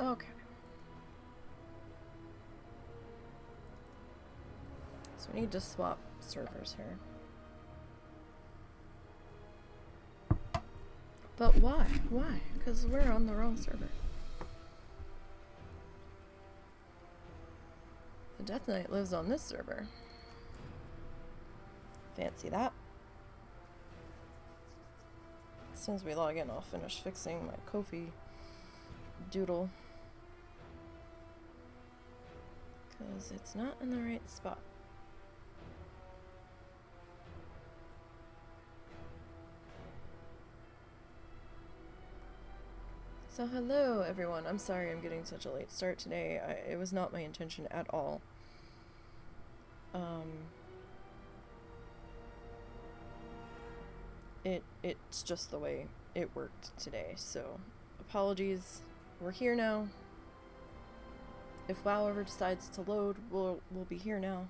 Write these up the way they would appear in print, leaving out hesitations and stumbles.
Okay. So we need to swap servers here. But why? Why? Because we're on the wrong server. The Death Knight lives on this server. Fancy that. As soon as we log in, I'll finish fixing my Kofi doodle. Because it's not in the right spot. So hello everyone, I'm sorry I'm getting such a late start today. It was not my intention at all. It's just the way it worked today, so apologies. We're here now. If WoW ever decides to load, we'll be here now.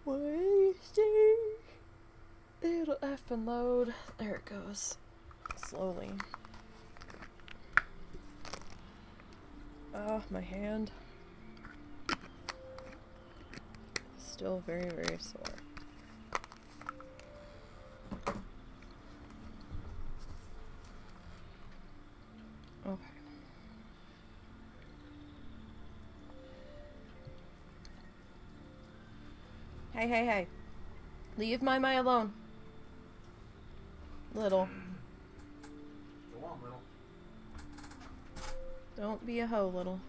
Wasting. It'll effing load. There it goes. Slowly. Oh, my hand. Still very, very sore. Okay. Hey, hey, hey. Leave my alone. Little. Go on, little. Don't be a hoe, little.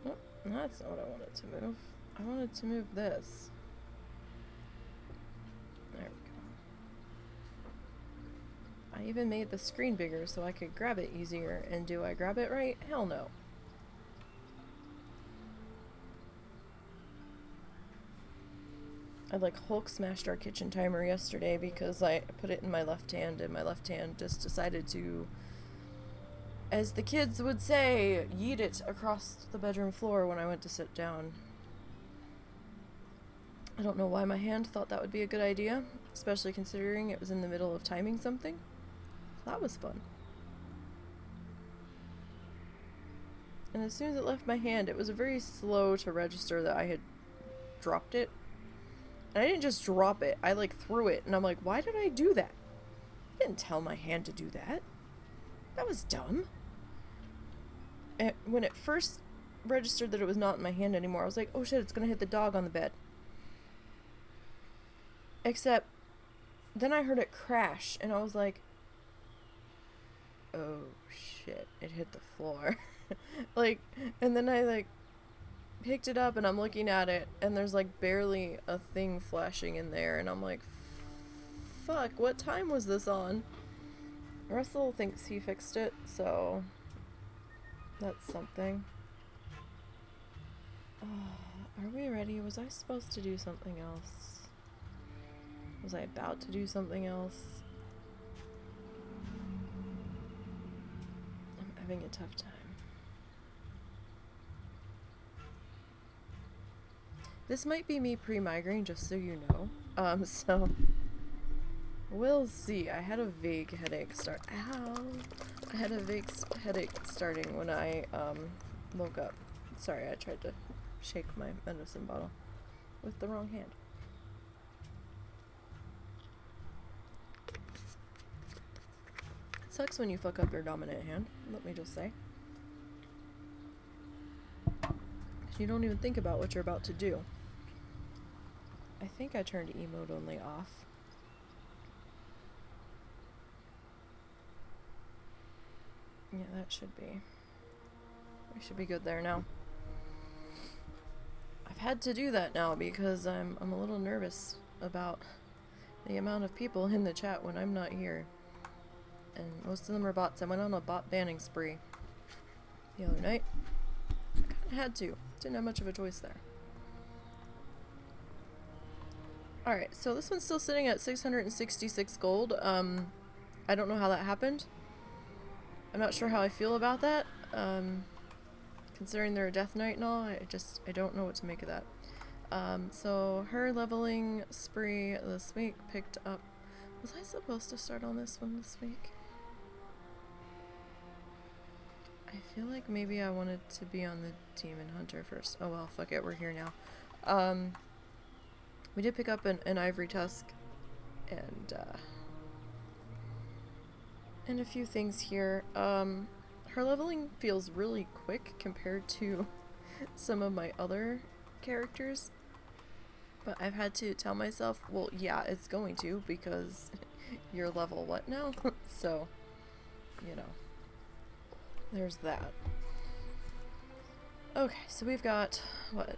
Oh, that's not what I wanted to move. I wanted to move this. There we go. I even made the screen bigger so I could grab it easier. And do I grab it right? Hell no. I like Hulk smashed our kitchen timer yesterday because I put it in my left hand and my left hand just decided to, as the kids would say, yeet it across the bedroom floor when I went to sit down. I don't know why my hand thought that would be a good idea, especially considering it was in the middle of timing something. That was fun. And as soon as it left my hand, it was very slow to register that I had dropped it. And I didn't just drop it, I like threw it, and I'm like, why did I do that? I didn't tell my hand to do that. That was dumb. And when it first registered that it was not in my hand anymore, I was like, oh shit, it's gonna hit the dog on the bed. Except, then I heard it crash, and I was like, oh shit, it hit the floor. Like, and then I like picked it up and I'm looking at it and there's like barely a thing flashing in there and I'm like, fuck, what time was this on? Russell thinks he fixed it, so that's something. Are we ready? Was I supposed to do something else? Was I about to do something else? I'm having a tough time. This might be me pre-migraine, just so you know. So we'll see. I had a vague headache start. Ow! I had a vague headache starting when I woke up. Sorry, I tried to shake my medicine bottle with the wrong hand. It sucks when you fuck up your dominant hand, let me just say. You don't even think about what you're about to do. I think I turned emote only off. Yeah, that should be. We should be good there now. I've had to do that now because I'm a little nervous about the amount of people in the chat when I'm not here. And most of them are bots. I went on a bot banning spree the other night. I kinda had to. Didn't have much of a choice there. Alright, so this one's still sitting at 666 gold. I don't know how that happened. I'm not sure how I feel about that. Considering they're a Death Knight and all, I don't know what to make of that. So her leveling spree this week picked up. Was I supposed to start on this one this week? I feel like maybe I wanted to be on the Demon Hunter first. Oh well, fuck it, we're here now. We did pick up an Ivory Tusk and a few things here. Her leveling feels really quick compared to some of my other characters. But I've had to tell myself, well, yeah, it's going to, because you're level what now? So, you know, there's that. Okay, so we've got, what,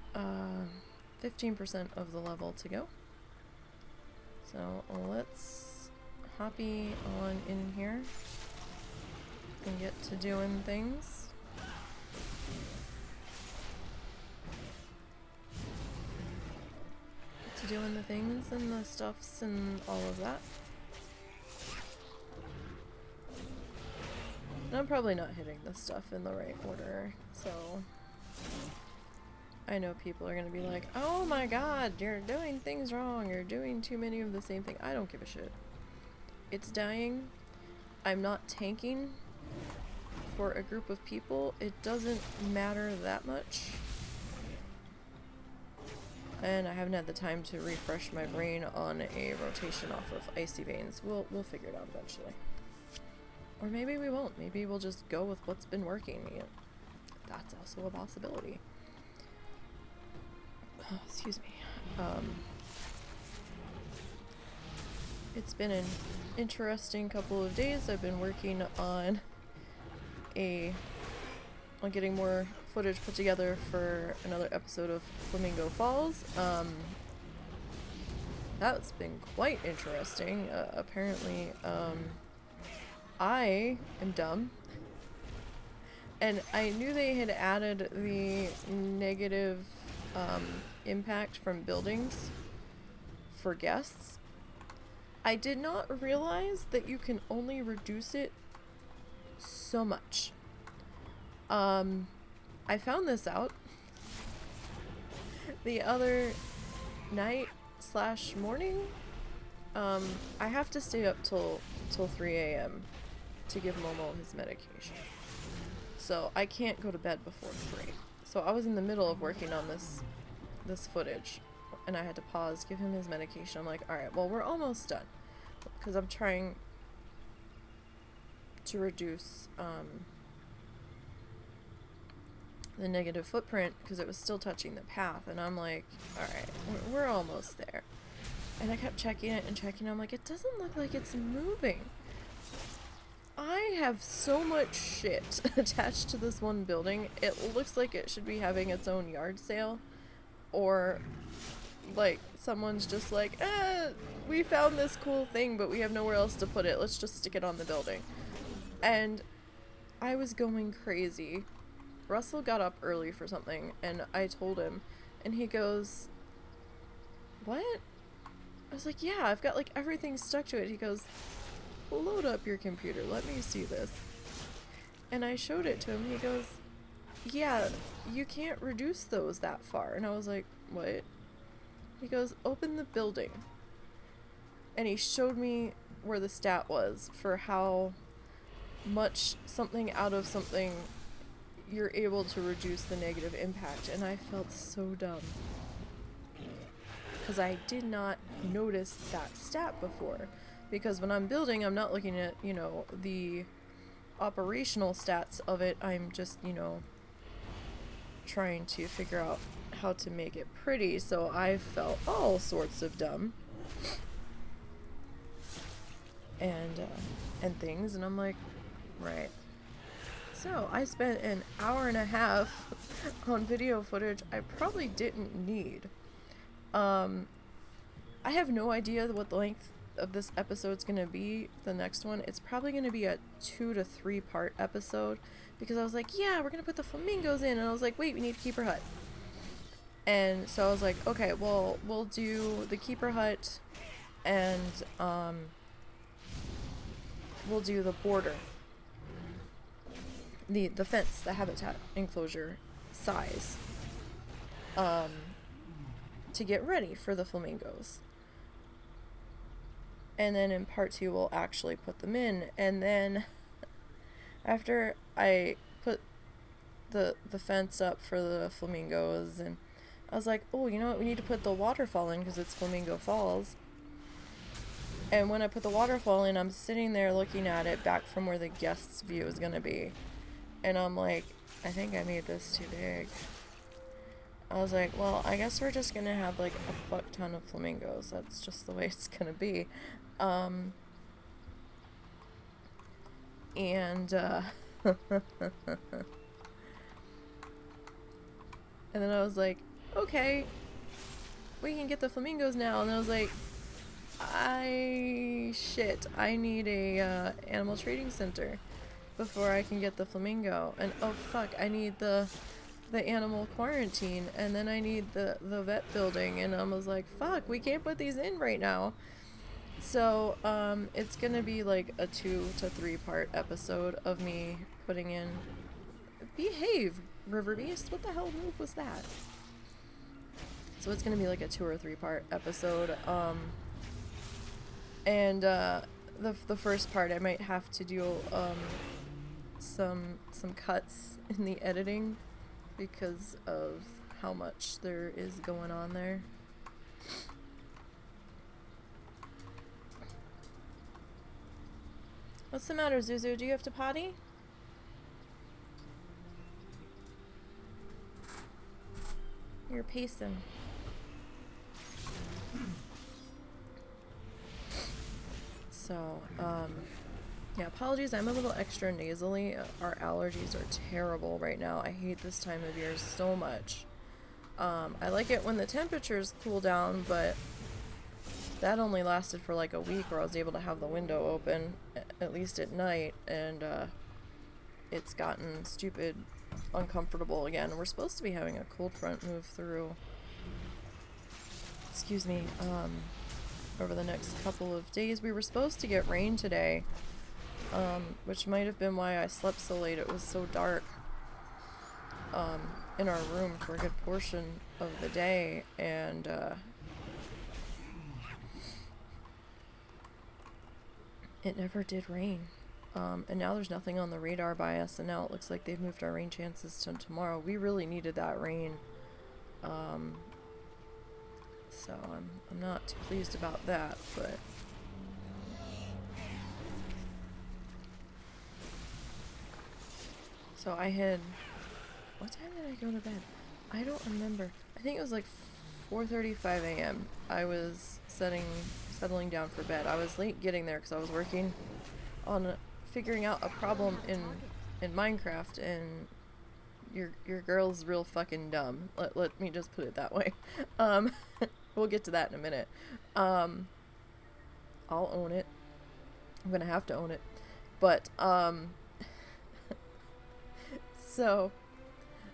15% of the level to go. So let's hoppy on in here and get to doing things. Doing the things and the stuffs and all of that. And I'm probably not hitting the stuff in the right order, so I know people are gonna be like, oh my god, you're doing things wrong, you're doing too many of the same thing. I don't give a shit. It's dying. I'm not tanking for a group of people. It doesn't matter that much. And I haven't had the time to refresh my brain on a rotation off of Icy Veins. We'll figure it out eventually. Or maybe we won't. Maybe we'll just go with what's been working. Yeah, that's also a possibility. Oh, excuse me. It's been an interesting couple of days. I've been working on getting more footage put together for another episode of Flamingo Falls. That's been quite interesting. Apparently, I am dumb. And I knew they had added the negative impact from buildings for guests. I did not realize that you can only reduce it so much. I found this out the other night / morning. I have to stay up till 3 a.m. to give Momo his medication. So I can't go to bed before 3. So I was in the middle of working on this footage and I had to pause, give him his medication. I'm like, alright, well, we're almost done. Because I'm trying to reduce the negative footprint because it was still touching the path, and I'm like, alright, we're almost there. And I kept checking it and checking it. I'm like, it doesn't look like it's moving. I have so much shit attached to this one building. It looks like it should be having its own yard sale, or like someone's just like, we found this cool thing but we have nowhere else to put it, let's just stick it on the building. And I was going crazy. Russell got up early for something, and I told him, and he goes, what? I was like, yeah, I've got like everything stuck to it. He goes, load up your computer, let me see this. And I showed it to him. He goes, yeah, you can't reduce those that far. And I was like, what? He goes, open the building. And he showed me where the stat was for how much something out of something you're able to reduce the negative impact, and I felt so dumb because I did not notice that stat before. Because when I'm building, I'm not looking at, you know, the operational stats of it. I'm just, you know, trying to figure out how to make it pretty. So I felt all sorts of dumb and things, and I'm like, right. So I spent an hour and a half on video footage I probably didn't need. I have no idea what the length of this episode's gonna be. The next one, it's probably gonna be a 2 to 3 part episode, because I was like, yeah, we're gonna put the flamingos in, and I was like, wait, we need to keep her hut. And so I was like, okay, well, we'll do the keeper hut, and we'll do the border, the fence, the habitat enclosure size, to get ready for the flamingos. And then in part 2 we'll actually put them in. And then after I put the fence up for the flamingos, and I was like, oh, you know what, we need to put the waterfall in because it's Flamingo Falls. And when I put the waterfall in, I'm sitting there looking at it back from where the guest's view is going to be. And I'm like, I think I made this too big. I was like, well, I guess we're just going to have like a fuck ton of flamingos. That's just the way it's going to be. And and then I was like, okay, we can get the flamingos now. And I was like, I need a animal trading center before I can get the flamingo. And oh fuck, I need the animal quarantine, and then I need the vet building. And I was like, fuck, we can't put these in right now. So it's gonna be like a 2 to 3 part episode of me putting in behave, River Beast. What the hell move was that? So it's gonna be like a 2 or 3 part episode. And the first part I might have to do some cuts in the editing because of how much there is going on there. What's the matter, Zuzu? Do you have to potty? You're pacing. So, yeah, apologies. I'm a little extra nasally. Our allergies are terrible right now. I hate this time of year so much. I like it when the temperatures cool down, but that only lasted for like a week where I was able to have the window open, at least at night, and it's gotten stupid uncomfortable again. We're supposed to be having a cold front move through, excuse me, over the next couple of days. We were supposed to get rain today, which might have been why I slept so late. It was so dark in our room for a good portion of the day, and it never did rain. And now there's nothing on the radar by us, and now it looks like they've moved our rain chances to tomorrow. We really needed that rain. So I'm not too pleased about that, but so I had, what time did I go to bed? I don't remember. I think it was like 4:35 a.m. I was settling down for bed. I was late getting there because I was working on figuring out a problem in Minecraft, and your girl's real fucking dumb. Let me just put it that way. We'll get to that in a minute. I'll own it. I'm gonna have to own it. But so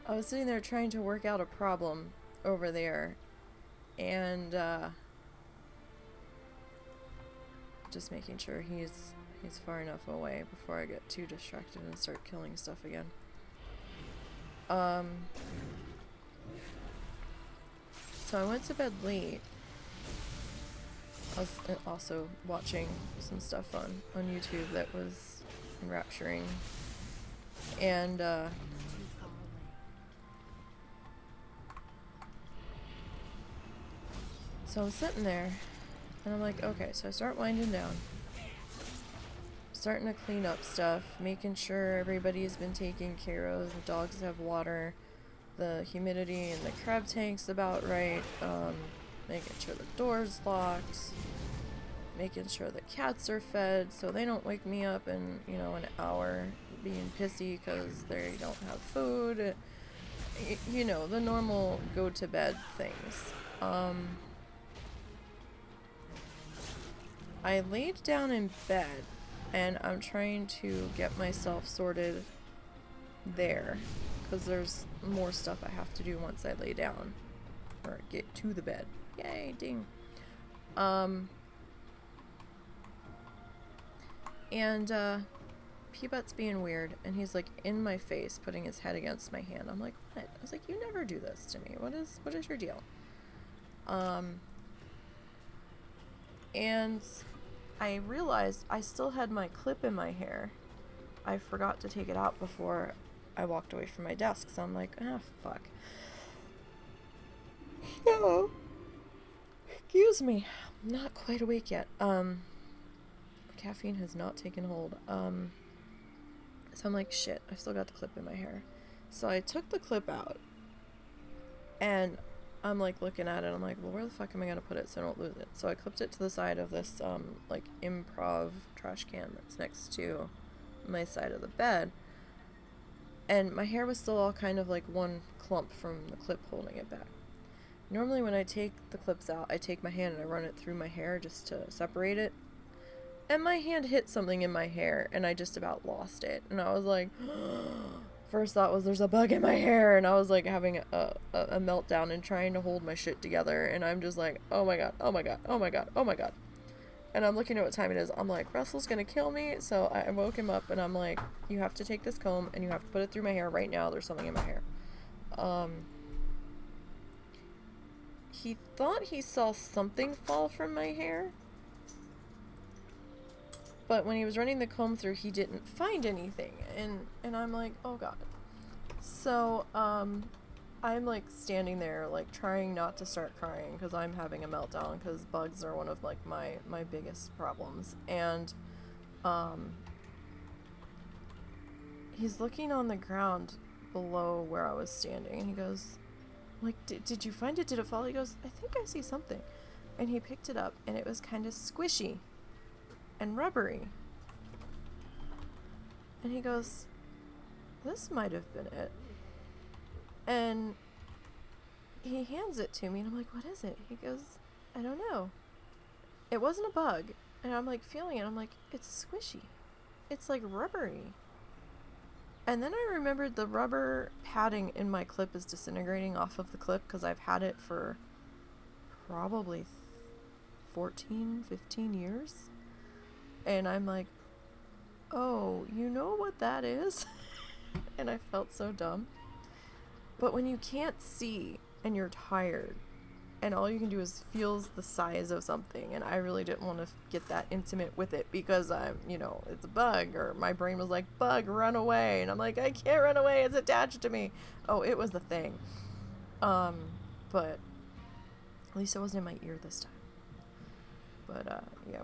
I was sitting there trying to work out a problem over there, and just making sure he's far enough away before I get too distracted and start killing stuff again. So I went to bed late. I was also watching some stuff on YouTube that was enrapturing. And so I'm sitting there, and I'm like, okay, so I start winding down. Starting to clean up stuff, making sure everybody's been taken care of, the dogs have water, the humidity in the crab tank's about right, making sure the door's locked, making sure the cats are fed so they don't wake me up in, you know, an hour being pissy because they don't have food, you know, the normal go to bed things. I laid down in bed, and I'm trying to get myself sorted there, because there's more stuff I have to do once I lay down, or get to the bed. Yay, ding. And Peabut's being weird, and he's like in my face, putting his head against my hand. I'm like, what? I was like, you never do this to me. What is your deal? And I realized I still had my clip in my hair. I forgot to take it out before I walked away from my desk, so I'm like, ah, fuck. No. Excuse me. I'm not quite awake yet. Caffeine has not taken hold. So I'm like, shit, I've still got the clip in my hair. So I took the clip out, and I'm like looking at it, I'm like, well, where the fuck am I gonna put it so I don't lose it? So I clipped it to the side of this, like, improv trash can that's next to my side of the bed. And my hair was still all kind of like one clump from the clip holding it back. Normally when I take the clips out, I take my hand and I run it through my hair just to separate it. And my hand hit something in my hair, and I just about lost it. And I was like, first thought was there's a bug in my hair, and I was like having a meltdown and trying to hold my shit together. And I'm just like, oh my god, oh my god, oh my god, oh my god. And I'm looking at what time it is. I'm like, Russell's gonna kill me. So I woke him up and I'm like, you have to take this comb and you have to put it through my hair right now. There's something in my hair. He thought he saw something fall from my hair. But when he was running the comb through, he didn't find anything. And I'm like, oh god. So, I'm like standing there, like trying not to start crying because I'm having a meltdown because bugs are one of like my biggest problems. And, he's looking on the ground below where I was standing, and he goes, like, did you find it? Did it fall? He goes, I think I see something. And he picked it up, and it was kind of squishy and rubbery. And he goes, this might have been it. And he hands it to me, and I'm like, what is it? He goes, I don't know. It wasn't a bug. And I'm like feeling it. I'm like, it's squishy. It's like rubbery. And then I remembered the rubber padding in my clip is disintegrating off of the clip because I've had it for probably 14, 15 years. And I'm like, oh, you know what that is? And I felt so dumb. But when you can't see and you're tired and all you can do is feel the size of something, and I really didn't want to get that intimate with it because I'm, you know, it's a bug, or my brain was like, bug, run away. And I'm like, I can't run away. It's attached to me. Oh, it was the thing. But at least it wasn't in my ear this time. But, yeah,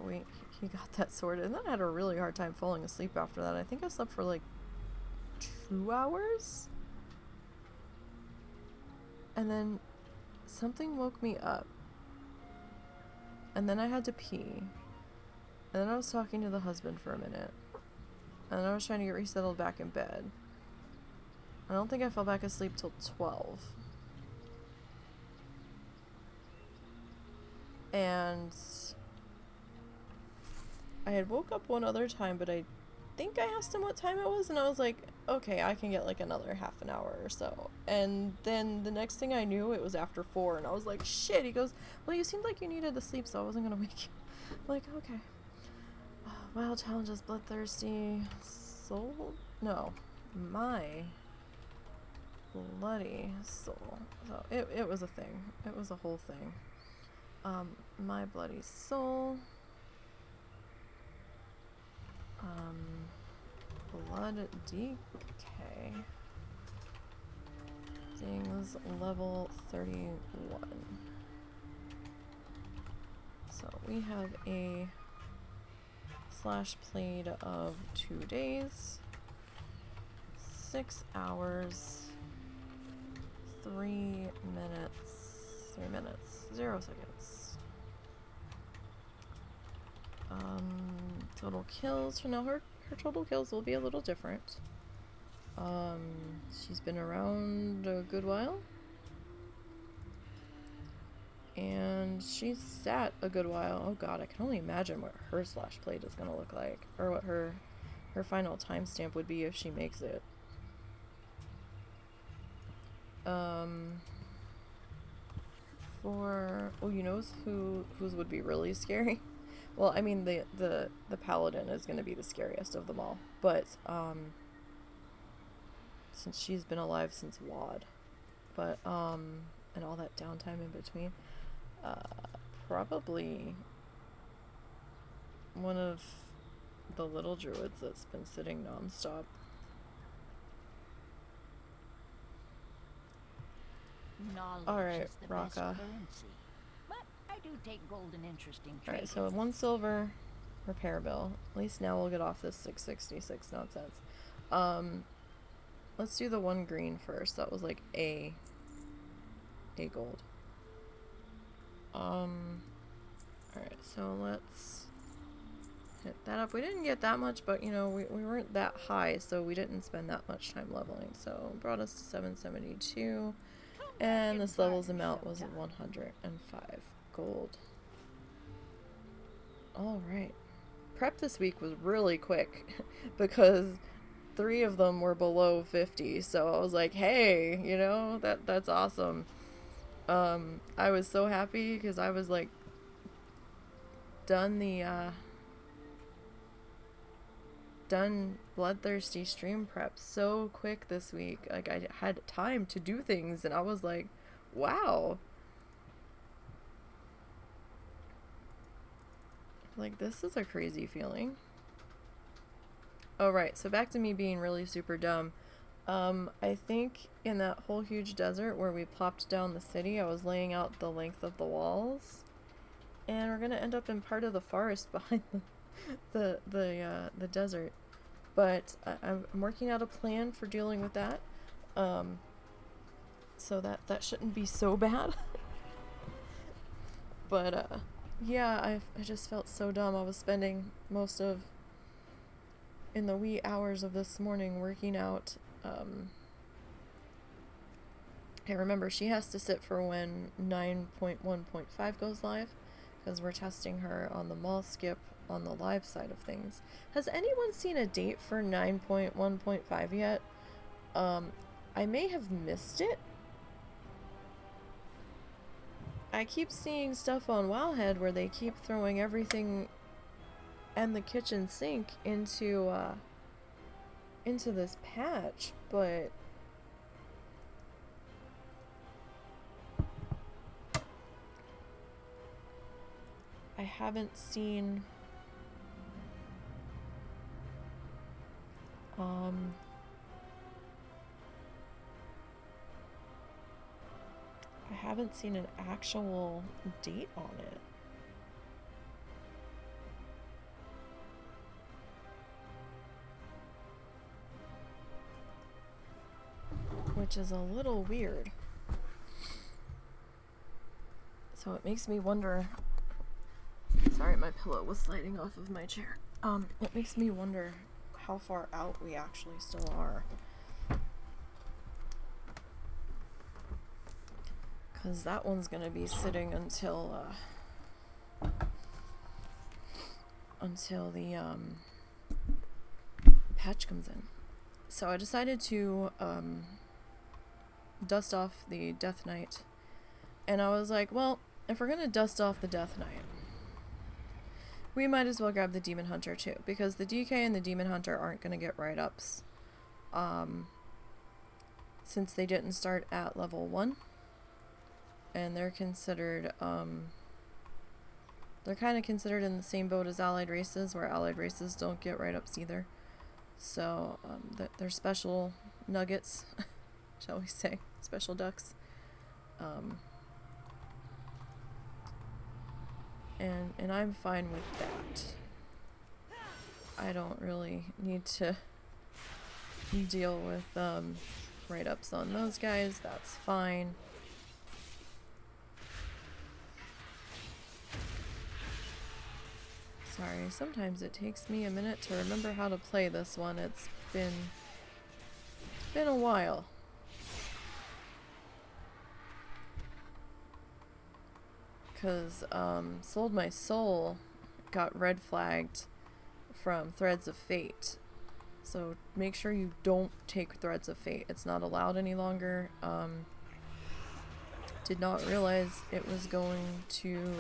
he got that sorted. And then I had a really hard time falling asleep after that. I think I slept for like 2 hours. And then something woke me up. And then I had to pee. And then I was talking to the husband for a minute. And then I was trying to get resettled back in bed. I don't think I fell back asleep till 12. And I had woke up one other time, but I think I asked him what time it was, and I was like, okay, I can get like another half an hour or so. And then the next thing I knew, it was after 4, and I was like, shit. He goes, well, you seemed like you needed the sleep, so I wasn't gonna wake you. I'm like, okay. WoW challenges bloodthirsty soul? No, my bloody soul. So it was a thing. It was a whole thing. My bloody soul. Blood decay. Things level 31. So we have a slash played of 2 days, 6 hours, 3 minutes, 0 seconds. Total kills. So now her total kills will be a little different. She's been around a good while. And she's sat a good while. Oh god, I can only imagine what her slash plate is gonna look like. Or what her final timestamp would be if she makes it. You know whose would be really scary? Well, I mean, the paladin is going to be the scariest of them all, but, since she's been alive since WoD, but, and all that downtime in between, Probably one of the little druids that's been sitting nonstop. Knowledge Alright, is the best Raka. currency. But I do take gold and interesting Alright, trading. so 1 silver repair bill. At least now we'll get off this 666 nonsense. Let's do the 1 green first. That was like a gold. Alright, so let's hit that up. We didn't get that much, but you know, we weren't that high, so we didn't spend that much time leveling. So brought us to 772. And this level's amount was 105 gold. Alright. Prep this week was really quick because 3 of them were below 50, so I was like, hey, you know, that's awesome. I was so happy because I was like done bloodthirsty stream prep so quick this week. Like, I had time to do things and I was like, wow, like this is a crazy feeling. Oh right, so back to me being really super dumb. I think in that whole huge desert where we plopped down the city, I was laying out the length of the walls, and we're gonna end up in part of the forest behind the desert. But I'm working out a plan for dealing with that, so that shouldn't be so bad. But yeah, I just felt so dumb. I was spending most of in the wee hours of this morning working out. Okay, remember, she has to sit for when 9.1.5 goes live, because we're testing her on the mall skip on the live side of things. Has anyone seen a date for 9.1.5 yet? I may have missed it. I keep seeing stuff on Wowhead where they keep throwing everything and the kitchen sink into this patch, but I haven't seen an actual date on it. Which is a little weird. So it makes me wonder. Sorry, my pillow was sliding off of my chair. It makes me wonder how far out we actually still are. Because that one's gonna be sitting until the patch comes in. So I decided to dust off the Death Knight, and I was like, well, if we're gonna dust off the Death Knight, we might as well grab the Demon Hunter too, because the DK and the Demon Hunter aren't gonna get write-ups since they didn't start at level 1, and they're considered they're kind of considered in the same boat as allied races, where allied races don't get write-ups either. So they're special nuggets, shall we say, special ducks. And I'm fine with that. I don't really need to deal with write-ups on those guys. That's fine. Sorry, sometimes it takes me a minute to remember how to play this one. It's been a while. Because Sold My Soul got red flagged from Threads of Fate. So make sure you don't take Threads of Fate. It's not allowed any longer. Did not realize it was going to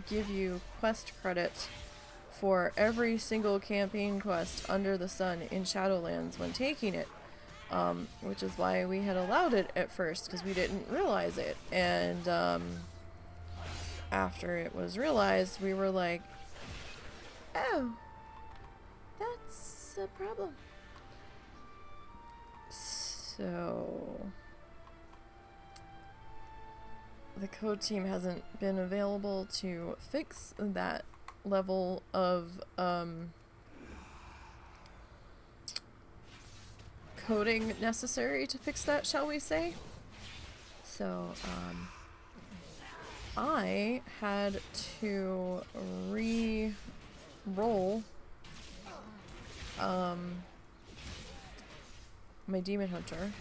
give you quest credit for every single campaign quest under the sun in Shadowlands when taking it. Which is why we had allowed it at first, because we didn't realize it. And after it was realized, we were like, oh, that's a problem. So the code team hasn't been available to fix that level of coding necessary to fix that, shall we say. So I had to re-roll my Demon Hunter.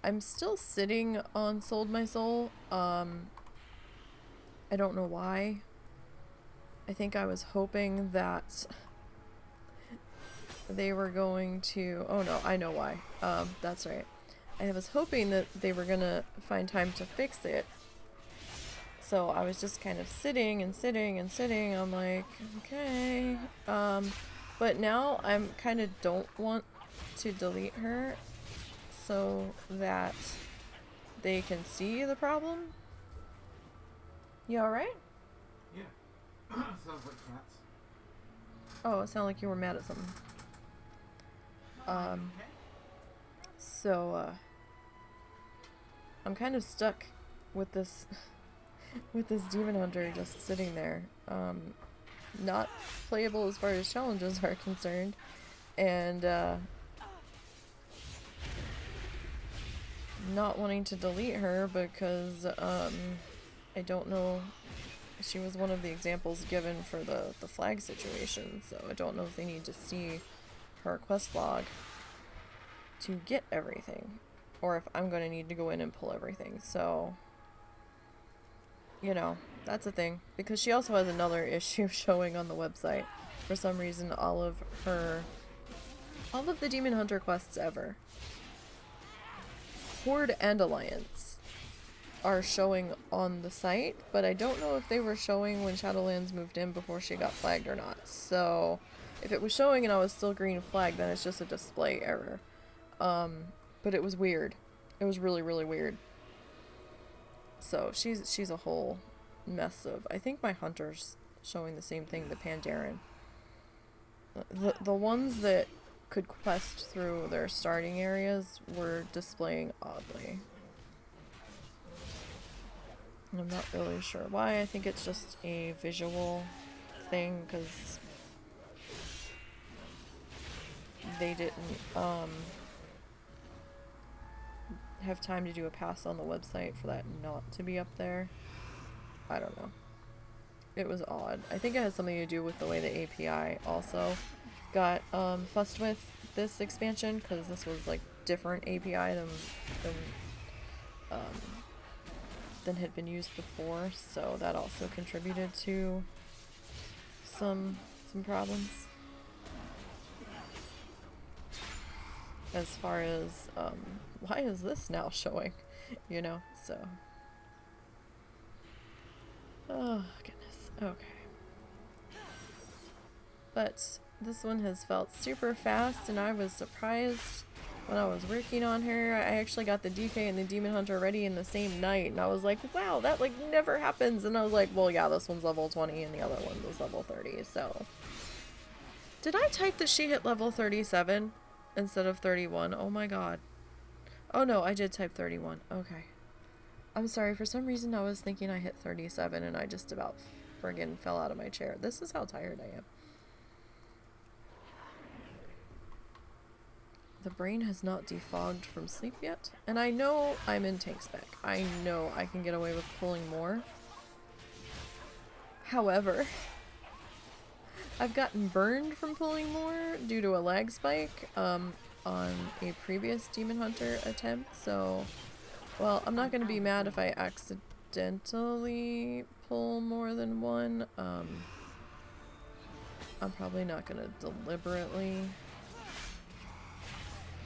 I'm still sitting on Sold My Soul. I don't know why. I think I was hoping that they were going to... Oh no, I know why. That's right. I was hoping that they were gonna find time to fix it. So I was just kind of sitting and sitting and sitting. I'm like, okay. But now I'm kind of don't want to delete her so that they can see the problem. You alright? Yeah. Sounds like cats. Oh, it sounded like you were mad at something. Okay. So, I'm kind of stuck with this with this Demon Hunter just sitting there. Not playable as far as challenges are concerned. And, not wanting to delete her because, I don't know. She was one of the examples given for the flag situation, so I don't know if they need to see her quest log to get everything, or if I'm going to need to go in and pull everything. So, you know, that's a thing, because she also has another issue showing on the website. For some reason, all of the Demon Hunter quests ever, Horde and Alliance, are showing on the site, but I don't know if they were showing when Shadowlands moved in before she got flagged or not. So if it was showing and I was still green flagged, then it's just a display error. But it was weird. It was really, really weird. So she's a whole mess of... I think my hunter's showing the same thing, the Pandaren. The ones that could quest through their starting areas were displaying oddly. And I'm not really sure why. I think it's just a visual thing, because they didn't have time to do a pass on the website for that not to be up there. I don't know. It was odd. I think it has something to do with the way the API also got fussed with this expansion, because this was like different API than had been used before, so that also contributed to some problems as far as why is this now showing, you know? So oh goodness. Okay, but this one has felt super fast, and I was surprised when I was working on her. I actually got the DK and the Demon Hunter ready in the same night, and I was like, wow, that like never happens. And I was like, well, yeah, this one's level 20 and the other one was level 30, so. Did I type that she hit level 37 instead of 31? Oh my god. Oh no, I did type 31. Okay. I'm sorry, for some reason I was thinking I hit 37 and I just about friggin' fell out of my chair. This is how tired I am. The brain has not defogged from sleep yet, and I know I'm in tank spec. I know I can get away with pulling more. However, I've gotten burned from pulling more due to a lag spike on a previous Demon Hunter attempt, so, well, I'm not going to be mad if I accidentally pull more than one. I'm probably not going to deliberately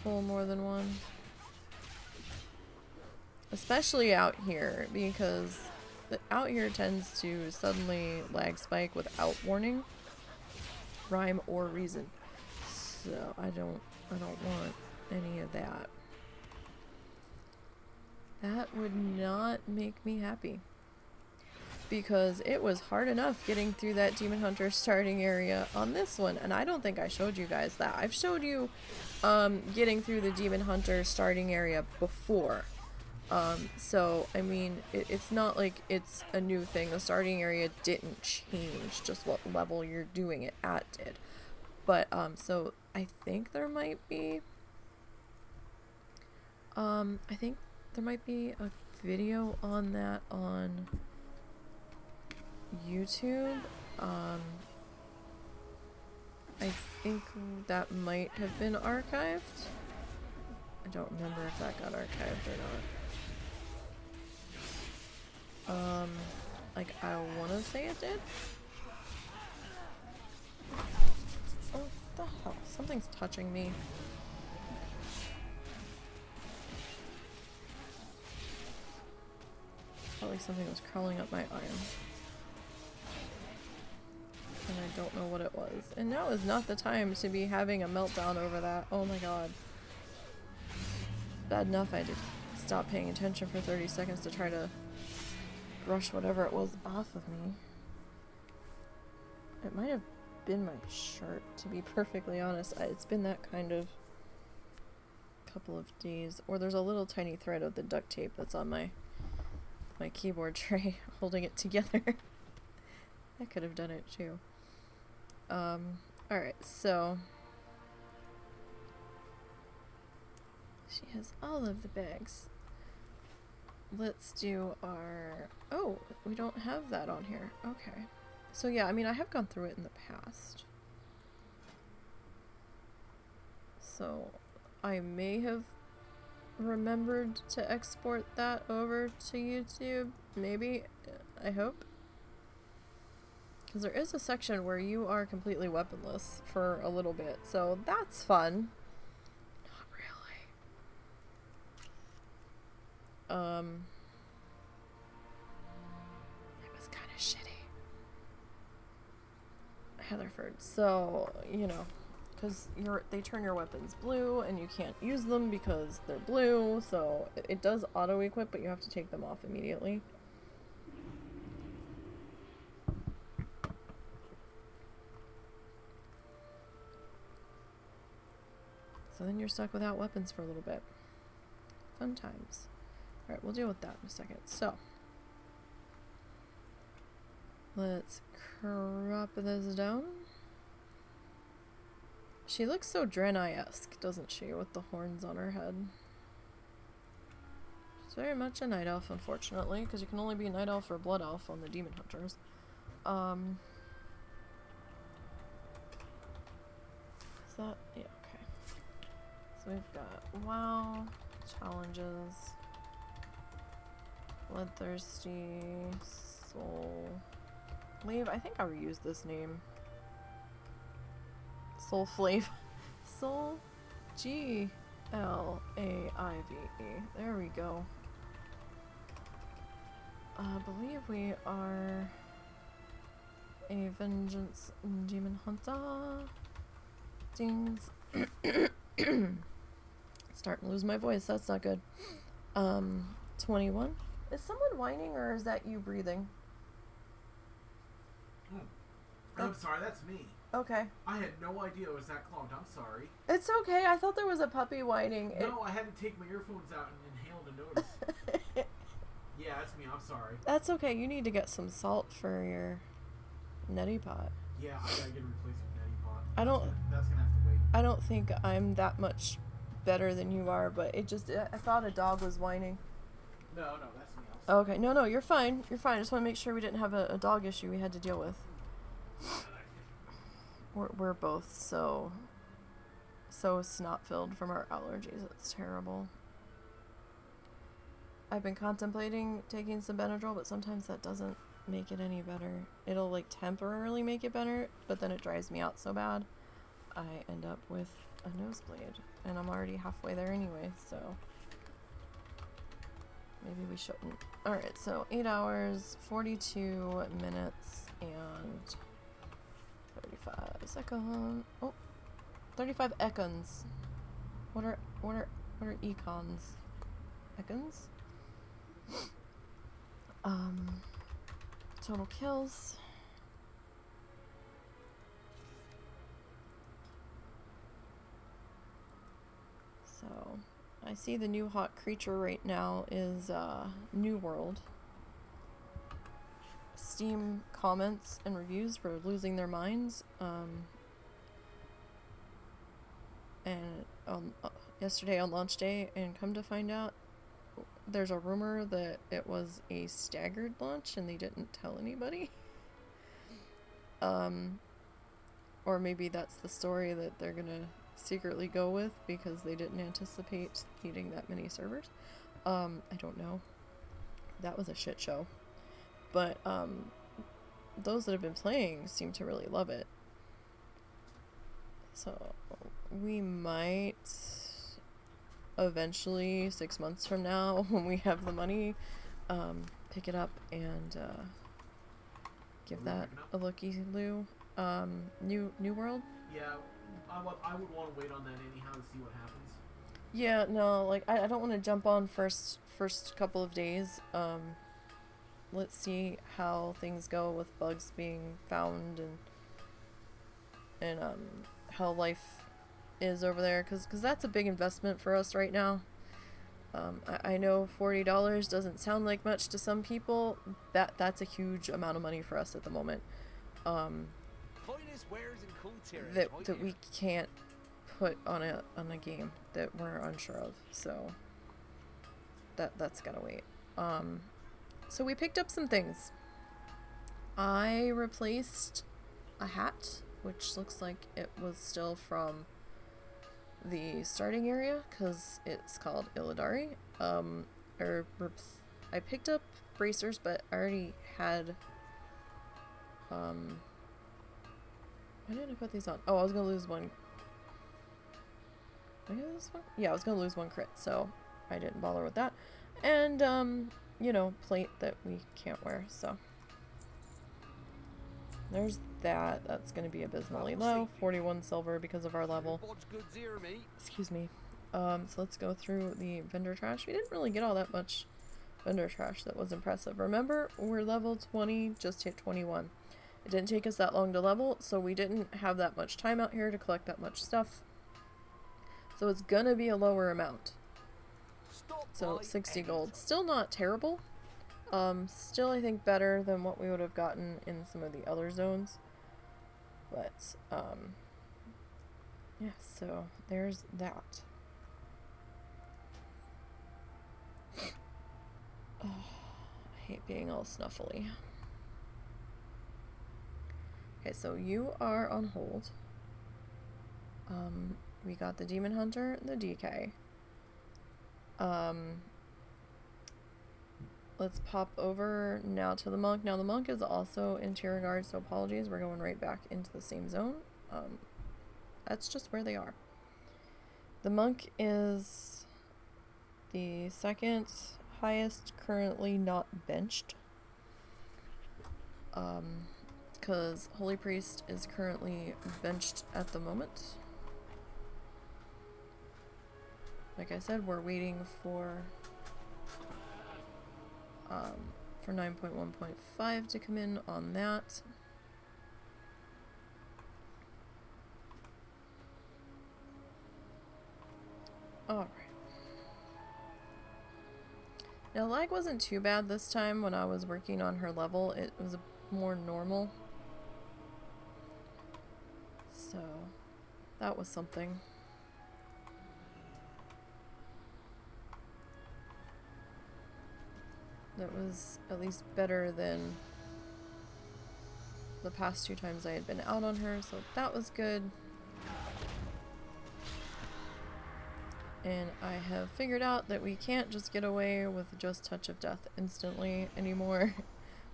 pull more than one, especially out here, because out here tends to suddenly lag spike without warning, rhyme, or reason. So I don't want any of that. That would not make me happy. because it was hard enough getting through that Demon Hunter starting area on this one, and I don't think I showed you guys that. I've showed you getting through the Demon Hunter starting area before. So, I mean, it's not like it's a new thing. The starting area didn't change, just what level you're doing it at did. But, so I think there might be, I think there might be a video on that on YouTube. I think that might have been archived. I don't remember if that got archived or not. Like, I want to say it did. Oh, what the hell? Something's touching me. Felt like something was crawling up my arm. And I don't know what it was. And now is not the time to be having a meltdown over that. Oh my god. Bad enough I did stop paying attention for 30 seconds to try to brush whatever it was off of me. It might have been my shirt, to be perfectly honest. It's been that kind of couple of days. Or there's a little tiny thread of the duct tape that's on my keyboard tray holding it together. I could have done it too. Alright, so she has all of the bags. Let's do our... Oh, we don't have that on here. Okay. So yeah, I mean, I have gone through it in the past. So I may have remembered to export that over to YouTube. Maybe. I hope. Because there is a section where you are completely weaponless for a little bit. So that's fun. Not really. It was kind of shitty. Heatherford. So, you know, because they turn your weapons blue and you can't use them because they're blue. So it does auto equip, but you have to take them off immediately. So then you're stuck without weapons for a little bit. Fun times. Alright, we'll deal with that in a second. So, let's crop this down. She looks so Draenei-esque, doesn't she, with the horns on her head. She's very much a night elf, unfortunately, because you can only be a night elf or blood elf on the demon hunters. Is that... yeah, okay. So we've got WoW, challenges, Bloodthirsty, Soul... Leave. I think I reused this name. Soul Flave. Soul Glaive. There we go. I believe we are a Vengeance Demon Hunter. Dings. Starting to lose my voice. That's not good. 21. Is someone whining or is that you breathing? I'm sorry, that's me. Okay. I had no idea it was that clogged. I'm sorry. It's okay. I thought there was a puppy whining. No, I had to take my earphones out and inhale to notice. Yeah, that's me. I'm sorry. That's okay. You need to get some salt for your neti pot. Yeah, I gotta get a replacement neti pot. That's gonna have to wait. I don't think I'm that much better than you are, but it just... I thought a dog was whining. No, that's me. Okay. No, you're fine. You're fine. I just want to make sure we didn't have a dog issue we had to deal with. We're both so snot-filled from our allergies. It's terrible. I've been contemplating taking some Benadryl, but sometimes that doesn't make it any better. It'll like temporarily make it better, but then it drives me out so bad I end up with a nosebleed, and I'm already halfway there anyway, so maybe we shouldn't. Alright, so 8 hours, 42 minutes, and 35 seconds. Oh, 35 econs. What are econs? Econs? total kills. So, I see the new hot creature right now is New World. Steam comments and reviews were losing their minds. And yesterday on launch day, and come to find out, there's a rumor that it was a staggered launch and they didn't tell anybody. Or maybe that's the story that they're gonna secretly go with because they didn't anticipate needing that many servers. I don't know. That was a shit show. But those that have been playing seem to really love it. So we might eventually, 6 months from now, when we have the money, pick it up and give that a looky-loo. New World? Yeah, I would want to wait on that anyhow to see what happens. Yeah, no, like, I don't want to jump on first couple of days. Let's see how things go with bugs being found and how life is over there, because that's a big investment for us right now. I know $40 doesn't sound like much to some people. That's a huge amount of money for us at the moment. That we can't put on a game that we're unsure of. So that's gotta wait. So we picked up some things. I replaced a hat, which looks like it was still from the starting area, because it's called Illidari. I picked up bracers, but I already had... why didn't I put these on? Oh, I was gonna lose one. Did I get this one? Yeah, I was gonna lose one crit, so I didn't bother with that. And, you know, plate that we can't wear, so. There's that. That's going to be abysmally low. 41 silver because of our level. Excuse me. So let's go through the vendor trash. We didn't really get all that much vendor trash that was impressive. Remember, we're level 20, just hit 21. It didn't take us that long to level, so we didn't have that much time out here to collect that much stuff. So it's going to be a lower amount. So 60 gold. Still not terrible. Still I think better than what we would have gotten in some of the other zones. But, yeah, so there's that. Oh, I hate being all snuffly. Okay, so you are on hold. We got the Demon Hunter, the DK. Let's pop over now to the Monk. Now the Monk is also interior guard, so apologies, we're going right back into the same zone. That's just where they are. The Monk is the second highest currently not benched. Because Holy Priest is currently benched at the moment. Like I said, we're waiting for 9.1.5 to come in on that. Alright. Now lag wasn't too bad this time when I was working on her level. It was more normal. So that was something. That was at least better than the past 2 times I had been out on her, so that was good. And I have figured out that we can't just get away with just Touch of Death instantly anymore.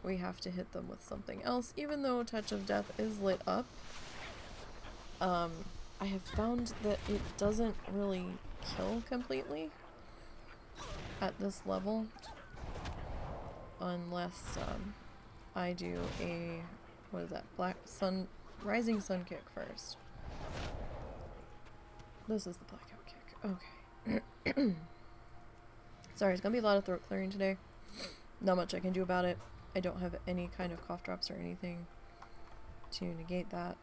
We have to hit them with something else, even though Touch of Death is lit up. I have found that it doesn't really kill completely at this level. Unless I do a, what is that, rising sun kick first. This is the blackout kick. Okay. Sorry, it's gonna be a lot of throat clearing today. Not much I can do about it. I don't have any kind of cough drops or anything to negate that.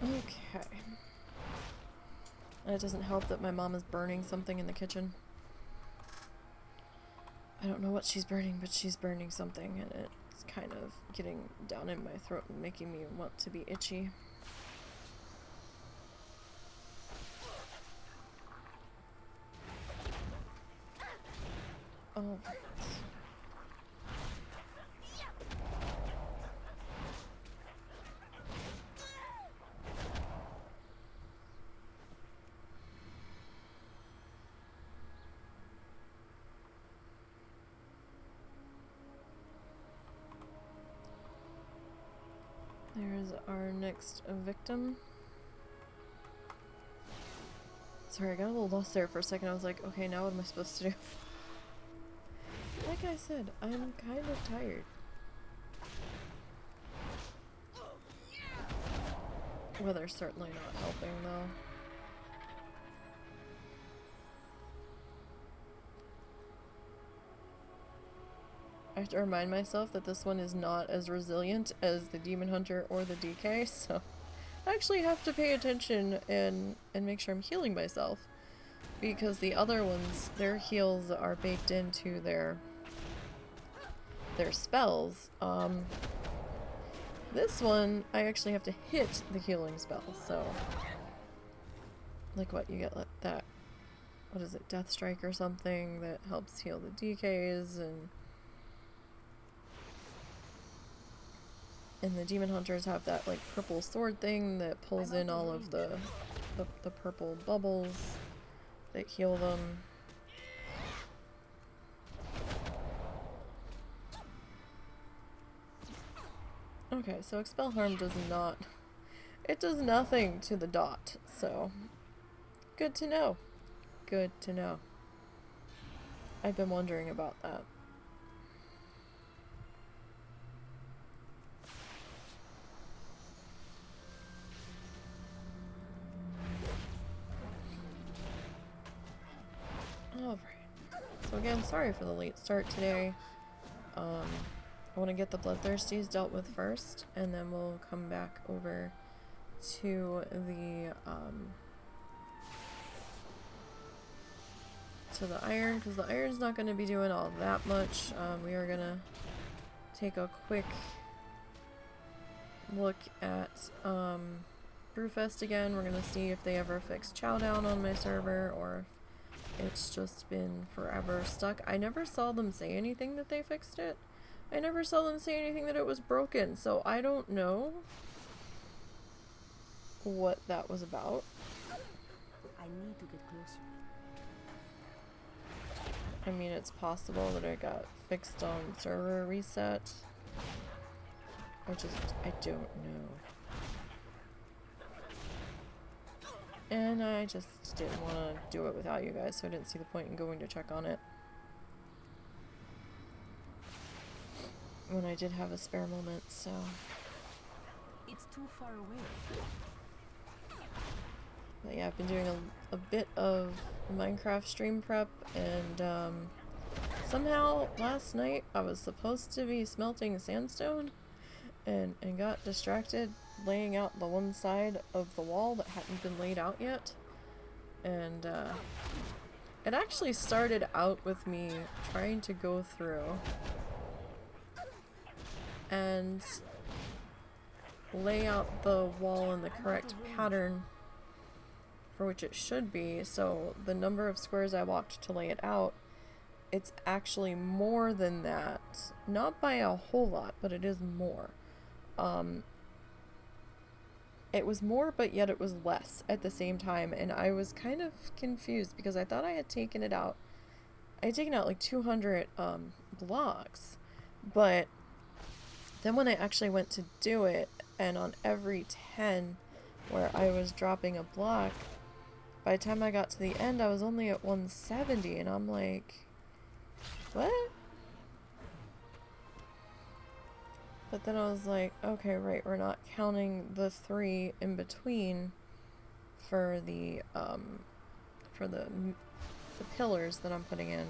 Okay. And it doesn't help that my mom is burning something in the kitchen. I don't know what she's burning, but she's burning something, and it's kind of getting down in my throat and making me want to be itchy. Oh. There's our next victim. Sorry, I got a little lost there for a second. I was like, okay, now what am I supposed to do? Like I said, I'm kind of tired. Weather's certainly not helping, though. I have to remind myself that this one is not as resilient as the Demon Hunter or the DK, so I actually have to pay attention and make sure I'm healing myself. Because the other ones, their heals are baked into their spells. This one, I actually have to hit the healing spell, so... Like what, you get like that, what is it, Death Strike or something that helps heal the DKs, and the Demon Hunters have that like purple sword thing that pulls in all of the purple bubbles that heal them. Okay, so Expel Harm does not... It does nothing to the dot, so... Good to know. Good to know. I've been wondering about that. Alright. So again, sorry for the late start today. I want to get the Bloodthirsties dealt with first, and then we'll come back over to the iron, because the iron's not going to be doing all that much. We are going to take a quick look at Brewfest again. We're going to see if they ever fix Chowdown on my server, or if it's just been forever stuck. I never saw them say anything that they fixed it. I never saw them say anything that it was broken, so I don't know what that was about. I need to get closer. I mean, it's possible that it got fixed on server reset. I don't know. And I just didn't want to do it without you guys, so I didn't see the point in going to check on it. When I did have a spare moment, so... It's too far away. But yeah, I've been doing a bit of Minecraft stream prep, and somehow last night I was supposed to be smelting sandstone and got distracted laying out the one side of the wall that hadn't been laid out yet. And it actually started out with me trying to go through and lay out the wall in the correct pattern for which it should be. So the number of squares I walked to lay it out, it's actually more than that. Not by a whole lot, but it is more. It was more, but yet it was less at the same time, and I was kind of confused because I thought I had taken it out. I had taken out like 200 blocks, but then when I actually went to do it, and on every 10 where I was dropping a block, by the time I got to the end I was only at 170, and I'm like, what? But then I was like, okay, right, we're not counting the 3 in between for the pillars that I'm putting in.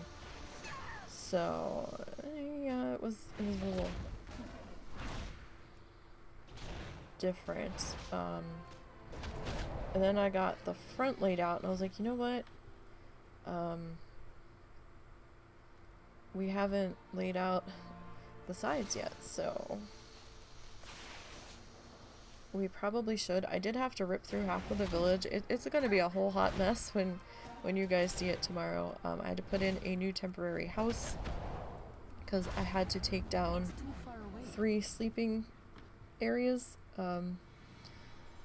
So yeah, it was a little different. And then I got the front laid out, and I was like, you know what? We haven't laid out the sides yet, so we probably should. I did have to rip through half of the village. It's going to be a whole hot mess when you guys see it tomorrow. I had to put in a new temporary house because I had to take down 3 sleeping areas.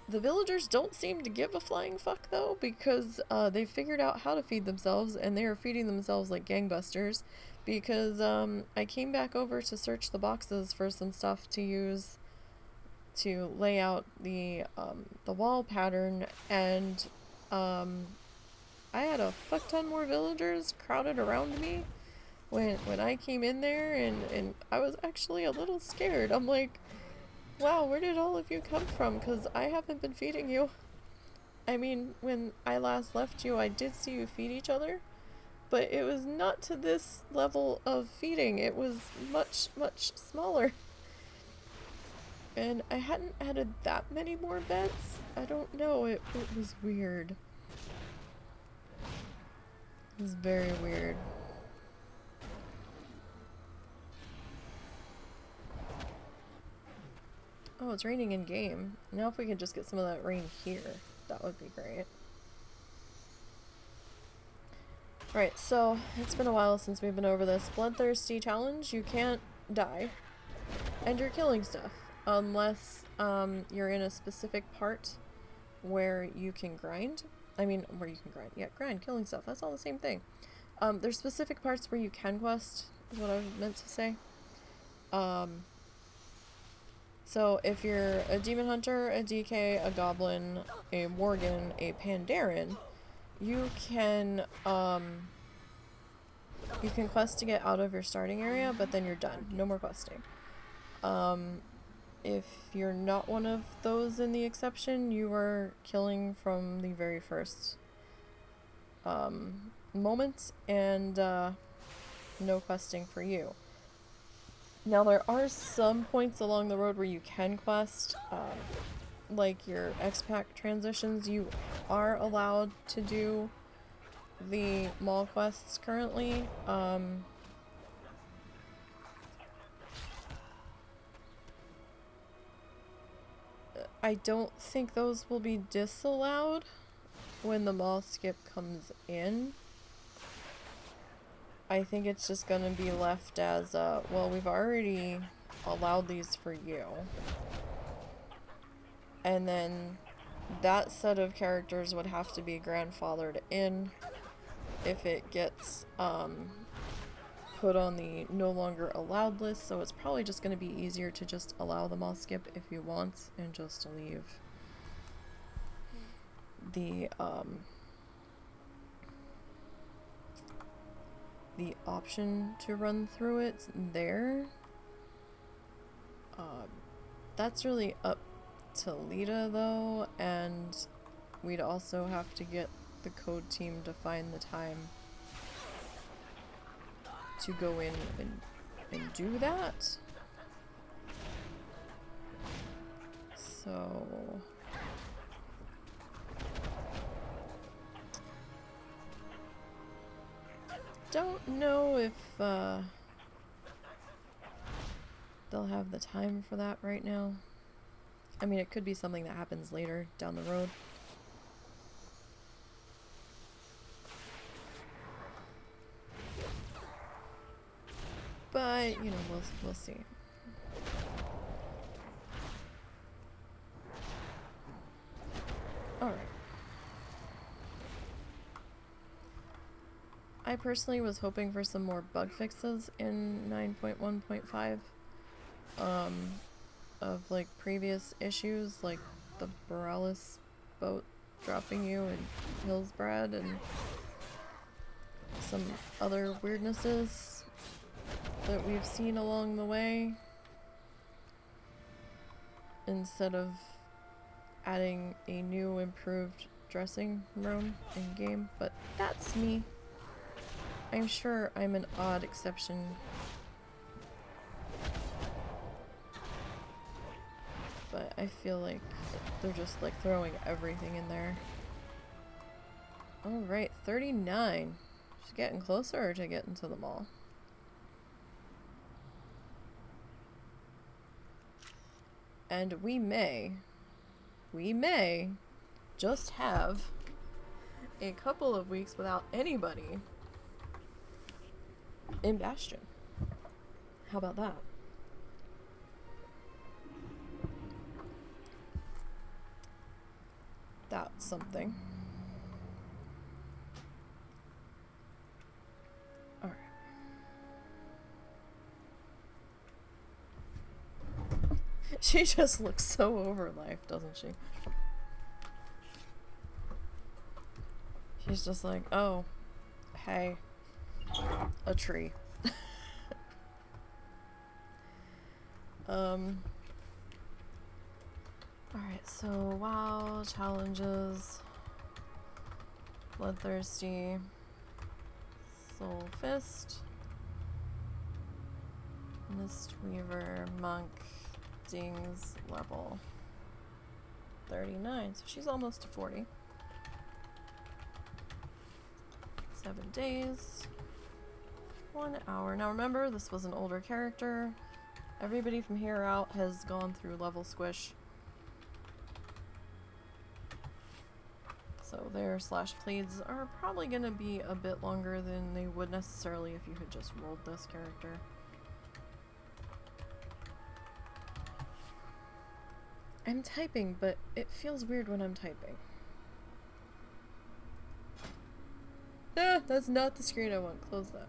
The villagers don't seem to give a flying fuck though, because they figured out how to feed themselves, and they are feeding themselves like gangbusters. Because I came back over to search the boxes for some stuff to use to lay out the wall pattern, and I had a fuck ton more villagers crowded around me when I came in there, and I was actually a little scared. I'm like, wow, where did all of you come from? Because I haven't been feeding you. I mean, when I last left you, I did see you feed each other, but it was not to this level of feeding. It was much, much smaller. And I hadn't added that many more beds. I don't know, it was weird. It was very weird. Oh, it's raining in game. Now if we could just get some of that rain here, that would be great. Alright, so it's been a while since we've been over this. Bloodthirsty challenge, you can't die. And you're killing stuff. Unless you're in a specific part where you can grind. I mean, where you can grind. Yeah, grind, killing stuff. That's all the same thing. There's specific parts where you can quest, is what I meant to say. So if you're a demon hunter, a DK, a goblin, a worgen, a Pandaren, you can quest to get out of your starting area, but then you're done. No more questing. If you're not one of those in the exception, you are killing from the very first moment, and no questing for you. Now there are some points along the road where you can quest, like your X-Pack transitions. You are allowed to do the mall quests currently. I don't think those will be disallowed when the mall skip comes in. I think it's just gonna be left as, well, we've already allowed these for you. And then that set of characters would have to be grandfathered in if it gets, put on the no longer allowed list, so it's probably just gonna be easier to just allow the mall skip if you want, and just leave the option to run through it there. That's really up to Lita though, and we'd also have to get the code team to find the time to go in and do that. So don't know if they'll have the time for that right now. I mean, it could be something that happens later down the road. But, you know, we'll see. Alright. I personally was hoping for some more bug fixes in 9.1.5 of like previous issues, like the Borealis boat dropping you in Hillsbrad and some other weirdnesses that we've seen along the way. instead of adding a new improved dressing room in game, but that's me. I'm sure I'm an odd exception. But I feel like they're just like throwing everything in there. Alright, 39. Just getting closer to getting to the mall. And we may just have a couple of weeks without anybody in Bastion. How about that? That's something. Alright. She just looks so over life, doesn't she? She's just like, oh, hey, a tree. Alright, so WoW challenges, Bloodthirsty, Soul Fist, Mistweaver, Monk, Dings, level 39, so she's almost to 40. 7 days, 1 hour. Now remember, this was an older character. Everybody from here out has gone through level squish. So their slash pleads are probably going to be a bit longer than they would necessarily if you had just rolled this character. I'm typing, but it feels weird when I'm typing. Ah, that's not the screen I want. Close that.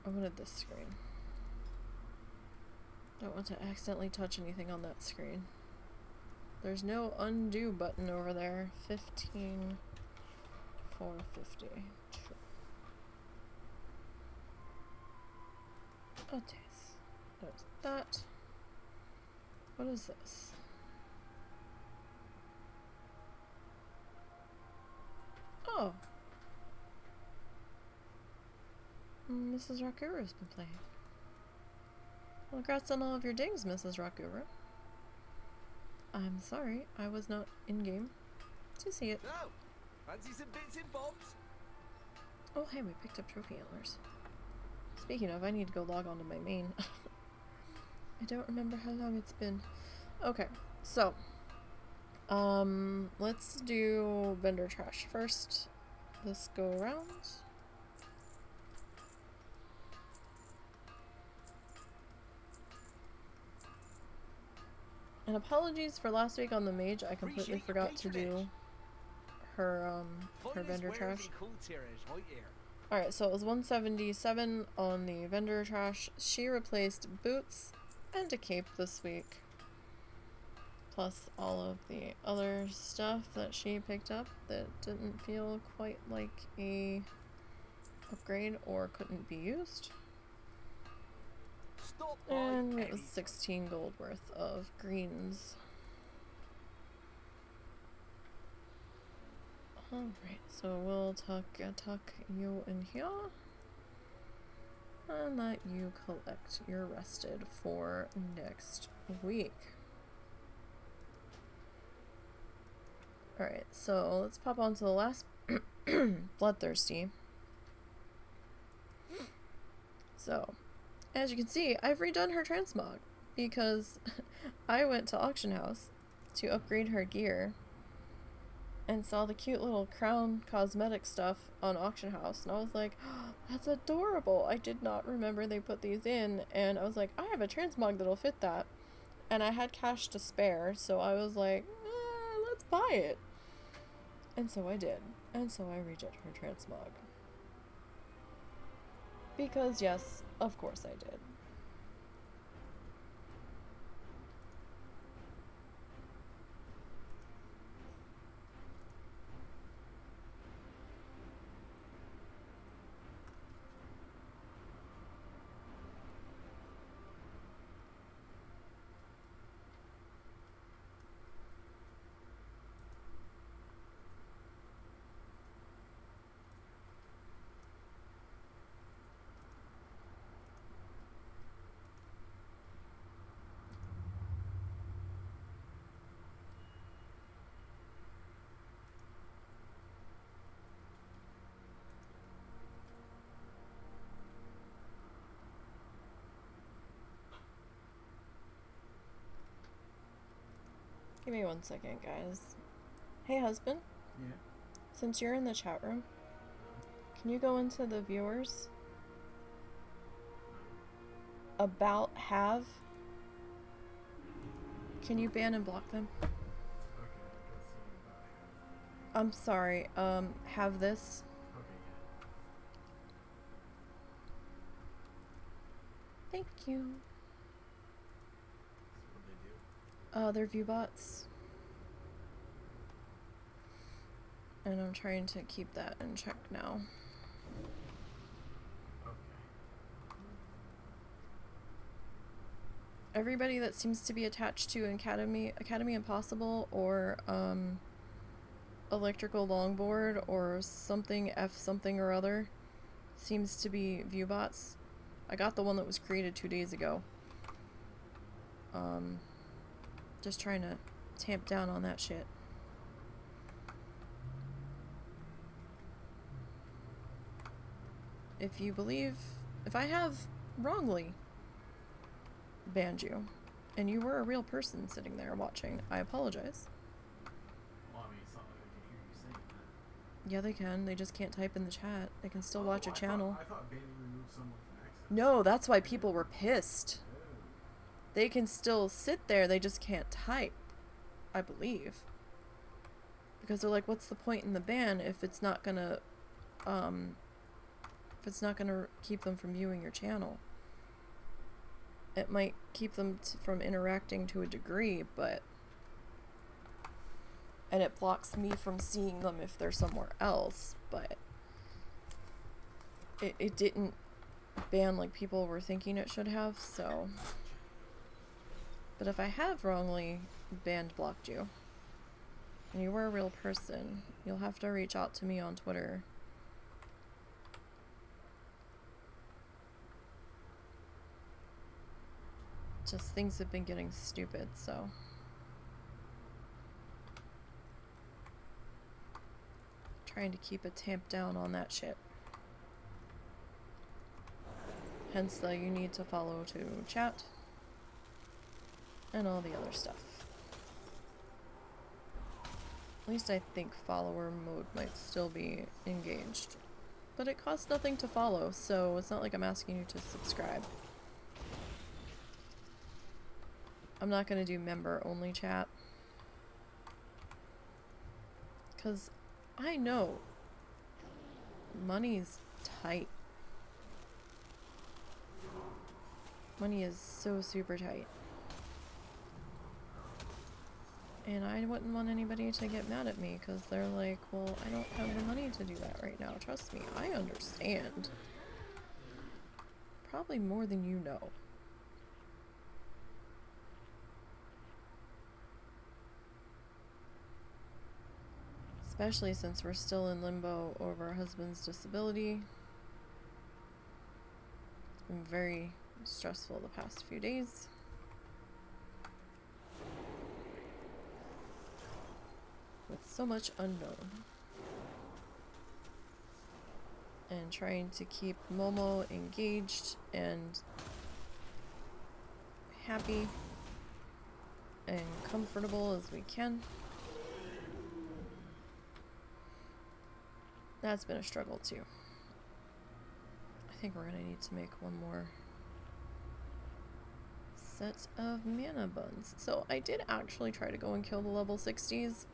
I wanted this screen. Don't want to accidentally touch anything on that screen. There's no undo button over there. 15, 450. True. Okay. There's that. What is this? Oh. Mrs. Rakuru's been playing. Well, congrats on all of your dings, Mrs. Rakuru. I'm sorry, I was not in-game to see it. So, fancy some bits and bobs? Oh, hey, we picked up trophy antlers. Speaking of, I need to go log on to my main. I don't remember how long it's been. Okay, so, let's do vendor trash first. This go around. And apologies for last week on the mage. I completely forgot to do her vendor trash. Alright, so it was 177 on the vendor trash. She replaced boots and a cape this week. Plus all of the other stuff that she picked up that didn't feel quite like a upgrade or couldn't be used. And it was 16 gold worth of greens. Alright, so we'll tuck you in here and let you collect your rested for next week. Alright, so let's pop on to the last Bloodthirsty. So, as you can see, I've redone her transmog because I went to Auction House to upgrade her gear and saw the cute little crown cosmetic stuff on Auction House, and I was like, oh, that's adorable. I did not remember they put these in, and I was like, I have a transmog that'll fit that, and I had cash to spare, so I was like, let's buy it. And so I did, and so I redid her transmog. Because yes, of course I did. Give me 1 second, guys. Hey, husband. Yeah. Since you're in the chat room, can you go into the viewers? About have. Can you ban and block them? Okay, I don't see about I'm sorry, have this. Okay, yeah. Thank you. So what do they do? They're view bots. And I'm trying to keep that in check now. Okay. Everybody that seems to be attached to Academy Impossible or Electrical Longboard or something F something or other seems to be view bots. I got the one that was created 2 days ago. Just trying to tamp down on that shit. If I have wrongly banned you, and you were a real person sitting there watching, I apologize. Well, I mean, it's not like I can hear you saying that. Yeah, they can. They just can't type in the chat. They can still watch your I channel. I thought banning removed someone from access. No, that's why people were pissed. Oh. They can still sit there, they just can't type, I believe. Because they're like, what's the point in the ban if it's not gonna keep them from viewing your channel? It might keep them from interacting to a degree, and it blocks me from seeing them if they're somewhere else, but it didn't ban like people were thinking it should have, so. But if I have wrongly blocked you, and you were a real person, you'll have to reach out to me on Twitter. Just things have been getting stupid, so. Trying to keep a tamp down on that shit. Hence the you need to follow to chat. And all the other stuff. At least I think follower mode might still be engaged. But it costs nothing to follow, so it's not like I'm asking you to subscribe. I'm not gonna do member only chat. Cause I know money's tight. Money is so super tight. And I wouldn't want anybody to get mad at me because they're like, well, I don't have the money to do that right now. Trust me, I understand. Probably more than you know. Especially since we're still in limbo over her husband's disability. It's been very stressful the past few days. With so much unknown. And trying to keep Momo engaged and happy and comfortable as we can. That's been a struggle too. I think we're gonna need to make one more set of mana buns. So I did actually try to go and kill the level 60s.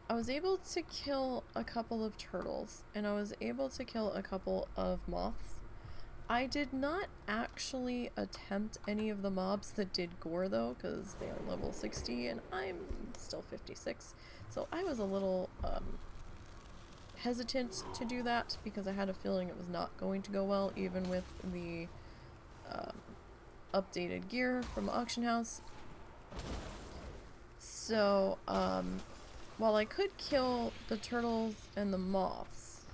I was able to kill a couple of turtles, and I was able to kill a couple of moths. I did not actually attempt any of the mobs that did gore though, because they are level 60 and I'm still 56. So I was a little hesitant to do that because I had a feeling it was not going to go well, even with the updated gear from the auction house. So while I could kill the turtles and the moths,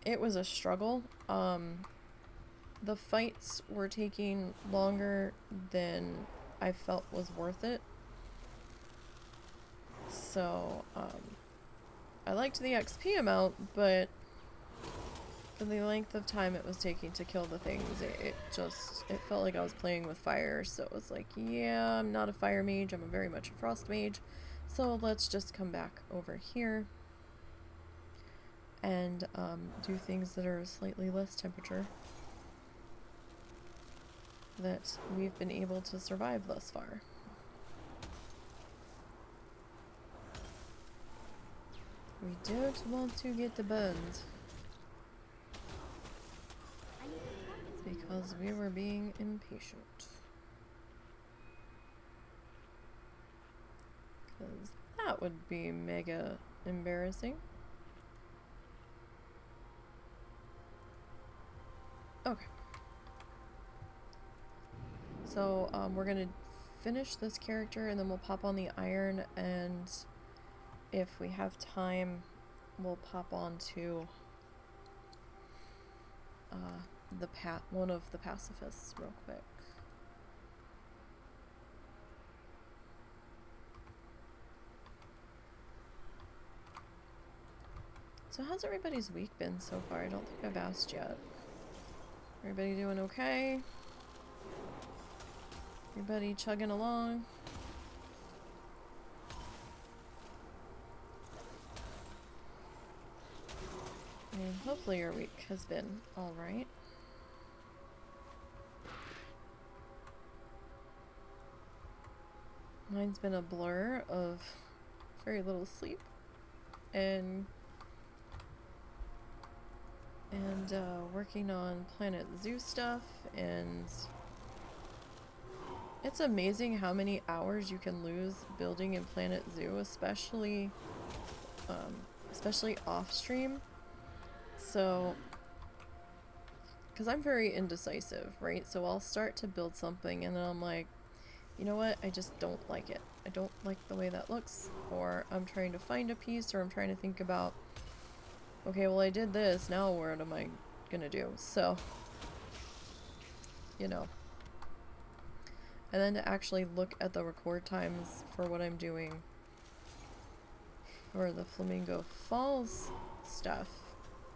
it was a struggle. The fights were taking longer than I felt was worth it. So I liked the XP amount, but For the length of time it was taking to kill the things, it felt like I was playing with fire, so it was like, yeah, I'm not a fire mage, I'm very much a frost mage, so let's just come back over here and do things that are slightly less temperature that we've been able to survive thus far. We don't want to get burned because we were being impatient. Because that would be mega embarrassing. Okay. So, we're gonna finish this character and then we'll pop on the iron, and if we have time, we'll pop on to one of the pacifists real quick. So how's everybody's week been so far? I don't think I've asked yet. Everybody doing okay? Everybody chugging along? I mean, hopefully your week has been alright. Mine's been a blur of very little sleep and working on Planet Zoo stuff, and it's amazing how many hours you can lose building in Planet Zoo, especially off stream. So, because I'm very indecisive, right? So I'll start to build something and then I'm like, you know what? I just don't like it. I don't like the way that looks, or I'm trying to find a piece, or I'm trying to think about, okay, well I did this, now what am I gonna do? So, you know. And then to actually look at the record times for what I'm doing for the Flamingo Falls stuff,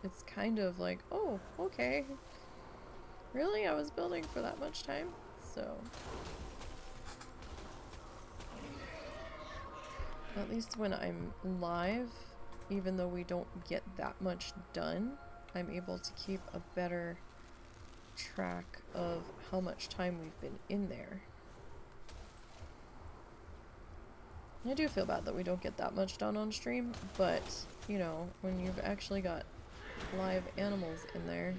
it's kind of like, oh, okay. Really? I was building for that much time? So, at least when I'm live, even though we don't get that much done, I'm able to keep a better track of how much time we've been in there. I do feel bad that we don't get that much done on stream, but, you know, when you've actually got live animals in there.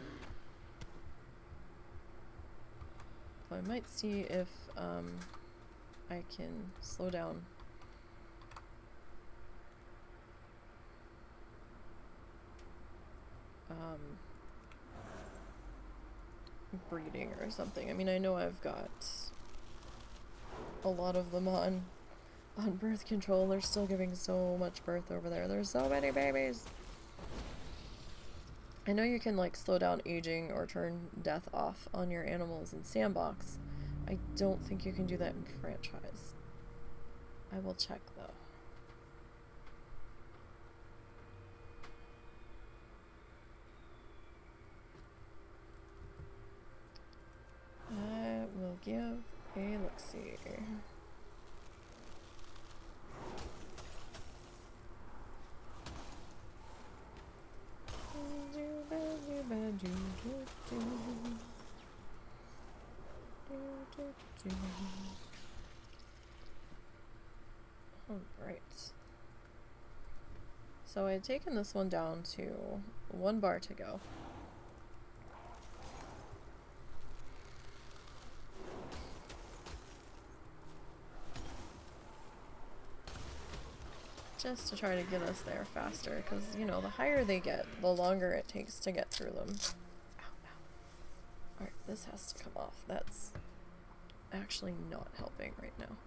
So I might see if I can slow down breeding or something. I mean, I know I've got a lot of them on birth control. They're still giving so much birth over there. There's so many babies. I know you can like slow down aging or turn death off on your animals in Sandbox. I don't think you can do that in franchise. I will check though. I will give a look-see. Alright. So I had taken this one down to 1 bar to go. Just to try to get us there faster, because, you know, the higher they get, the longer it takes to get through them. Ow, ow. Alright, this has to come off. That's actually not helping right now.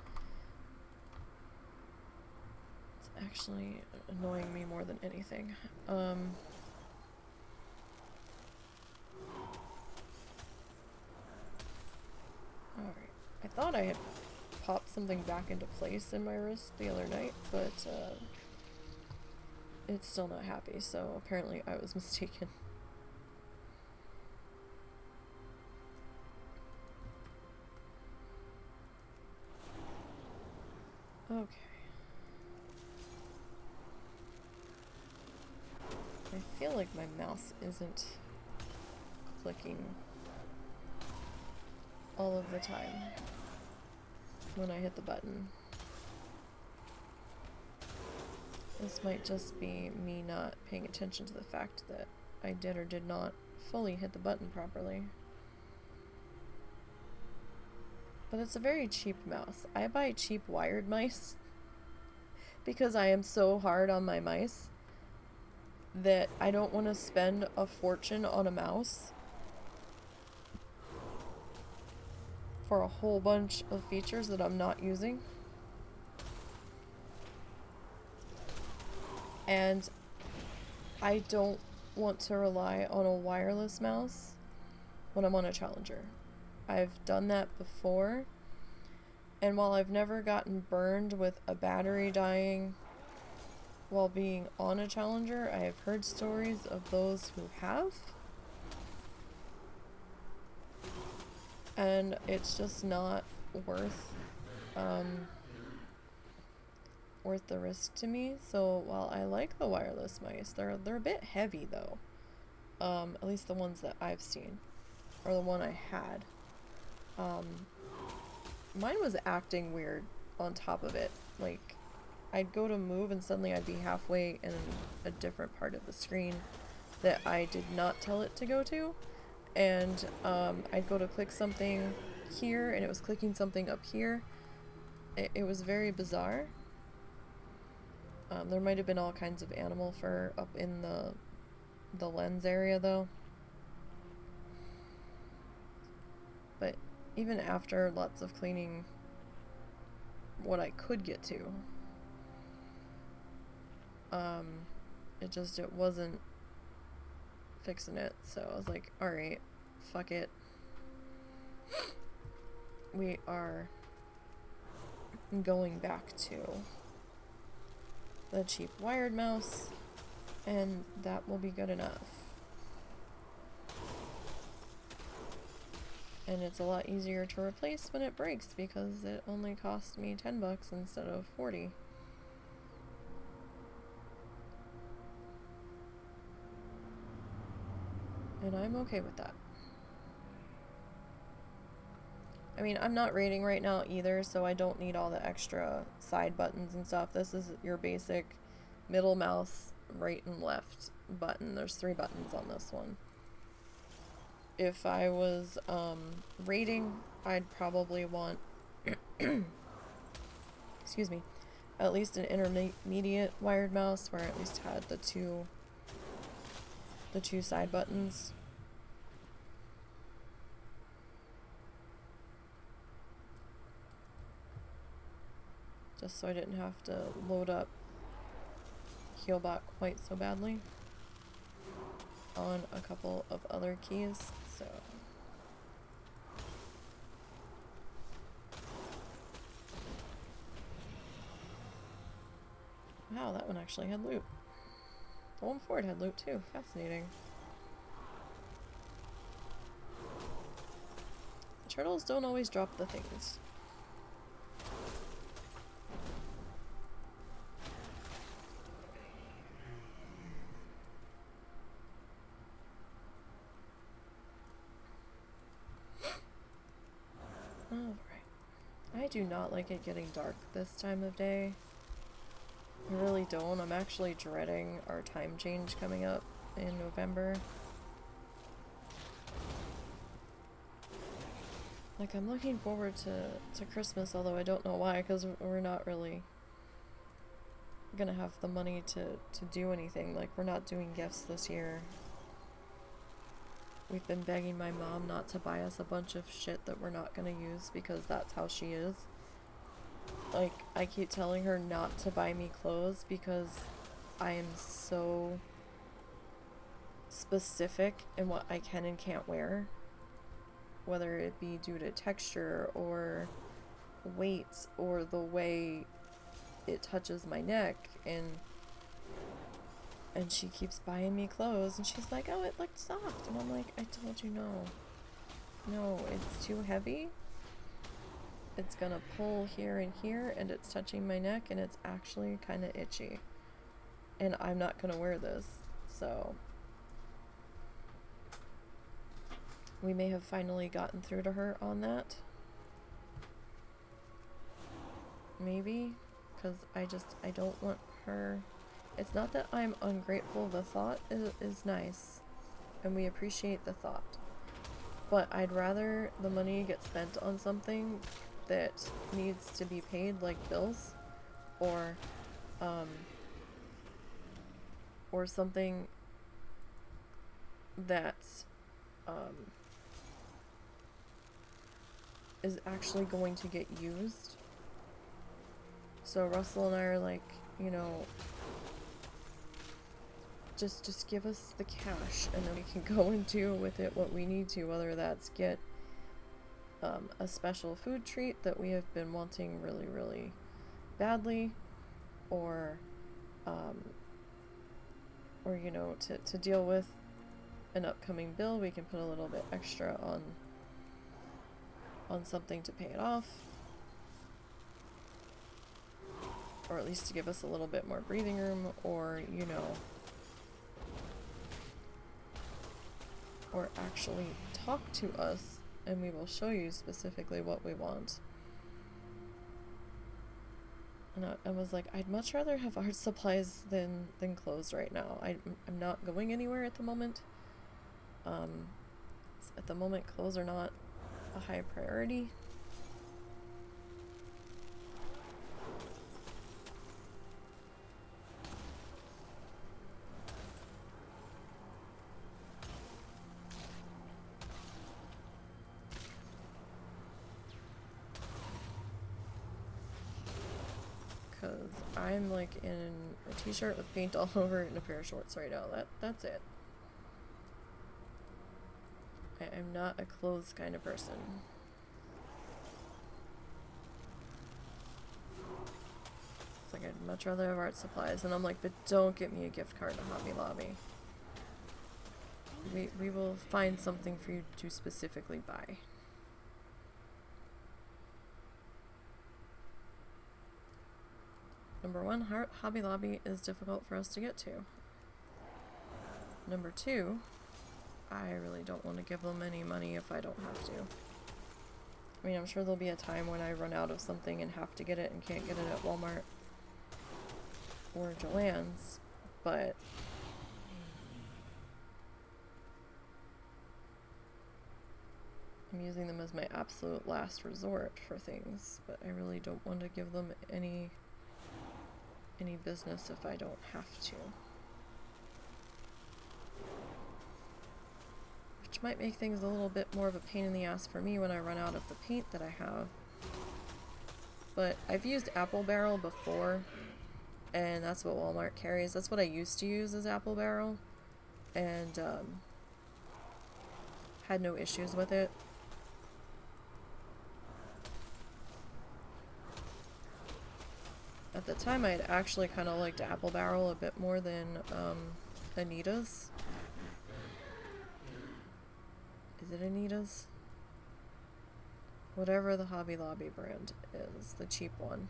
It's actually annoying me more than anything. Alright. I thought I had popped something back into place in my wrist the other night, but it's still not happy, so apparently I was mistaken. Okay. I feel like my mouse isn't clicking all of the time when I hit the button. This might just be me not paying attention to the fact that I did or did not fully hit the button properly. But it's a very cheap mouse. I buy cheap wired mice because I am so hard on my mice that I don't want to spend a fortune on a mouse for a whole bunch of features that I'm not using. And I don't want to rely on a wireless mouse when I'm on a Challenger. I've done that before, and while I've never gotten burned with a battery dying while being on a Challenger, I have heard stories of those who have. And it's just not worth the risk to me. So while I like the wireless mice, they're a bit heavy though. At least the ones that I've seen, or the one I had. Mine was acting weird on top of it. Like, I'd go to move and suddenly I'd be halfway in a different part of the screen that I did not tell it to go to. And I'd go to click something here and it was clicking something up here. It was very bizarre. There might have been all kinds of animal fur up in the lens area though. But even after lots of cleaning what I could get to, it wasn't fixing it. So I was like, alright, fuck it. We are going back to the cheap wired mouse, and that will be good enough. And it's a lot easier to replace when it breaks because it only cost me $10 instead of 40. And I'm okay with that. I mean, I'm not raiding right now either, so I don't need all the extra side buttons and stuff. This is your basic middle mouse, right and left button. There's 3 buttons on this one. If I was raiding, I'd probably want excuse me, at least an intermediate wired mouse where I at least had the two side buttons. Just so I didn't have to load up Healbot quite so badly on a couple of other keys. So wow, that one actually had loot. The one before it had loot too. Fascinating. The turtles don't always drop the things. Alright. I do not like it getting dark this time of day. I really don't. I'm actually dreading our time change coming up in November. Like, I'm looking forward to Christmas, although I don't know why, because we're not really gonna have the money to do anything. Like, we're not doing gifts this year. We've been begging my mom not to buy us a bunch of shit that we're not gonna use because that's how she is. Like, I keep telling her not to buy me clothes because I am so specific in what I can and can't wear. Whether it be due to texture or weight or the way it touches my neck, and she keeps buying me clothes and she's like, oh, it looked soft, and I'm like, I told you no, it's too heavy. it's gonna pull here and here, and it's touching my neck, and it's actually kind of itchy. And I'm not gonna wear this, so we may have finally gotten through to her on that. Maybe, because I don't want her. It's not that I'm ungrateful. The thought is nice, and we appreciate the thought. But I'd rather the money get spent on something that needs to be paid, like bills, or something that is actually going to get used. So Russell and I are like, you know, just give us the cash, and then we can go and do with it what we need to, whether that's get a special food treat that we have been wanting really, really badly, or you know, to deal with an upcoming bill, we can put a little bit extra on something to pay it off, or at least to give us a little bit more breathing room, or, you know, or actually talk to us, and we will show you specifically what we want. And I was like, I'd much rather have art supplies than clothes right now. I'm not going anywhere at the moment. At the moment, clothes are not a high priority. Because I'm like in a t-shirt with paint all over it and a pair of shorts right now. That's it. I'm not a clothes kind of person. It's like I'd much rather have art supplies, and I'm like, but don't get me a gift card to Hobby Lobby. We will find something for you to specifically buy. Number one, Hobby Lobby is difficult for us to get to. Number two, I really don't want to give them any money if I don't have to. I mean, I'm sure there'll be a time when I run out of something and have to get it and can't get it at Walmart or Joann's, but I'm using them as my absolute last resort for things, but I really don't want to give them any business if I don't have to. Which might make things a little bit more of a pain in the ass for me when I run out of the paint that I have. But I've used Apple Barrel before, and that's what Walmart carries. That's what I used to use as Apple Barrel, and had no issues with it. At the time, I had actually kind of liked Apple Barrel a bit more than Anita's. Is it Anita's? Whatever the Hobby Lobby brand is, the cheap one.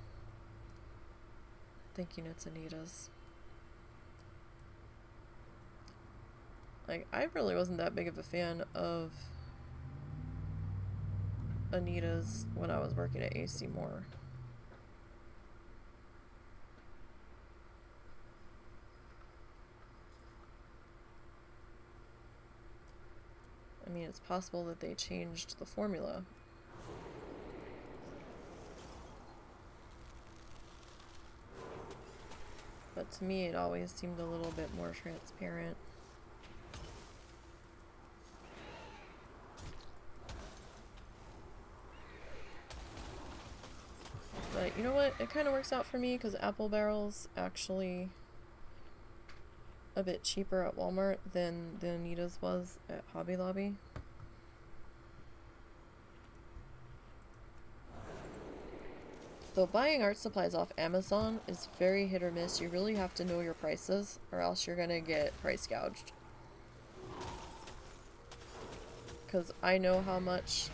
Thinking it's Anita's. Like, I really wasn't that big of a fan of Anita's when I was working at AC Moore. I mean, it's possible that they changed the formula. But to me, it always seemed a little bit more transparent. But you know what? It kind of works out for me because Apple Barrel's actually a bit cheaper at Walmart than the Anita's was at Hobby Lobby. Though buying art supplies off Amazon is very hit or miss. You really have to know your prices or else you're gonna get price gouged. Because I know how much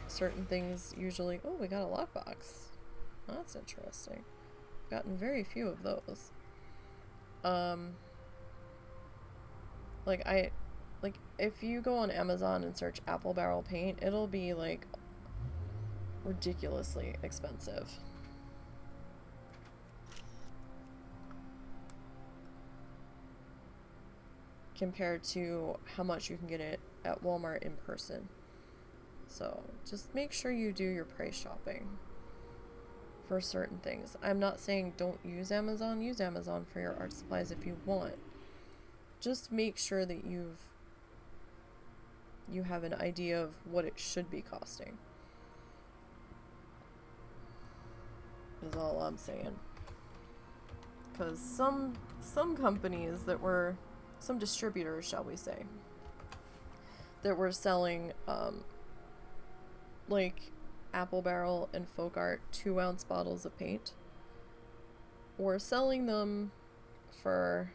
certain things usually... Oh, we got a lockbox. That's interesting. Gotten very few of those. Like if you go on Amazon and search apple barrel paint, it'll be like ridiculously expensive. Compared to how much you can get it at Walmart in person. So just make sure you do your price shopping for certain things. I'm not saying don't use Amazon. Use Amazon for your art supplies if you want. Just make sure that you have an idea of what it should be costing. Is all I'm saying. Because some companies that were, some distributors, shall we say, that were selling like apple barrel and folk art 2-ounce bottles of paint, were selling them for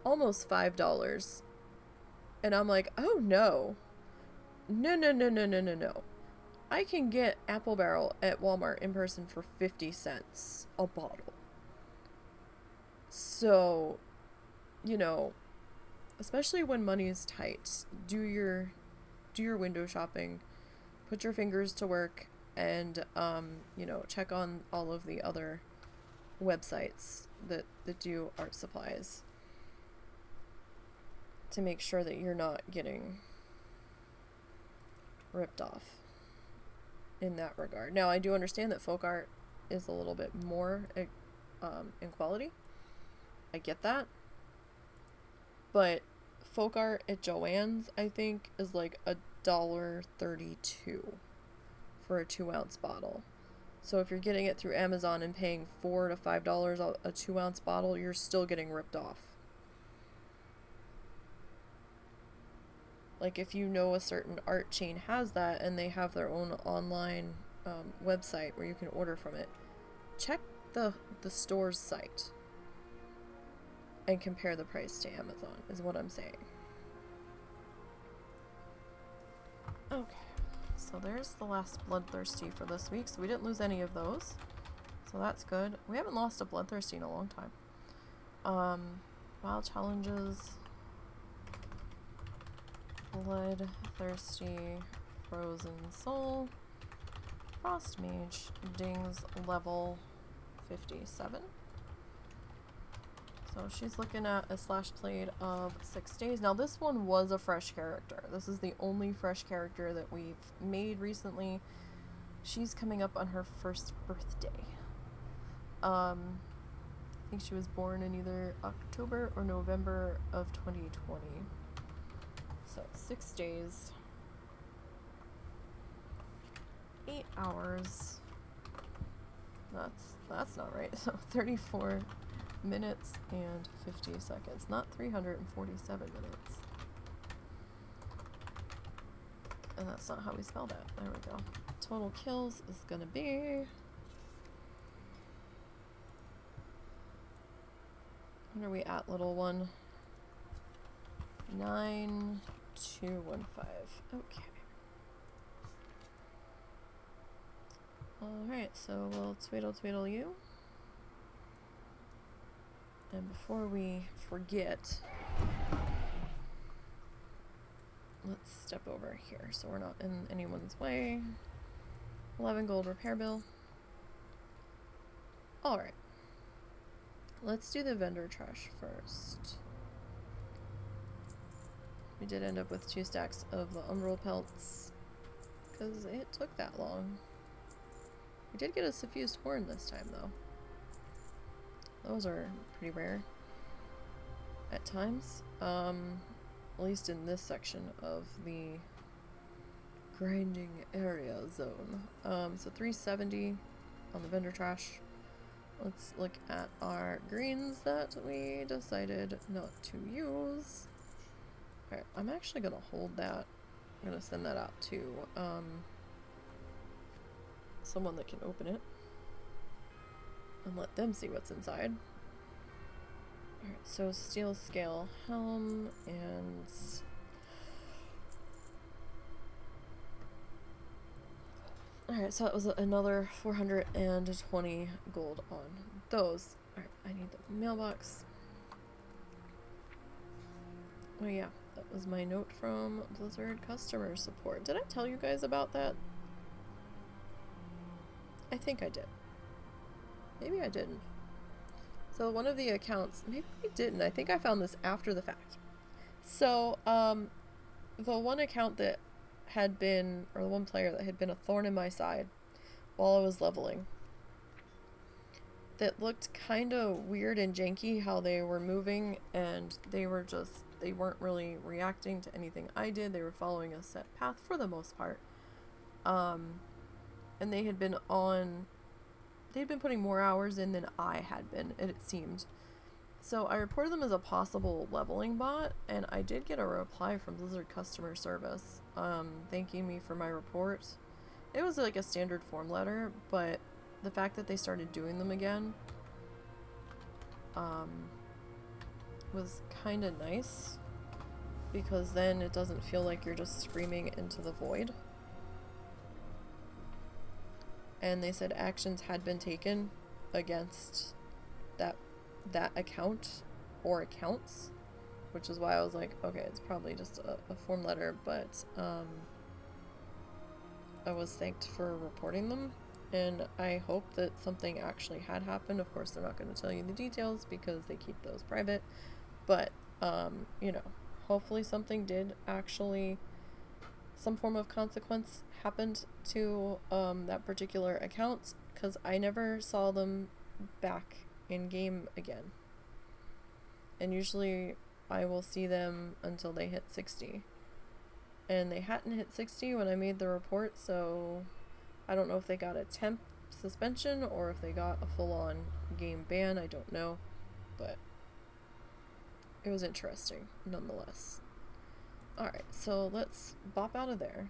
almost $5. And I'm like, oh no. No. I can get apple barrel at Walmart in person for 50 cents a bottle. So, you know, especially when money is tight, do your window shopping, put your fingers to work, and you know, check on all of the other websites that do art supplies to make sure that you're not getting ripped off in that regard. Now, I do understand that folk art is a little bit more in quality. I get that. But folk art at Joann's, I think, is like $1.32 for a 2-ounce bottle. So if you're getting it through Amazon and paying $4 to $5 a 2-ounce bottle, you're still getting ripped off. Like, if you know a certain art chain has that and they have their own online website where you can order from it, check the store's site and compare the price to Amazon, is what I'm saying. Okay, so there's the last Bloodthirsty for this week, so we didn't lose any of those. So that's good. We haven't lost a Bloodthirsty in a long time. WoW challenges. Bloodthirsty, Frozen Soul, Frost Mage, Dings level 57. So she's looking at a slash played of 6 days. Now this one was a fresh character. This is the only fresh character that we've made recently. She's coming up on her first birthday. I think she was born in either October or November of 2020. So 6 days, 8 hours. That's not right. So 34 minutes and 50 seconds, not 347 minutes. And that's not how we spell that. There we go. Total kills is gonna be... What are we at, little one? 9215. Okay. Alright, so we'll tweedle you. And before we forget, let's step over here so we're not in anyone's way. 11 gold repair bill. Alright. Let's do the vendor trash first. We did end up with 2 stacks of the umbral pelts because it took that long. We did get a suffused horn this time though. Those are pretty rare at times. At least in this section of the grinding area zone. So 370 on the vendor trash. Let's look at our greens that we decided not to use. Alright, I'm actually gonna hold that. I'm gonna send that out to someone that can open it and let them see what's inside. Alright, so steel scale helm and Alright, so that was another 420 gold on those. Alright, I need the mailbox. Oh yeah, that was my note from Blizzard customer support. Did I tell you guys about that? I think I did. Maybe I didn't. So one of the accounts, maybe I didn't. I think I found this after the fact. So, the one account that had been, or the one player that had been a thorn in my side while I was leveling, that looked kind of weird and janky how they were moving, and they weren't really reacting to anything I did. They were following a set path for the most part. And they'd been putting more hours in than I had been, it seemed. So I reported them as a possible leveling bot, and I did get a reply from Blizzard customer service, thanking me for my report. It was like a standard form letter, but the fact that they started doing them again, was kind of nice, because then it doesn't feel like you're just screaming into the void. And they said actions had been taken against that account or accounts, which is why I was like, okay, it's probably just a form letter, but I was thanked for reporting them, and I hope that something actually had happened. Of course, they're not going to tell you the details because they keep those private, but you know, hopefully something did actually, some form of consequence happened to that particular account, because I never saw them back in game again. And usually I will see them until they hit 60. And they hadn't hit 60 when I made the report, so I don't know if they got a temp suspension or if they got a full-on game ban. I don't know, but it was interesting nonetheless. Alright, so let's bop out of there.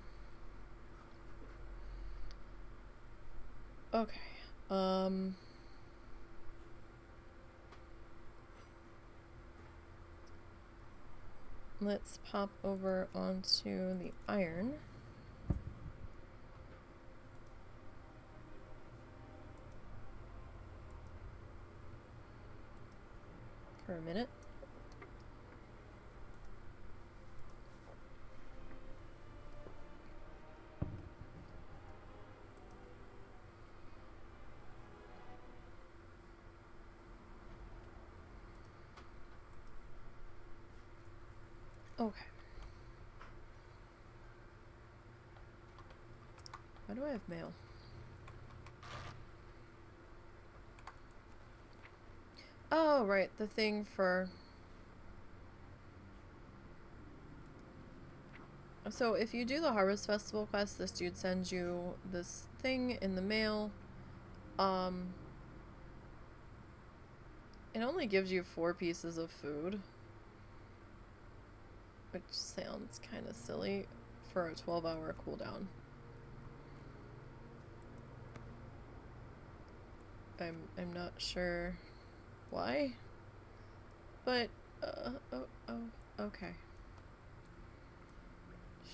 Okay, let's pop over onto the iron. For a minute. Okay. Why do I have mail? Oh, right, the thing for... So if you do the Harvest Festival quest, this dude sends you this thing in the mail. It only gives you 4 pieces of food, which sounds kind of silly for a 12-hour cooldown. I'm not sure why, but okay.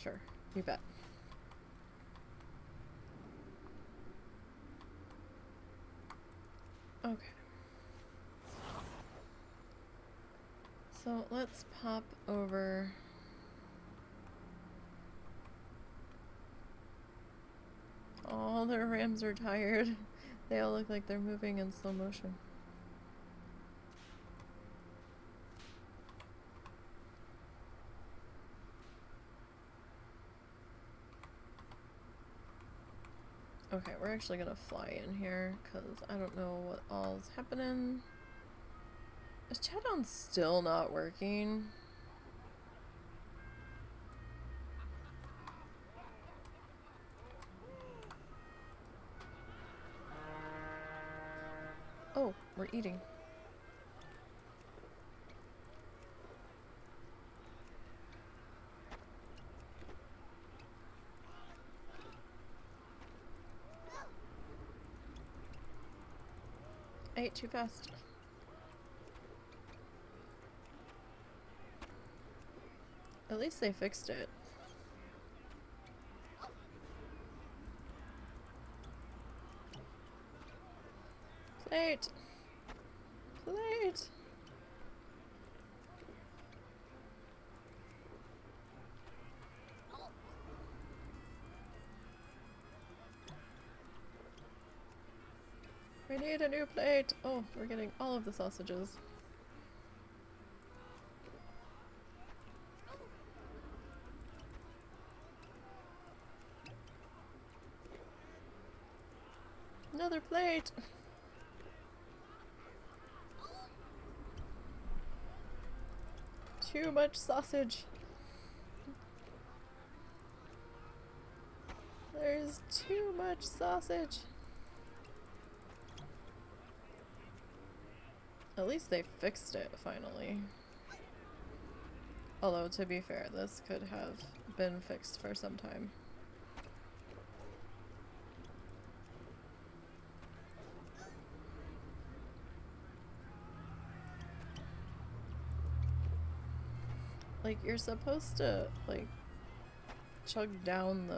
Sure, you bet. Okay. So let's pop over. All their rams are tired. They all look like they're moving in slow motion. Okay, we're actually gonna fly in here because I don't know what all's happening. Is chat on still not working? Oh, we're eating. I ate too fast. At least they fixed it. Plate! Plate! We need a new plate! Oh, we're getting all of the sausages. Another plate! Too much sausage. There's too much sausage. At least they fixed it, finally. Although, to be fair, this could have been fixed for some time. Like, you're supposed to, like, chug down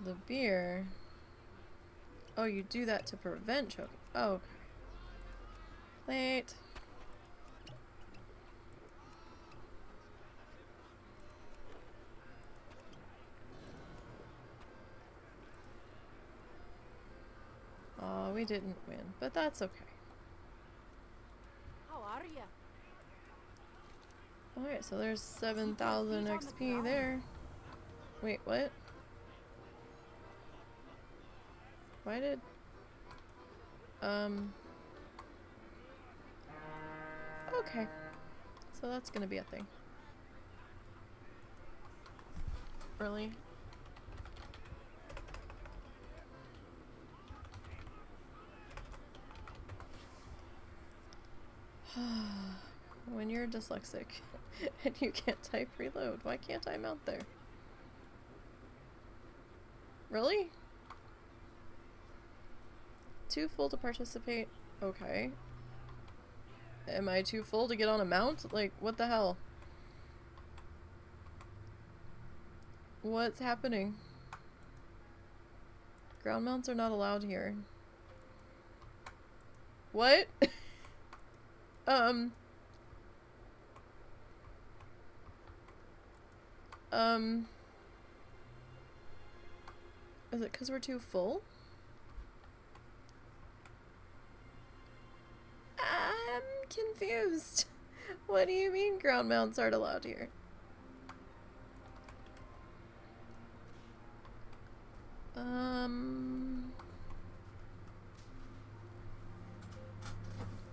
the beer. Oh, you do that to prevent choking. Oh, okay. Wait. Oh, we didn't win, but that's okay. How are ya? Alright, so there's 7,000 XP there. Wait, what? Why did... Okay. So that's gonna be a thing. Really? When you're dyslexic and you can't type reload, why can't I mount there? Really? Too full to participate? Okay. Am I too full to get on a mount? Like, what the hell? What's happening? Ground mounts are not allowed here. What? Is it because we're too full? I'm confused. What do you mean ground mounts aren't allowed here?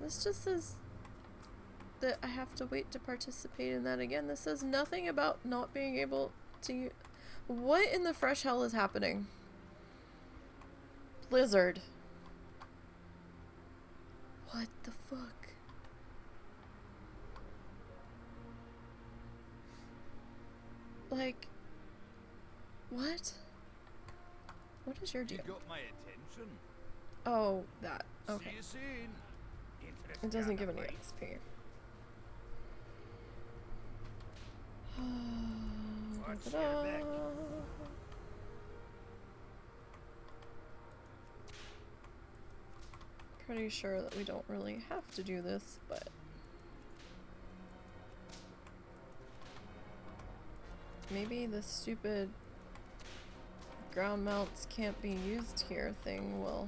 This just says that I have to wait to participate in that again. This says nothing about not being able to... What in the fresh hell is happening? Blizzard. What the fuck? Like... What? What is your deal? You got my attention. Oh, that. Okay. See you soon. It doesn't give any XP. Watch your back. Pretty sure that we don't really have to do this, but maybe the stupid ground mounts can't be used here thing will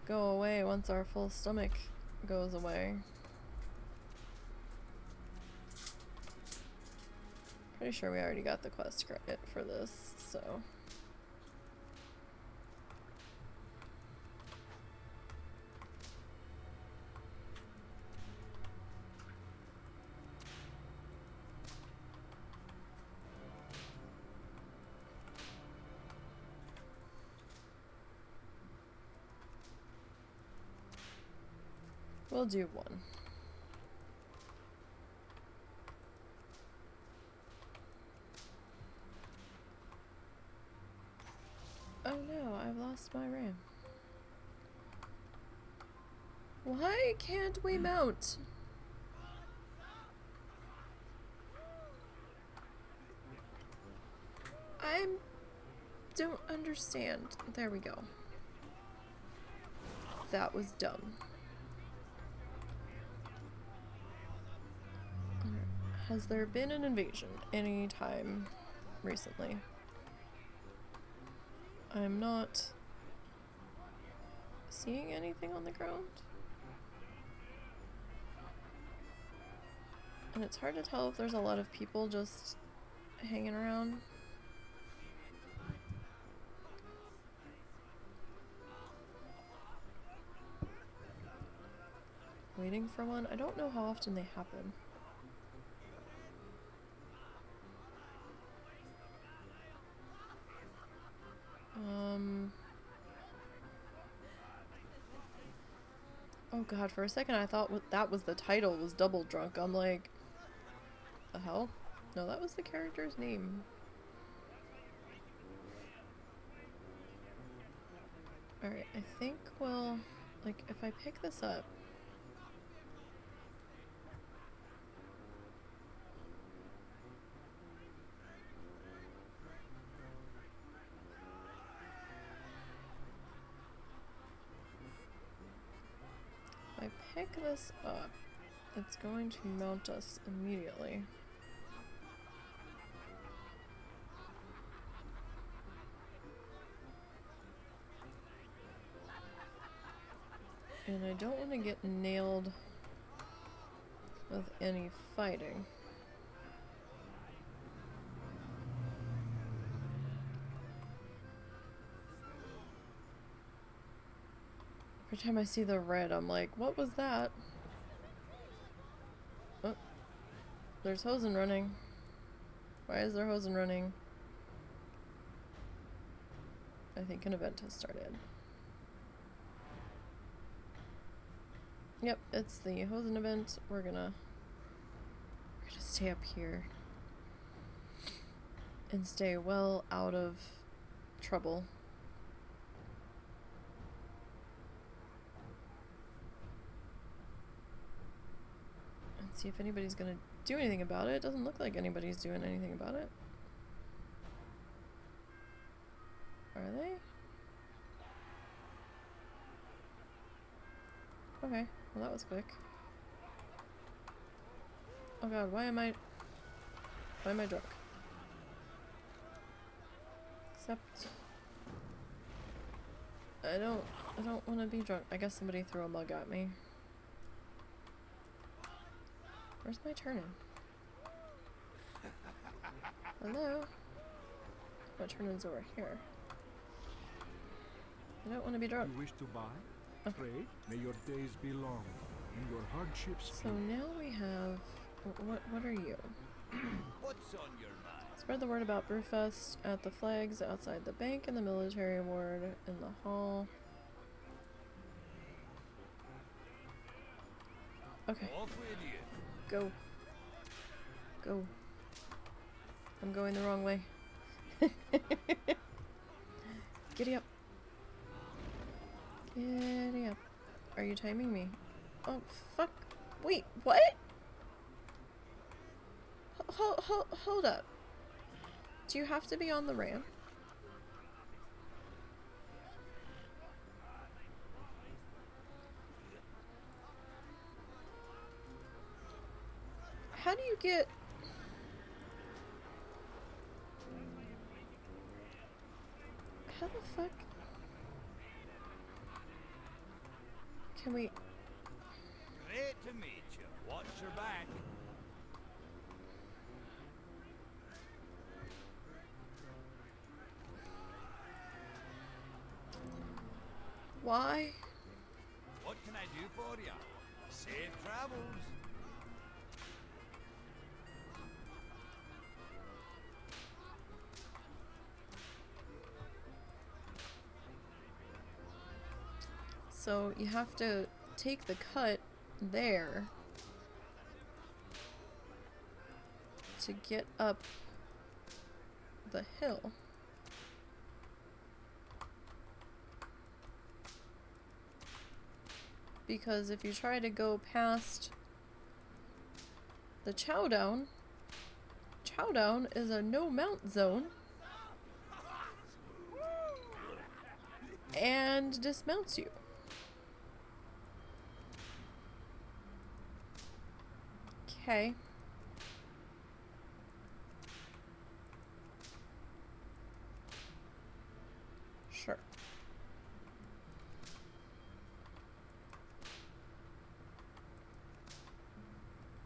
go away once our full stomach goes away. Pretty sure we already got the quest credit for this, so. We'll do one. Oh no, I've lost my RAM. Why can't we mount? don't understand. There we go. That was dumb. Has there been an invasion any time recently? I'm not seeing anything on the ground. And it's hard to tell if there's a lot of people just hanging around. Waiting for one? I don't know how often they happen. Oh god, for a second I thought that was the title, was Double Drunk. I'm like, the hell? No, that was the character's name. Alright, I think, well, like, if I pick this up... If I pick this up, it's going to mount us immediately. And I don't want to get nailed with any fighting. Every time I see the red, I'm like, what was that? Oh, there's Hosen running. Why is there Hosen running? I think an event has started. Yep, it's the Hosen event. We're gonna stay up here and stay well out of trouble. And see if anybody's gonna do anything about it. It doesn't look like anybody's doing anything about it. Are they? Okay, well that was quick. Oh god, why am I drunk? Except I don't want to be drunk. I guess somebody threw a mug at me. Where's my turn-in? Hello? My turn-in's over here. I don't want to be drunk. You wish to buy? Okay. Trade? May your days be long and your hardships So now we have... What are you? What's on your mind? Spread the word about Brewfest at the flags outside the bank and the military ward in the hall. Okay. Off with you. Go. Go. I'm going the wrong way. Giddy up. Giddy up. Are you timing me? Oh, fuck. Wait, what? Hold up. Do you have to be on the ramp? How do you get... How the fuck... Can we... Great to meet you. Watch your back. Why? What can I do for you? Safe travels. So you have to take the cut there to get up the hill. Because if you try to go past the Chowdown is a no mount zone. and dismounts you. Okay. Sure.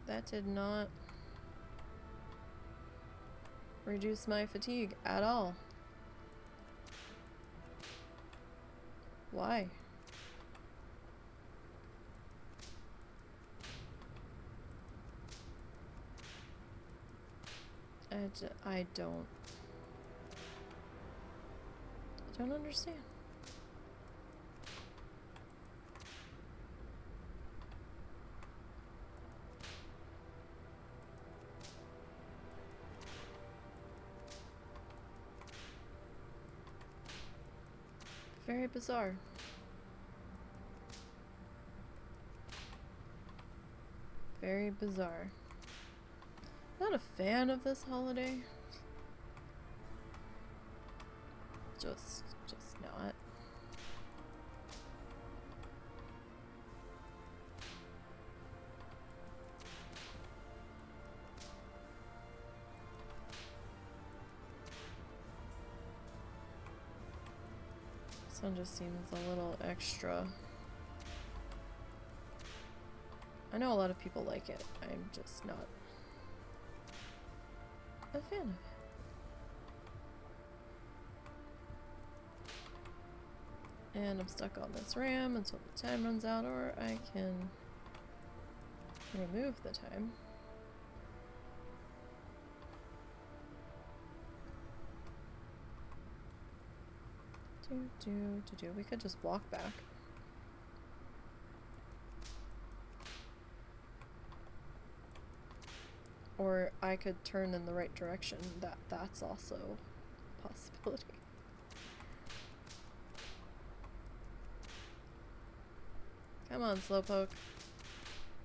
That did not reduce my fatigue at all. Why? I don't understand. Very bizarre. Very bizarre. Not a fan of this holiday. Just not. This one just seems a little extra. I know a lot of people like it. I'm just not a fan of it. And I'm stuck on this ram until the time runs out, or I can remove the time. We could just walk back. Or I could turn in the right direction. That's also a possibility. Come on, Slowpoke.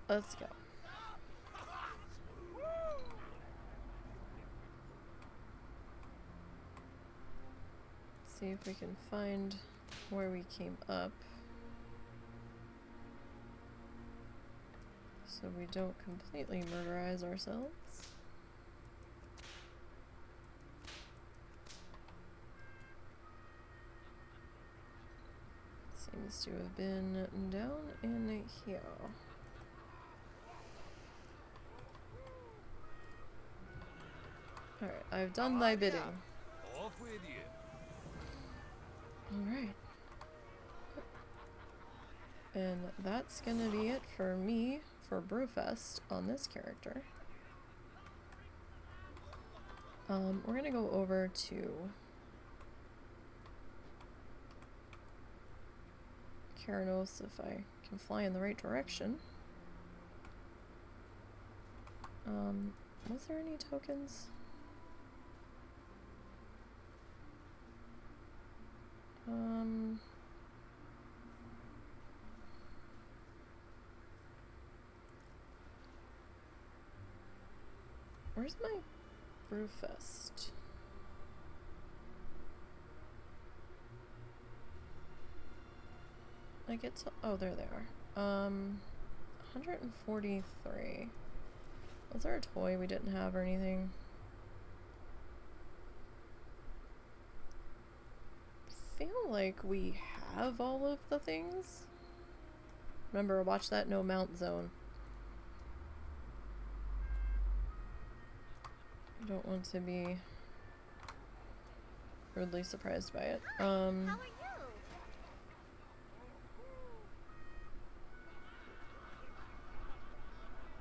Let's go. See if we can find where we came up, so we don't completely murderize ourselves. Seems to have been down in here. Alright, I've done thy bidding. Off with you. Alright. And that's gonna be it for me for Brewfest on this character. We're gonna go over to Keranos if I can fly in the right direction. Was there any tokens? Where's my Brewfest? I get to, oh, there they are. 143. Was there a toy we didn't have or anything? I feel like we have all of the things. Remember, watch that no mount zone. I don't want to be rudely surprised by it. How are you?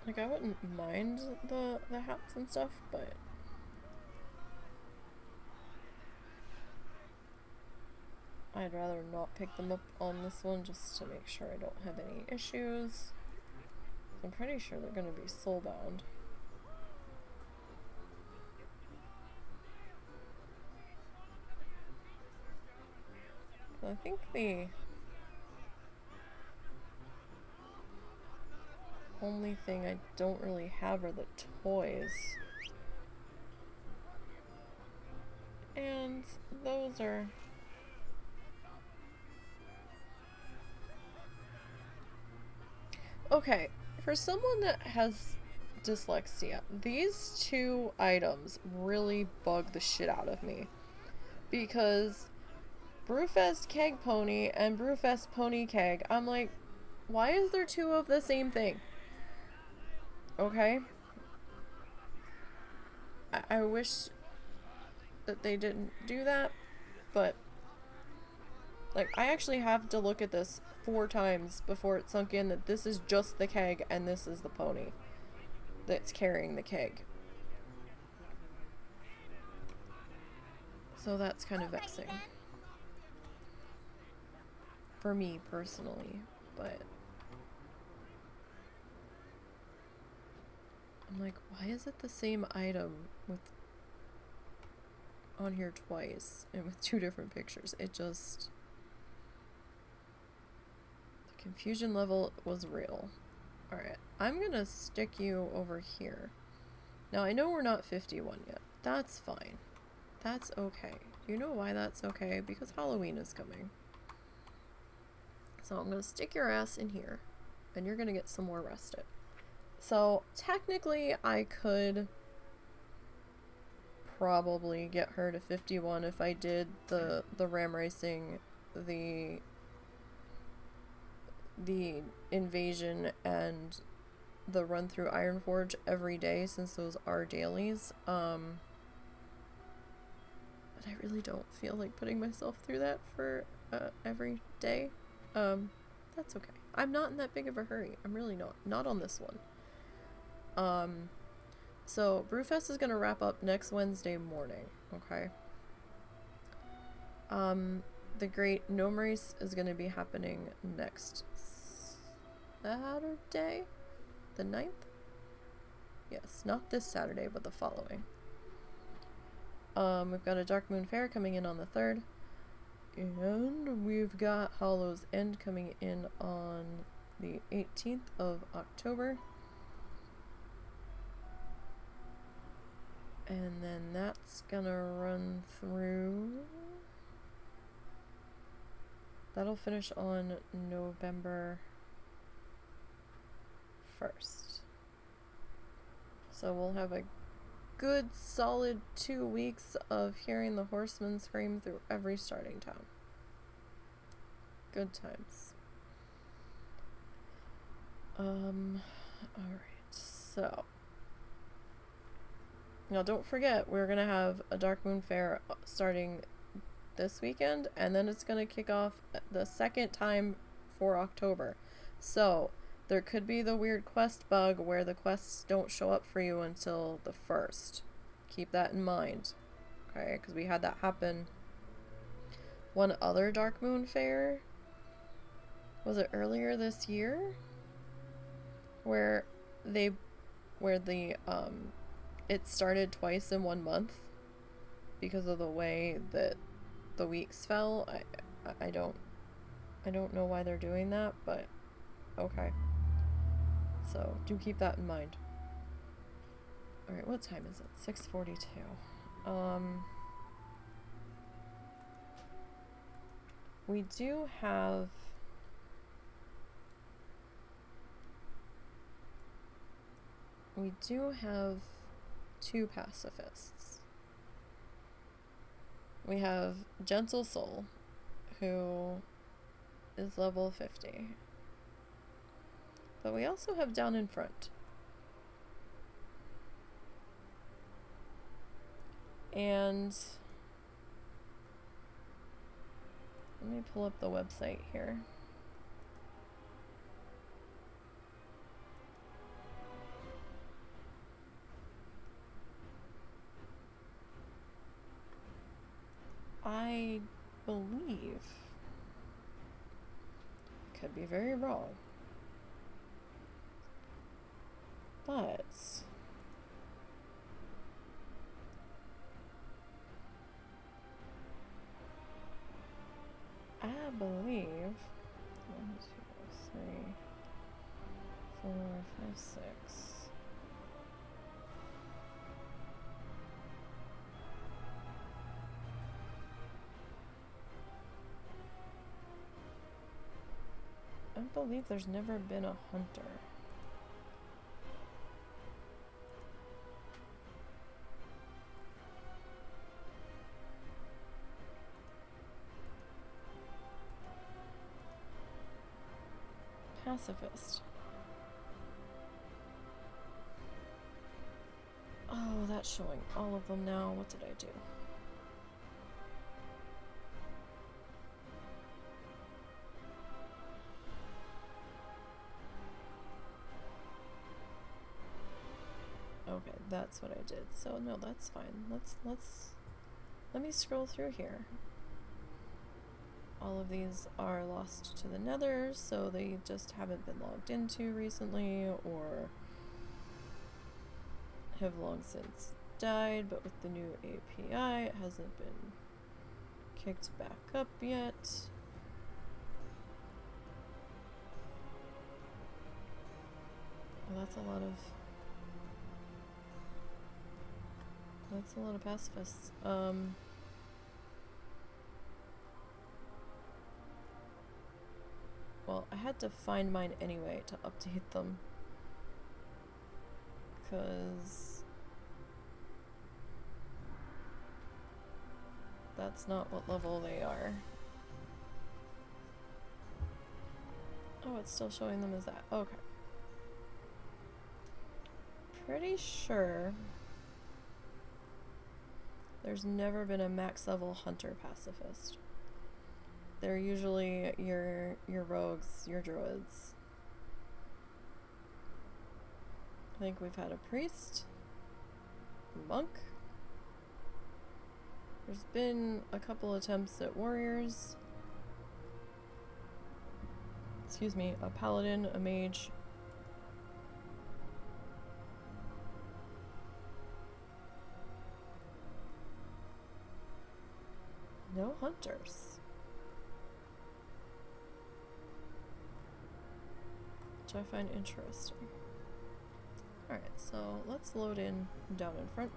Like, I wouldn't mind the hats and stuff, but I'd rather not pick them up on this one just to make sure I don't have any issues. I'm pretty sure they're gonna be soulbound. I think the only thing I don't really have are the toys. And those are Okay, for someone that has dyslexia, these two items really bug the shit out of me. Because Brewfest Keg Pony and Brewfest Pony Keg, I'm like, why is there two of the same thing? Okay? I wish that they didn't do that, but like, I actually have to look at this 4 times before it sunk in that this is just the keg and this is the pony that's carrying the keg. So that's kind of vexing. For me, personally. But I'm like, why is it the same item with on here twice and with 2 different pictures? It just... the confusion level was real. Alright, I'm gonna stick you over here. Now, I know we're not 51 yet. That's fine. That's okay. You know why that's okay? Because Halloween is coming. So I'm gonna stick your ass in here, and you're gonna get some more rested. So, technically, I could probably get her to 51 if I did the ram racing, the invasion, and the run through Ironforge every day, since those are dailies. But I really don't feel like putting myself through that for every day. That's okay. I'm not in that big of a hurry. I'm really not. Not on this one. So Brewfest is gonna wrap up next Wednesday morning, okay? The Great Gnome Race is gonna be happening next Saturday? The 9th? Yes, not this Saturday, but the following. We've got a Dark Moon Fair coming in on the 3rd. And we've got Hollow's End coming in on the 18th of October. And then that's gonna run through... that'll finish on November 1st. So we'll have a good solid 2 weeks of hearing the horsemen scream through every starting town. Good times. Alright, so now don't forget, we're gonna have a Dark Moon Fair starting this weekend, and then it's gonna kick off the second time for October. So there could be the weird quest bug where the quests don't show up for you until the 1st. Keep that in mind. Okay, because we had that happen. One other Dark Moon Fair, was it earlier this year? Where it started twice in 1 month because of the way that the weeks fell. I don't know why they're doing that, but okay. So do keep that in mind. Alright, what time is it? 6:42. We do have two pacifists. We have Gentle Soul, who is level 50. But we also have Down in Front. And let me pull up the website here. I believe, could be very wrong, but I believe 1, 2, 3, 4, 5, 6. I believe there's never been a hunter. Pacifist. Oh, that's showing all of them now. What did I do? Okay, that's what I did. So no, that's fine. Let me scroll through here. All of these are lost to the nether, so they just haven't been logged into recently or have long since died, but with the new API it hasn't been kicked back up yet. Well, that's a lot of pacifists. Well, I had to find mine anyway to update them, because that's not what level they are. Oh, it's still showing them as that. Okay. Pretty sure there's never been a max level hunter pacifist. They're usually your rogues, your druids. I think we've had a priest, a monk. There's been a couple attempts at warriors. Excuse me, a paladin, a mage. No hunters. Which I find interesting. Alright, so let's load in down in front.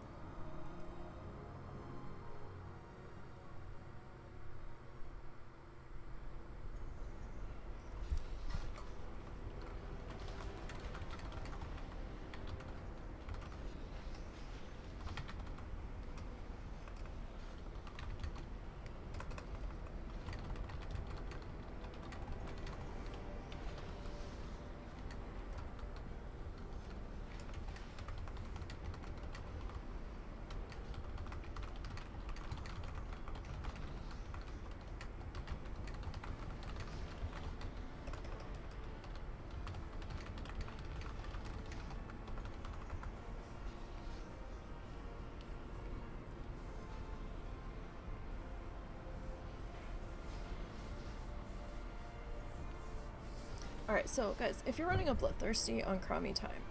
Alright, so guys, if you're running a Bloodthirsty on Crummy Time,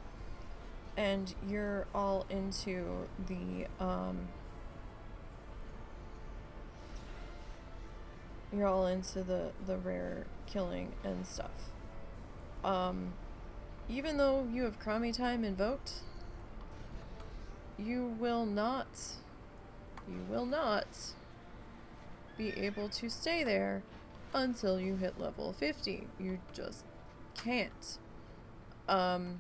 and you're all into the, rare killing and stuff, even though you have Crummy Time invoked, you will not be able to stay there until you hit level 50. You just can't. The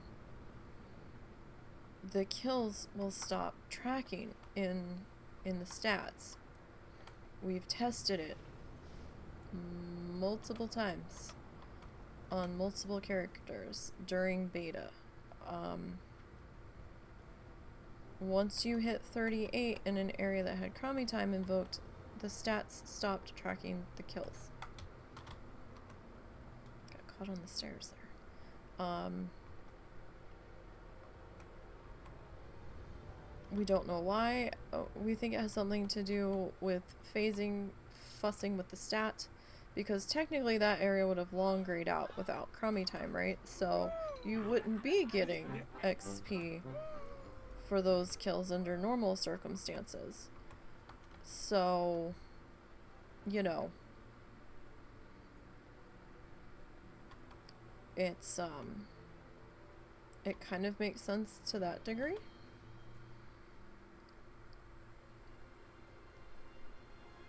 kills will stop tracking in the stats. We've tested it multiple times on multiple characters during beta. Once you hit 38 in an area that had Crummy Time invoked, the stats stopped tracking the kills. Got caught on the stairs there. We don't know why. We think it has something to do with fussing with the stat, because technically that area would have long grayed out without Crummy Time, right? So you wouldn't be getting XP for those kills under normal circumstances. So, you know, it's, it kind of makes sense to that degree.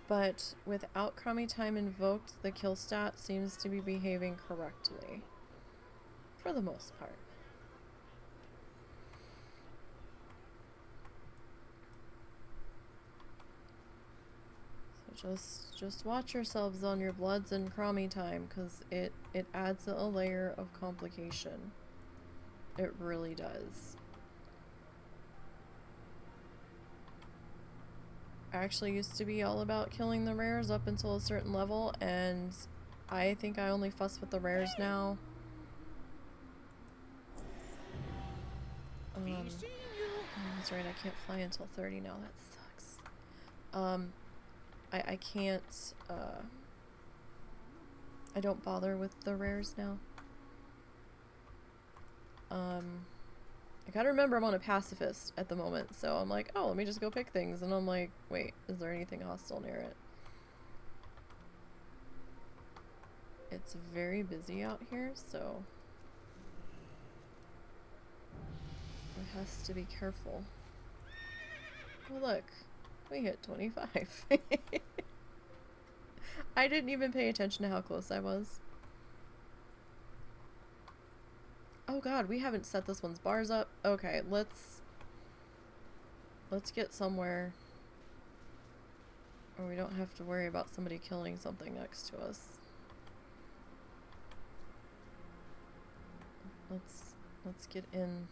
But without Crummy Time invoked, the kill stat seems to be behaving correctly. For the most part. So Just watch yourselves on your bloods and crummy time, because it adds a layer of complication. It really does. I actually used to be all about killing the rares up until a certain level, and I think I only fuss with the rares now. Oh, that's right, I can't fly until 30 now, that sucks. I can't, I don't bother with the rares now. I gotta remember I'm on a pacifist at the moment, so I'm like, oh, let me just go pick things, and I'm like, wait, is there anything hostile near it? It's very busy out here, so it has to be careful. Oh look, we hit 25. I didn't even pay attention to how close I was. Oh god, we haven't set this one's bars up. Okay, let's get somewhere where we don't have to worry about somebody killing something next to us. Let's get in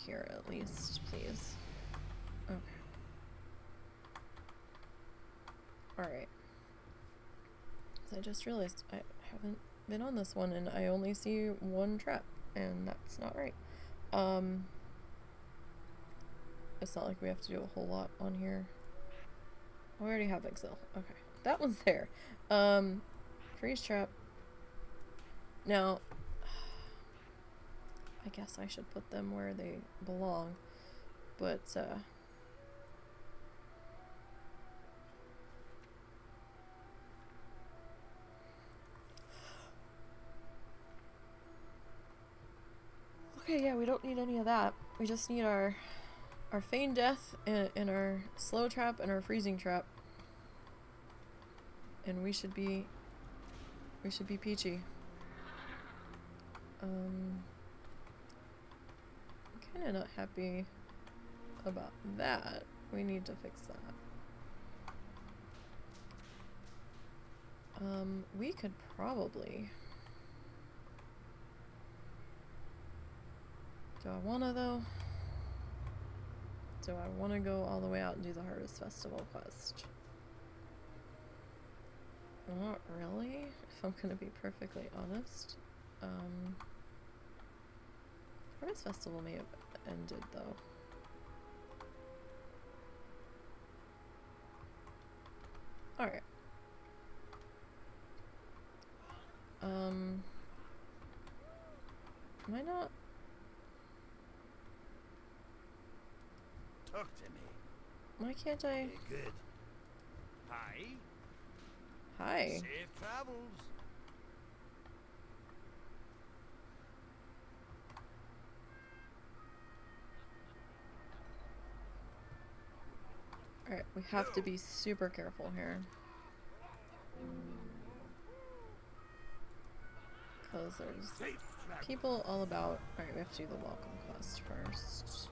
here at least, please. Okay. Alright. So I just realized I haven't been on this one and I only see one trap, and that's not right. It's not like we have to do a whole lot on here. We already have exile. Okay. That one's there. Freeze trap. Now, I guess I should put them where they belong, but okay, yeah, we don't need any of that. We just need our feign death and our slow trap and our freezing trap, and we should be peachy. I'm kind of not happy about that. We need to fix that. We could probably... Do I wanna though? Do I wanna go all the way out and do the Harvest Festival quest? Not really, if I'm gonna be perfectly honest. Harvest Festival may have ended though. Alright. Am I not? Talk to me. Why can't I? Very good. Hi. Hi. Safe travels. Alright, we have to be super careful here. Because there's people all about... Alright, we have to do the welcome quest first.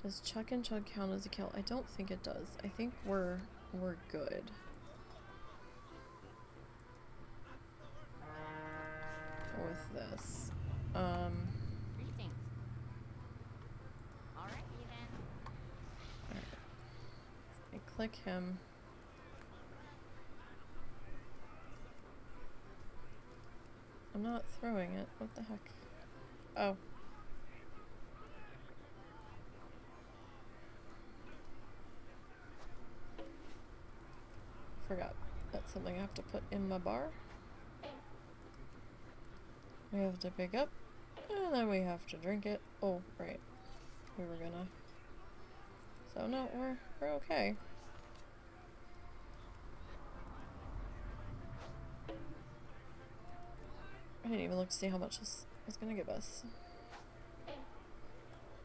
Does Chuck and Chug count as a kill? I don't think it does. I think we're good. With this. Greetings. All right, then. Alright. I click him. I'm not throwing it. What the heck? Oh. Forgot. That's something I have to put in my bar. We have to pick up, and then we have to drink it. Oh, right. We were gonna. So no, we're okay. I didn't even look to see how much this was gonna give us.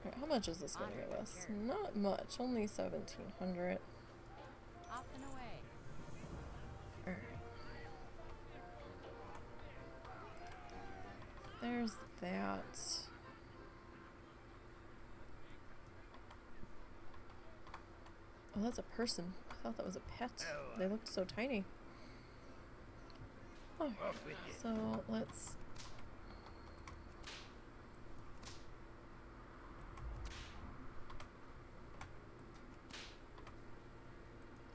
Alright, how much is this gonna give us? Not much, only 1,700. Off and away. Alright. There's that. Oh, that's a person. I thought that was a pet. They looked so tiny. Oh, so let's...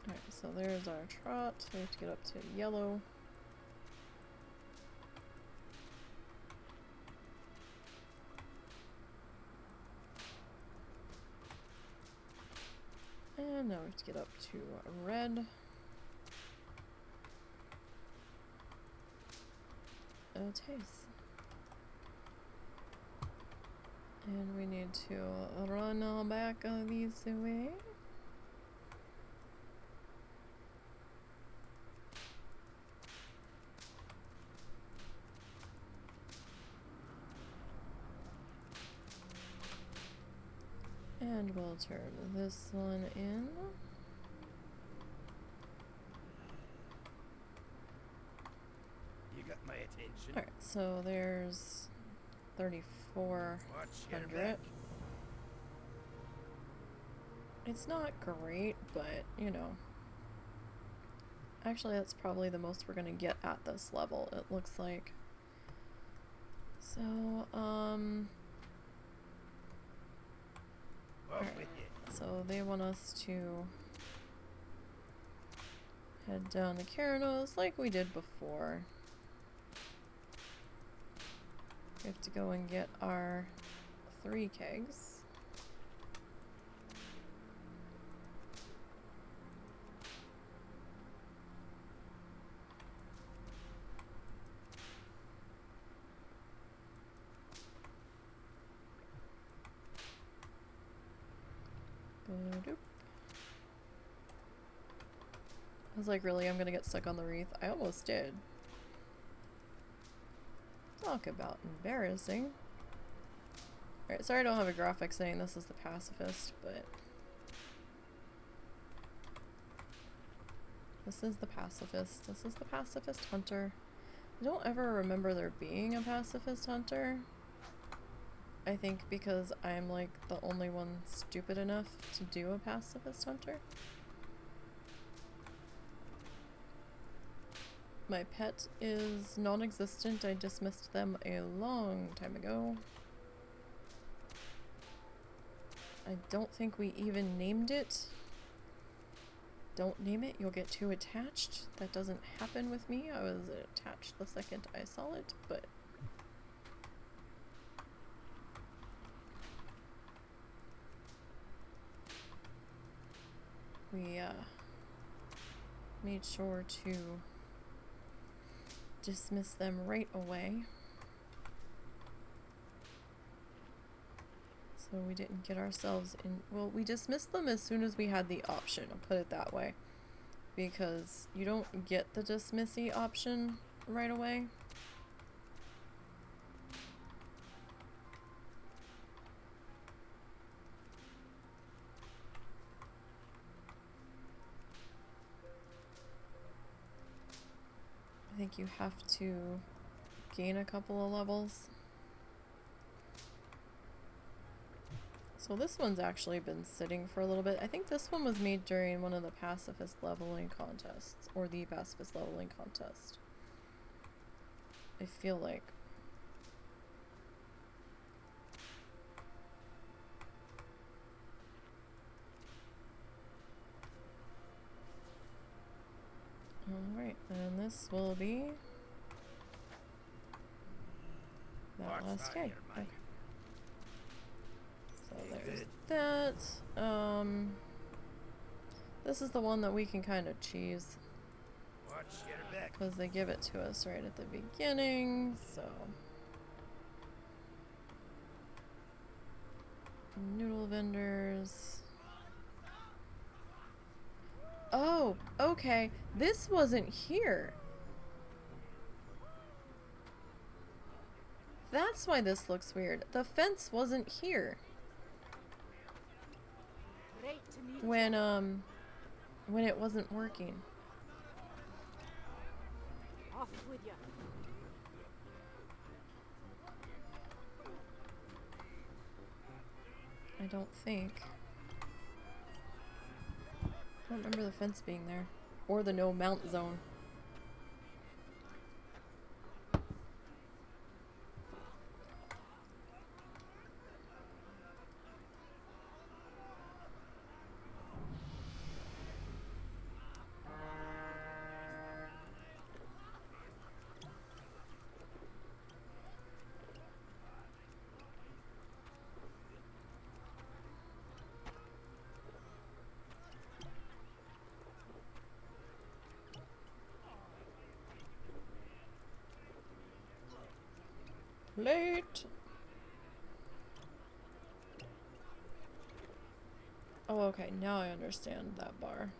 Alright, so there's our trot. We have to get up to yellow. And now we have to get up to red. Oh, taste. And we need to run all back all these way. And we'll turn this one in. You got my attention. Alright, so there's 3,400. It's not great, but you know. Actually, that's probably the most we're gonna get at this level, it looks like. So, alright. So they want us to head down the Karanos like we did before. We have to go and get our 3 kegs. Ba-doop. I was like, really, I'm gonna get stuck on the wreath? I almost did. Talk about embarrassing. Alright, sorry I don't have a graphic saying this is the Pacifist, but... This is the Pacifist. This is the Pacifist Hunter. I don't ever remember there being a Pacifist Hunter. I think because I'm like the only one stupid enough to do a Pacifist Hunter. My pet is non-existent. I dismissed them a long time ago. I don't think we even named it. Don't name it, you'll get too attached. That doesn't happen with me. I was attached the second I saw it, but... We, made sure to dismiss them right away. So we didn't get ourselves in... Well, we dismissed them as soon as we had the option, I'll put it that way. Because you don't get the dismissy option right away. I think you have to gain a couple of levels. So this one's actually been sitting for a little bit. I think this one was made during one of the Pacifist leveling contests, or the Pacifist leveling contest. I feel like. Alright, and this will be that last keg. Okay. So there's that. This is the one that we can kind of cheese. Because they give it to us right at the beginning, so. Noodle vendors. Oh, okay. This wasn't here. That's why this looks weird. The fence wasn't here. When it wasn't working. Off with ya. I don't think. I don't remember the fence being there. Or the no mount zone. Late! Oh, okay, now I understand that bar.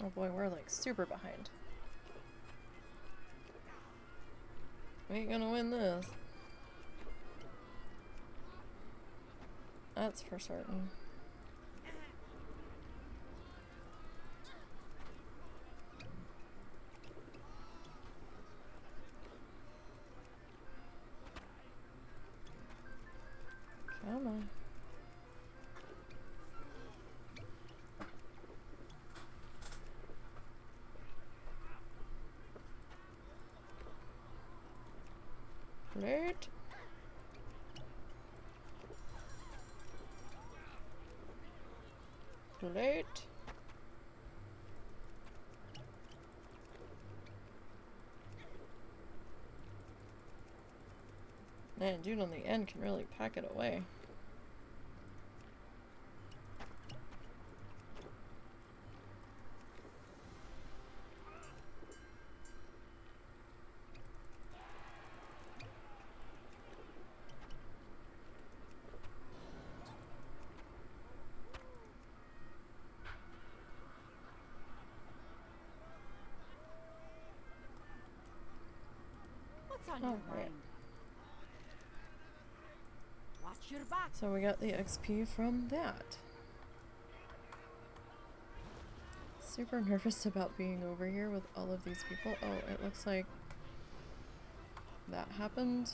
Oh boy, we're like super behind. We ain't gonna win this. That's for certain. Come on. Late. Late. Man, dude on the end can really pack it away. What's on your Alright. mind? Watch your back. So we got the XP from that. Super nervous about being over here with all of these people. Oh, it looks like that happened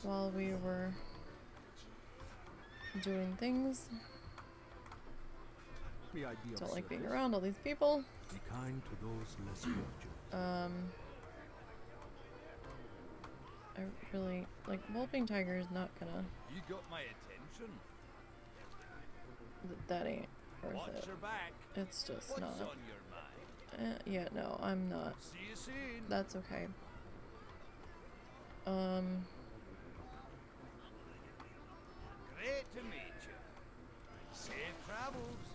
while we were doing things. May I be of Don't like being service? around all these people. Be kind to those less fortunate. I really like Whooping Tiger is not gonna. You got my attention. That ain't worth Watch it. your back. It's just What's not. on your mind? Yeah, no, I'm not. See you soon. That's okay. Great to meet you. Safe travels.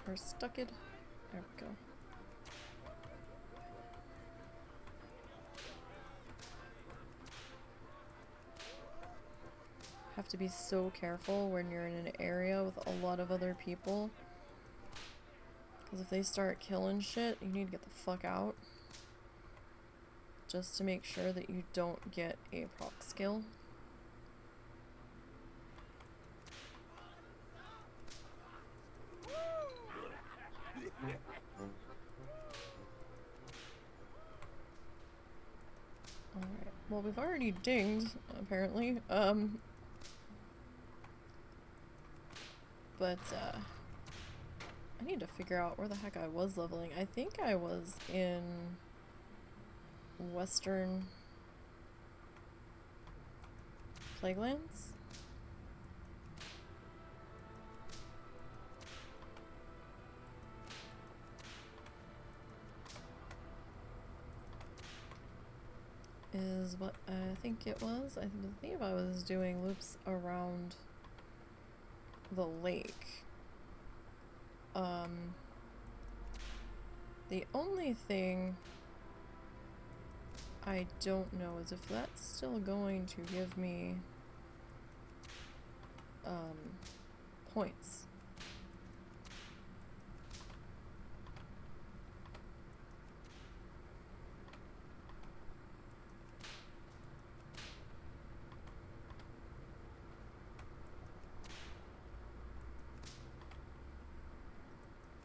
We're stuck it. There we go. Have to be so careful when you're in an area with a lot of other people. Because if they start killing shit, you need to get the fuck out. Just to make sure that you don't get a proc skill. Alright, well we've already dinged, apparently, but, I need to figure out where the heck I was leveling. I think I was in Western Plaguelands? Is what I think it was. I believe I was doing loops around the lake. The only thing I don't know is if that's still going to give me points.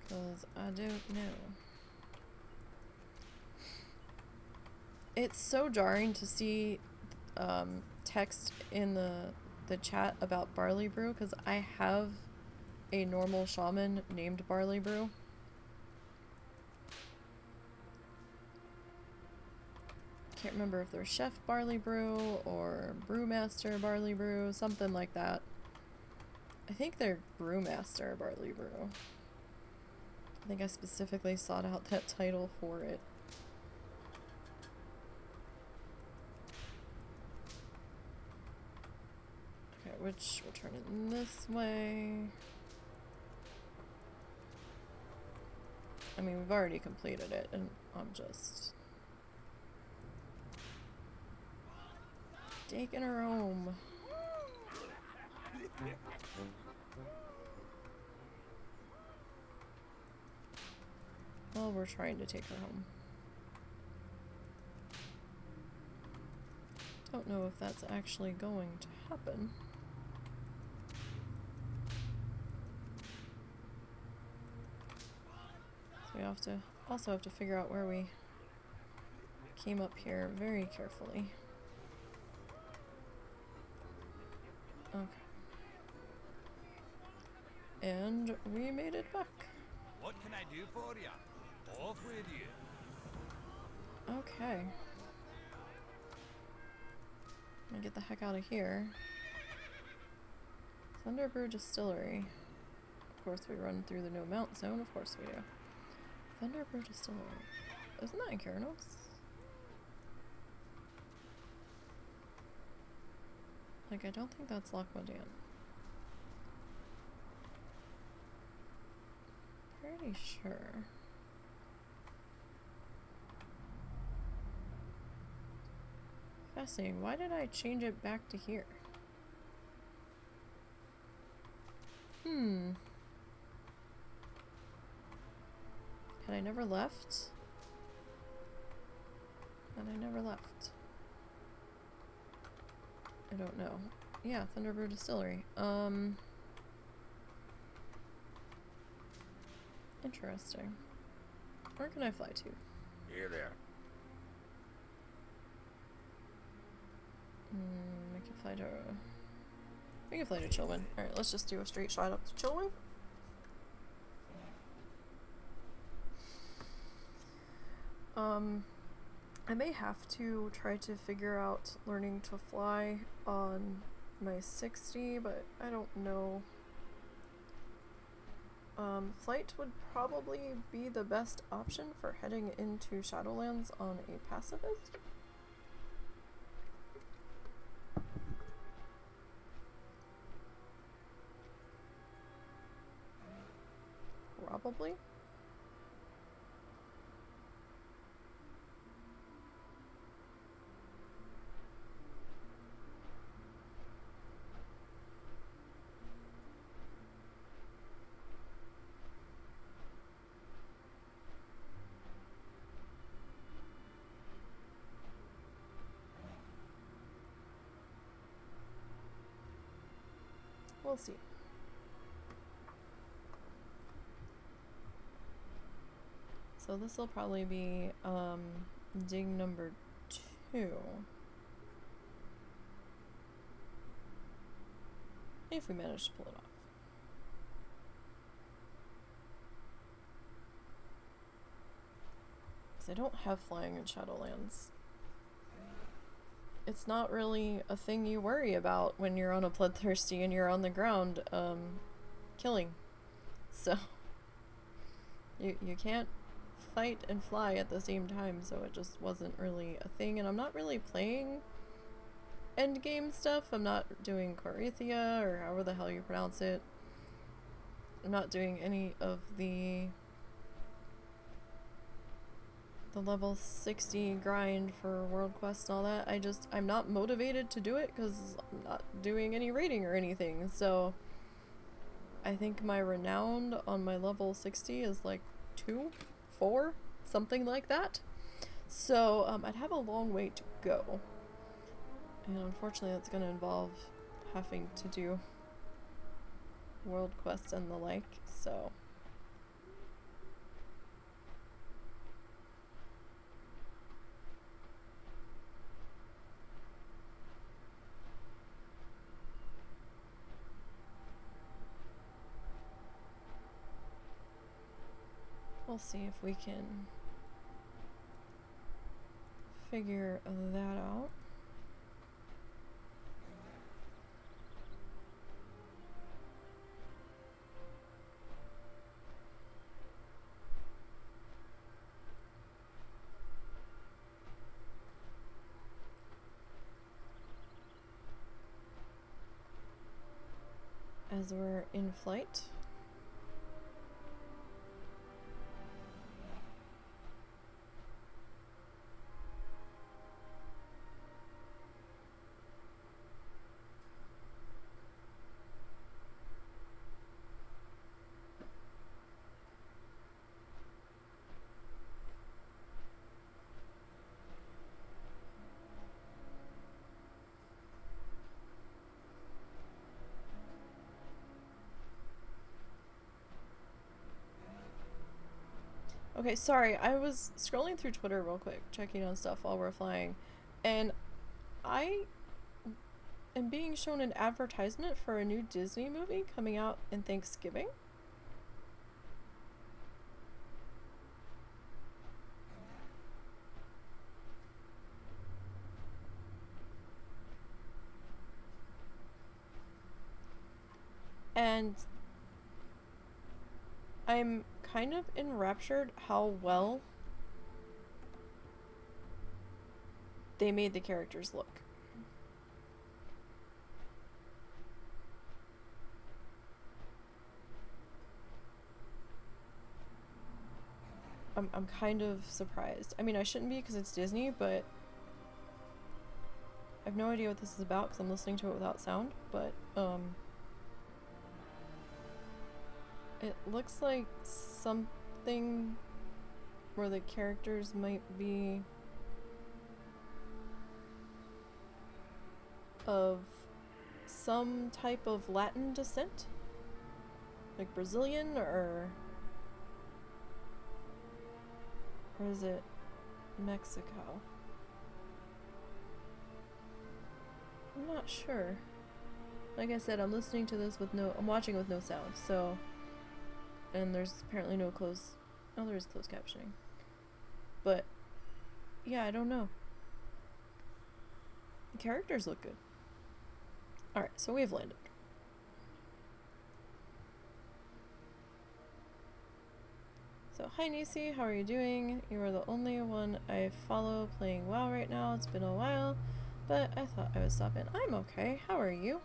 Because I don't know. It's so jarring to see text in the chat about Barley Brew, because I have a normal shaman named Barley Brew. Can't remember if they're Chef Barley Brew or Brewmaster Barley Brew, something like that. I think they're Brewmaster Barley Brew. I think I specifically sought out that title for it. Okay, which we'll turn it this way. I mean, we've already completed it, and I'm just taking her home. Well, we're trying to take her home. Don't know if that's actually going to happen. So we also have to figure out where we came up here very carefully. Okay. And we made it back. What can I do for you? Off with you. Okay. Let me get the heck out of here. Thunderbrew Distillery. Of course we run through the no mount zone, of course we do. Thunderbrew Distillery. Isn't that in Keranos? Like, I don't think that's Lochmadan. Pretty sure. Fascinating. Why did I change it back to here? Had I never left? Had I never left? I don't know. Yeah, Thunderbrew Distillery. Interesting. Where can I fly to? Here there. We can fly to Chillman. Alright, let's just do a straight shot up to Chillman. I may have to try to figure out learning to fly on my 60, but I don't know. Flight would probably be the best option for heading into Shadowlands on a Pacifist. Probably. We'll see. So this will probably be dig number 2. If we manage to pull it off. Because I don't have flying in Shadowlands. It's not really a thing you worry about when you're on a Bloodthirsty and you're on the ground killing. So you can't fight and fly at the same time, so it just wasn't really a thing. And I'm not really playing endgame stuff. I'm not doing Corithia, or however the hell you pronounce it. I'm not doing any of the level 60 grind for World Quest and all that. I'm not motivated to do it because I'm not doing any raiding or anything. So I think my renowned on my level 60 is like 2, 4, something like that. So I'd have a long way to go. And unfortunately that's going to involve having to do World Quest and the like, so We'll see if we can figure that out. As we're in flight. Okay, sorry, I was scrolling through Twitter real quick, checking on stuff while we're flying, and I am being shown an advertisement for a new Disney movie coming out in Thanksgiving. And I'm kind of enraptured how well they made the characters look. I'm kind of surprised. I mean, I shouldn't be because it's Disney, but I have no idea what this is about because I'm listening to it without sound, but it looks like something where the characters might be of some type of Latin descent, like Brazilian, or is it Mexico? I'm not sure. Like I said, I'm listening to this with I'm watching with no sound, so, and there's apparently no closed, oh, there is closed captioning. But, yeah, I don't know. The characters look good. Alright, so we've landed. So, hi Nisey, how are you doing? You are the only one I follow playing WoW right now. It's been a while, but I thought I would stop in. I'm okay. How are you?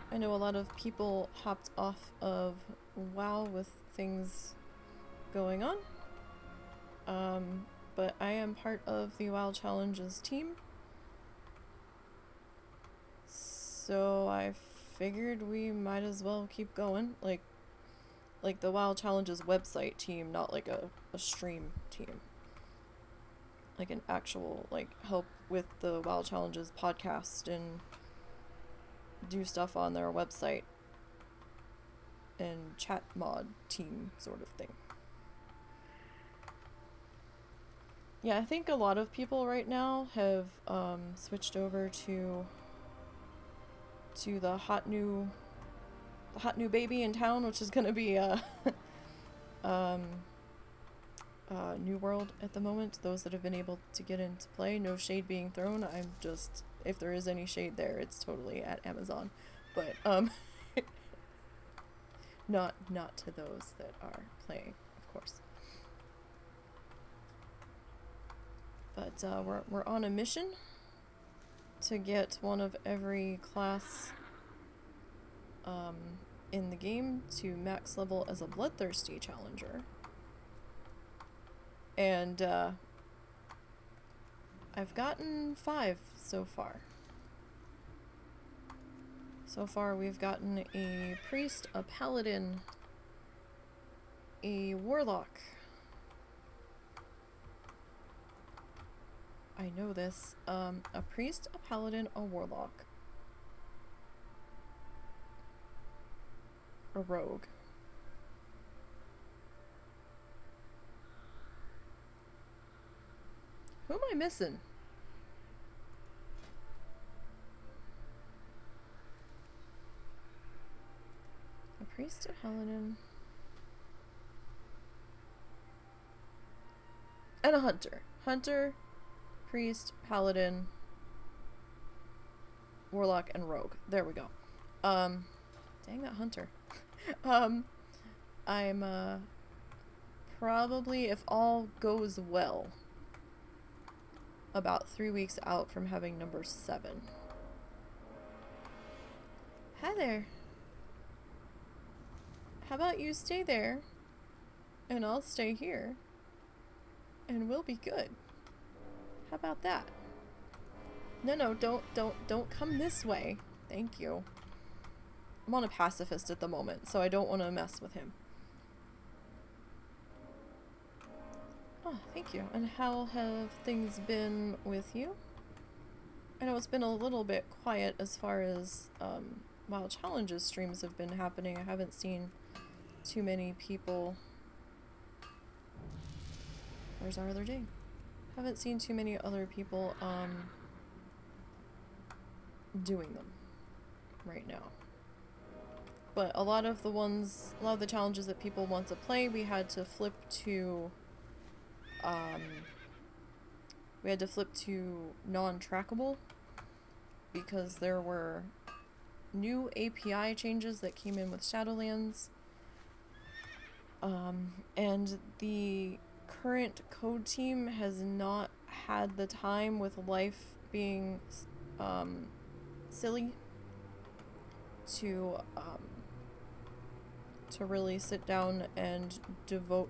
I know a lot of people hopped off of WoW with things going on. But I am part of the WoW Challenges team. So I figured we might as well keep going. Like the WoW Challenges website team, not like a stream team. Like an actual, like, help with the WoW Challenges podcast and do stuff on their website and chat mod team sort of thing. Yeah, I think a lot of people right now have switched over to the hot new baby in town, which is gonna be New World at the moment. Those that have been able to get into play, no shade being thrown. I'm just, if there is any shade there, it's totally at Amazon, but not to those that are playing, of course. But we're on a mission to get one of every class in the game to max level as a bloodthirsty challenger. And I've gotten 5 so far. So far we've gotten a priest, a paladin, a warlock. I know this. A priest, a paladin, a warlock. A rogue. Who am I missing? A Priest of Paladin. And a hunter. Hunter, priest, paladin, warlock, and rogue. There we go. Dang that hunter. I'm probably, if all goes well, about 3 weeks out from having number 7. Hi there. How about you stay there, and I'll stay here, and we'll be good. How about that? No, don't come this way. Thank you. I'm on a pacifist at the moment, so I don't want to mess with him. Oh, thank you. And how have things been with you? I know it's been a little bit quiet as far as WoW Challenges streams have been happening. I haven't seen too many people. Where's our other day? Haven't seen too many other people doing them right now. But a lot of the challenges that people want to play, we had to flip to non-trackable because there were new API changes that came in with Shadowlands. And the current code team has not had the time, with life being silly, to really sit down and devote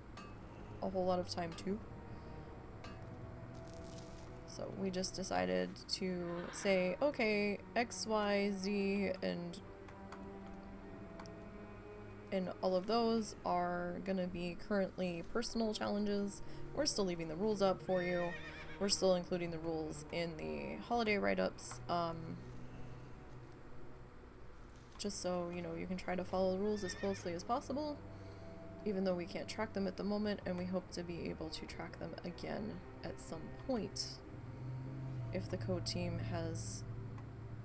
a whole lot of time to. So we just decided to say, okay, X, Y, Z, and all of those are gonna be currently personal challenges. We're still leaving the rules up for you. We're still including the rules in the holiday write-ups, just so, you know, you can try to follow the rules as closely as possible, even though we can't track them at the moment, and we hope to be able to track them again at some point if the code team has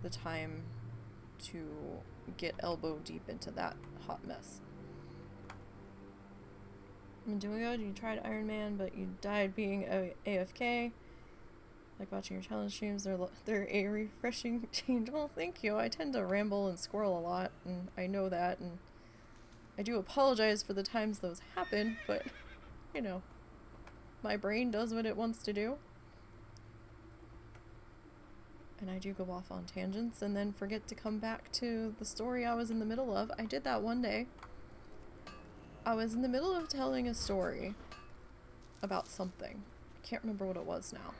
the time to get elbow deep into that hot mess. I'm doing good. You tried Iron Man, but you died being AFK. Like watching your challenge streams, they're a refreshing change. Well, thank you. I tend to ramble and squirrel a lot, and I know that, and I do apologize for the times those happen, but, you know, my brain does what it wants to do. And I do go off on tangents and then forget to come back to the story I was in the middle of. I did that one day. I was in the middle of telling a story about something. I can't remember what it was now.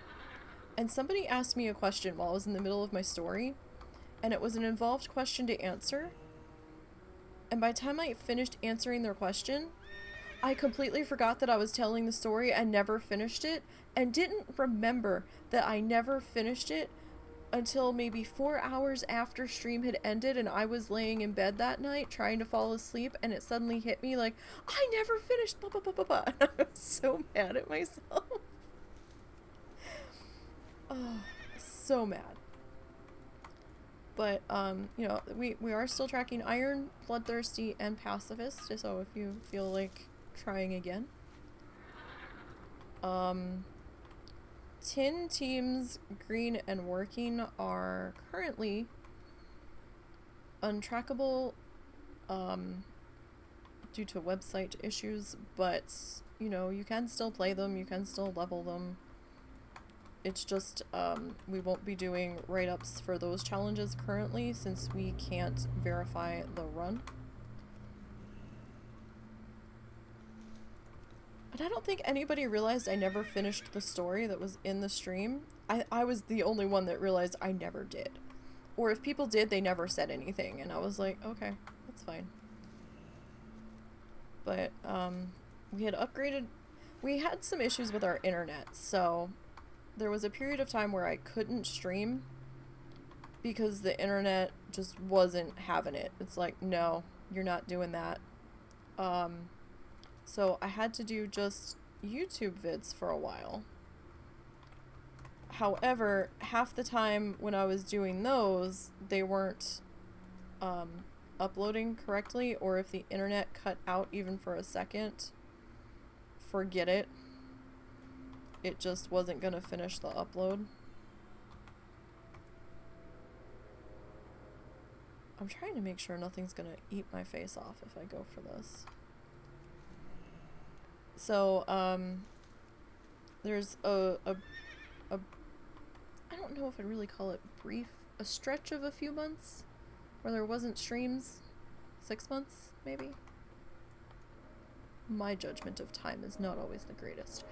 And somebody asked me a question while I was in the middle of my story, and it was an involved question to answer. And by the time I finished answering their question, I completely forgot that I was telling the story and never finished it, and didn't remember that I never finished it until maybe 4 hours after stream had ended, and I was laying in bed that night trying to fall asleep, and it suddenly hit me like, I never finished blah blah blah blah blah. And I was so mad at myself. Oh, so mad. But you know, we are still tracking Iron, Bloodthirsty, and Pacifist, so if you feel like trying again. 10 teams, green and working, are currently untrackable due to website issues, but, you know, you can still play them, you can still level them. It's just, we won't be doing write-ups for those challenges currently since we can't verify the run. And I don't think anybody realized I never finished the story that was in the stream. I was the only one that realized I never did. Or if people did, they never said anything. And I was like, okay, that's fine. But, we had upgraded... We had some issues with our internet, so there was a period of time where I couldn't stream because the internet just wasn't having it. It's like, no, you're not doing that. So I had to do just YouTube vids for a while. However, half the time when I was doing those, they weren't uploading correctly, or if the internet cut out even for a second, forget it. It just wasn't gonna finish the upload. I'm trying to make sure nothing's gonna eat my face off if I go for this. So, there's a I don't know if I'd really call it brief, a stretch of a few months where there wasn't streams. 6 months, maybe? My judgment of time is not always the greatest.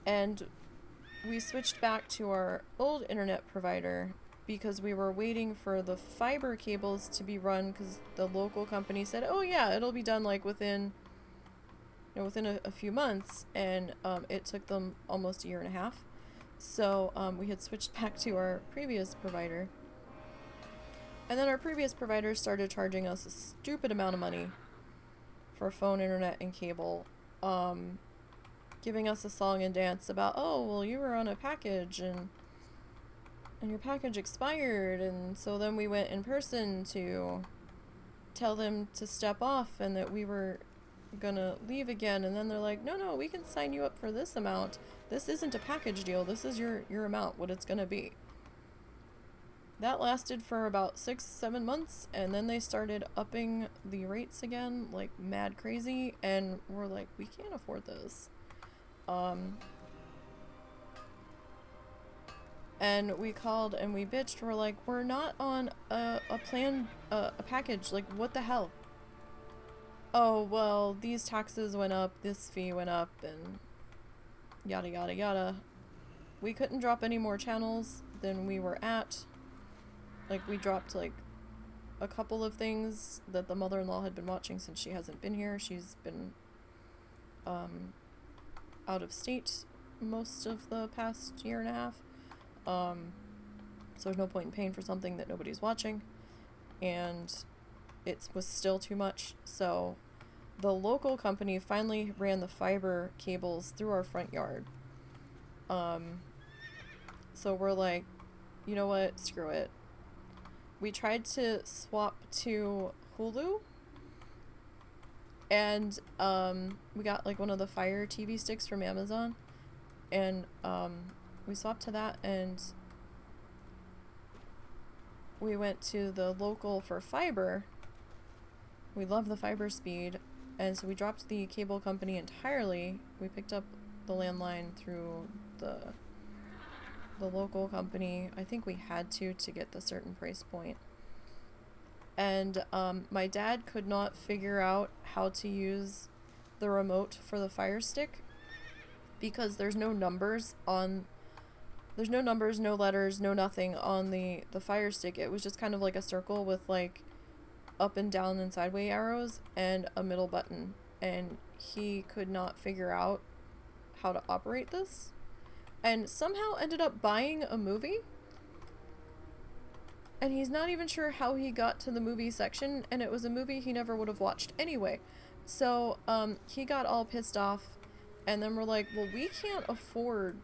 And we switched back to our old internet provider because we were waiting for the fiber cables to be run, because the local company said, oh yeah, it'll be done like within a few months, and it took them almost a year and a half. So we had switched back to our previous provider, and then our previous provider started charging us a stupid amount of money for phone, internet, and cable, giving us a song and dance about, oh, well, you were on a package and your package expired, and so then we went in person to tell them to step off and that we were gonna leave again, and then they're like, no, we can sign you up for this amount. This isn't a package deal. This is your amount, what it's gonna be. That lasted for about 6-7 months, and then they started upping the rates again like mad crazy, and we're like, we can't afford this. And we called and we bitched. We're like, we're not on a plan, a package. Like, what the hell? Oh, well, these taxes went up, this fee went up, and yada yada yada. We couldn't drop any more channels than we were at. Like, we dropped like a couple of things that the mother-in-law had been watching since she hasn't been here. She's been out of state most of the past year and a half. So there's no point in paying for something that nobody's watching, and it was still too much. So the local company finally ran the fiber cables through our front yard. So we're like, you know what, screw it. We tried to swap to Hulu, and we got like one of the Fire TV sticks from Amazon, and we swapped to that, and we went to the local for fiber. We love the fiber speed, and so we dropped the cable company entirely. We picked up the landline through the local company. I think we had to get the certain price point. And my dad could not figure out how to use the remote for the Fire Stick because there's no numbers, no letters, no nothing on the Fire Stick. It was just kind of like a circle with like up and down and sideways arrows and a middle button. And he could not figure out how to operate this, and somehow ended up buying a movie. And he's not even sure how he got to the movie section, and it was a movie he never would have watched anyway. So he got all pissed off, and then we're like, well, we can't afford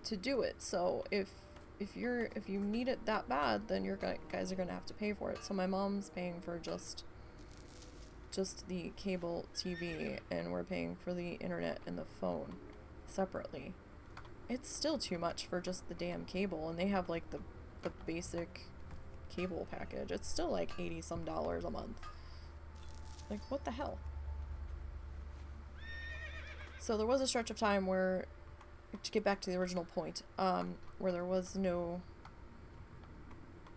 to do it. So if you need it that bad, then you guys are gonna have to pay for it. So my mom's paying for just the cable TV, and we're paying for the internet and the phone separately. It's still too much for just the damn cable, and they have like the basic cable package. It's still like $80 some a month. Like, what the hell? So there was a stretch of time where, to get back to the original point, where there was no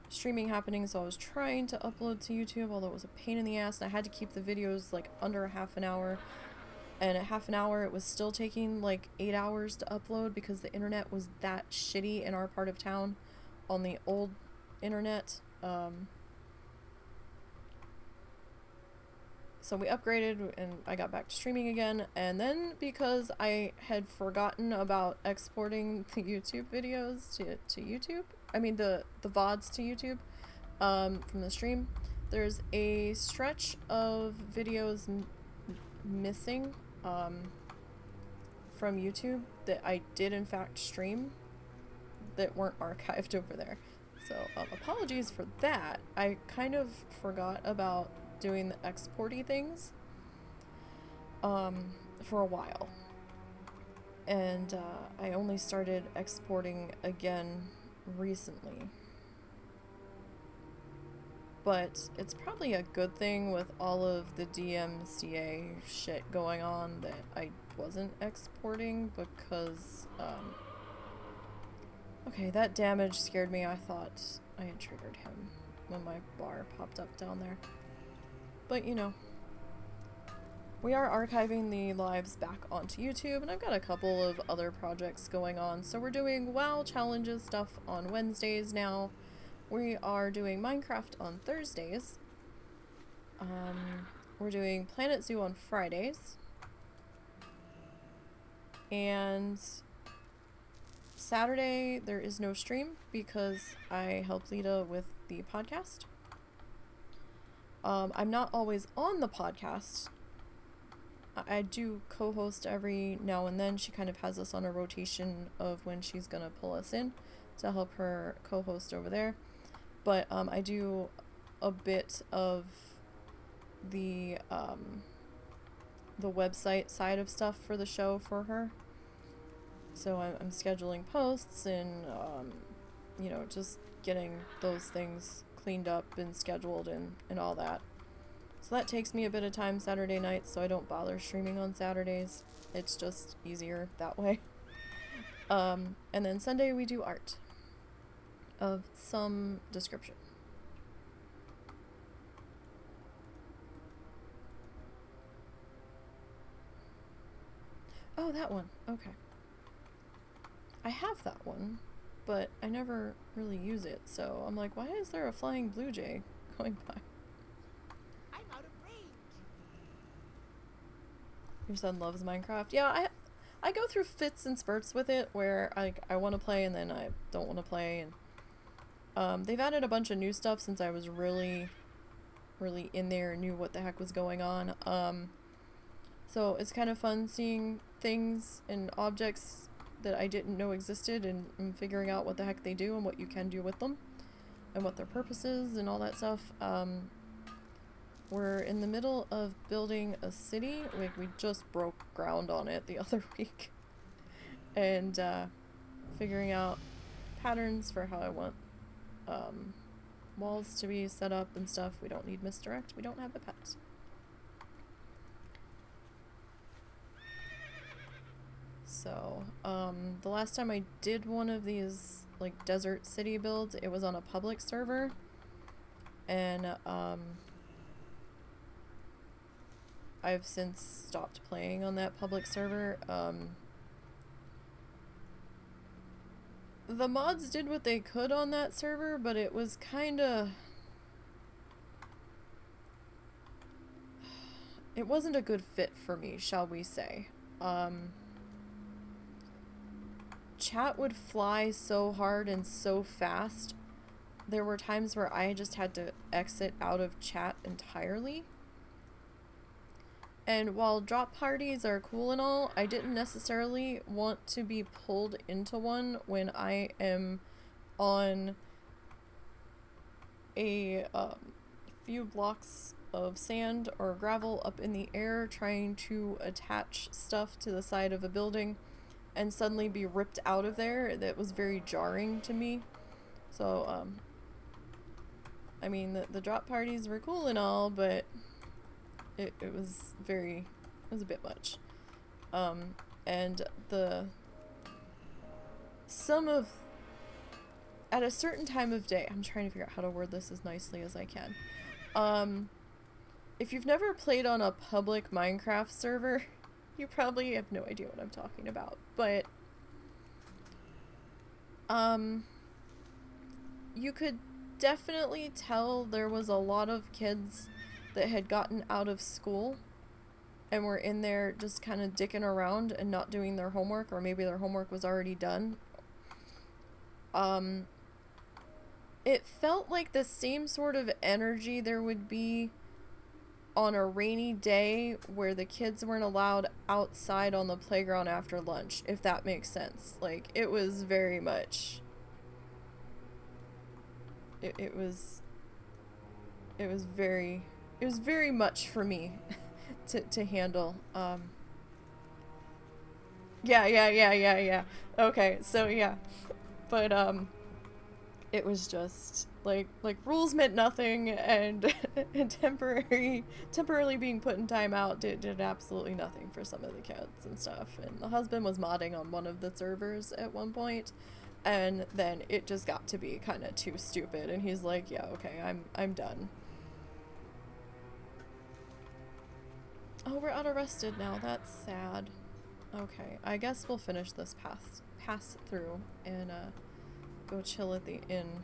streaming happening, so I was trying to upload to YouTube, although it was a pain in the ass, and I had to keep the videos like under half an hour, and at half an hour it was still taking like 8 hours to upload because the internet was that shitty in our part of town on the old internet. So we upgraded and I got back to streaming again, and then because I had forgotten about exporting the YouTube videos to YouTube, I mean the VODs to YouTube, from the stream, there's a stretch of videos missing from YouTube that I did in fact stream that weren't archived over there. So, apologies for that. I kind of forgot about doing the exporty things, for a while. And, I only started exporting again recently. But it's probably a good thing with all of the DMCA shit going on that I wasn't exporting because, okay, that damage scared me. I thought I had triggered him when my bar popped up down there. But, you know, we are archiving the lives back onto YouTube, and I've got a couple of other projects going on. So we're doing WoW challenges stuff on Wednesdays now. We are doing Minecraft on Thursdays. We're doing Planet Zoo on Fridays. And Saturday there is no stream because I help Lita with the podcast. I'm not always on the podcast. I do co-host every now and then. She kind of has us on a rotation of when she's gonna pull us in to help her co-host over there. But I do a bit of the website side of stuff for the show for her. So I'm scheduling posts and you know, just getting those things cleaned up and scheduled and all that. So that takes me a bit of time Saturday nights, so I don't bother streaming on Saturdays. It's just easier that way. And then Sunday we do art of some description. Oh, that one. Okay. I have that one, but I never really use it, so I'm like, why is there a flying blue jay going by? I'm out of range. Your son loves Minecraft. Yeah, I go through fits and spurts with it where I want to play and then I don't want to play, and they've added a bunch of new stuff since I was really in there and knew what the heck was going on. So it's kind of fun seeing things and objects that I didn't know existed and figuring out what the heck they do and what you can do with them and what their purpose is and all that stuff. We're in the middle of building a city. We just broke ground on it the other week. And figuring out patterns for how I want walls to be set up and stuff. We don't need misdirect. We don't have a pet. So, the last time I did one of these, like, desert city builds, it was on a public server. And, I've since stopped playing on that public server. The mods did what they could on that server, but it was kinda... It wasn't a good fit for me, shall we say. Chat would fly so hard and so fast. There were times where I just had to exit out of chat entirely. And while drop parties are cool and all, I didn't necessarily want to be pulled into one when I am on a few blocks of sand or gravel up in the air trying to attach stuff to the side of a building and suddenly be ripped out of there. That was very jarring to me. So, I mean, the drop parties were cool and all, but it was a bit much. And at a certain time of day, I'm trying to figure out how to word this as nicely as I can. If you've never played on a public Minecraft server, you probably have no idea what I'm talking about, but you could definitely tell there was a lot of kids that had gotten out of school and were in there just kind of dicking around and not doing their homework, or maybe their homework was already done. It felt like the same sort of energy there would be on a rainy day where the kids weren't allowed outside on the playground after lunch, if that makes sense. Like, it was very much it was very much for me to handle. Yeah. Okay, so yeah. But it was just like rules meant nothing, and and temporarily being put in timeout did absolutely nothing for some of the kids and stuff. And the husband was modding on one of the servers at one point, and then it just got to be kind of too stupid, and he's like, yeah, okay, I'm done. Oh, we're unarrested now. That's sad. Okay, I guess we'll finish this pass through and go chill at the inn.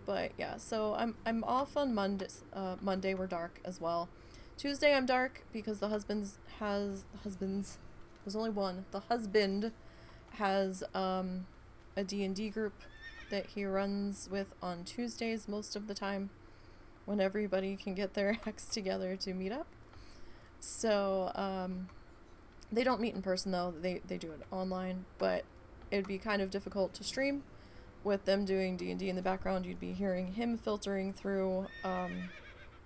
But yeah, so I'm off on Monday we're dark as well. Tuesday I'm dark because the husband's there's only one. The husband has a D&D group that he runs with on Tuesdays most of the time, when everybody can get their acts together to meet up. So they don't meet in person though, they do it online, but it'd be kind of difficult to stream with them doing D&D in the background. You'd be hearing him filtering through,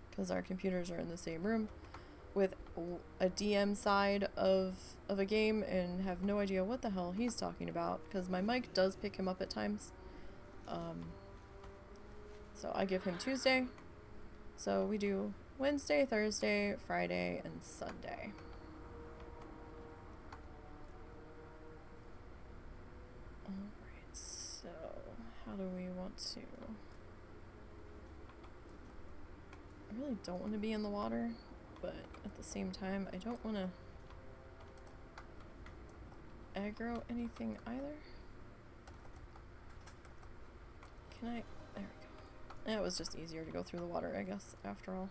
because our computers are in the same room, with a DM side of a game, and have no idea what the hell he's talking about, because my mic does pick him up at times. So I give him Tuesday. So we do Wednesday, Thursday, Friday, and Sunday. Alright, so how do we want to... I really don't want to be in the water, but at the same time, I don't want to aggro anything either. Can I... There we go. It was just easier to go through the water, I guess, after all.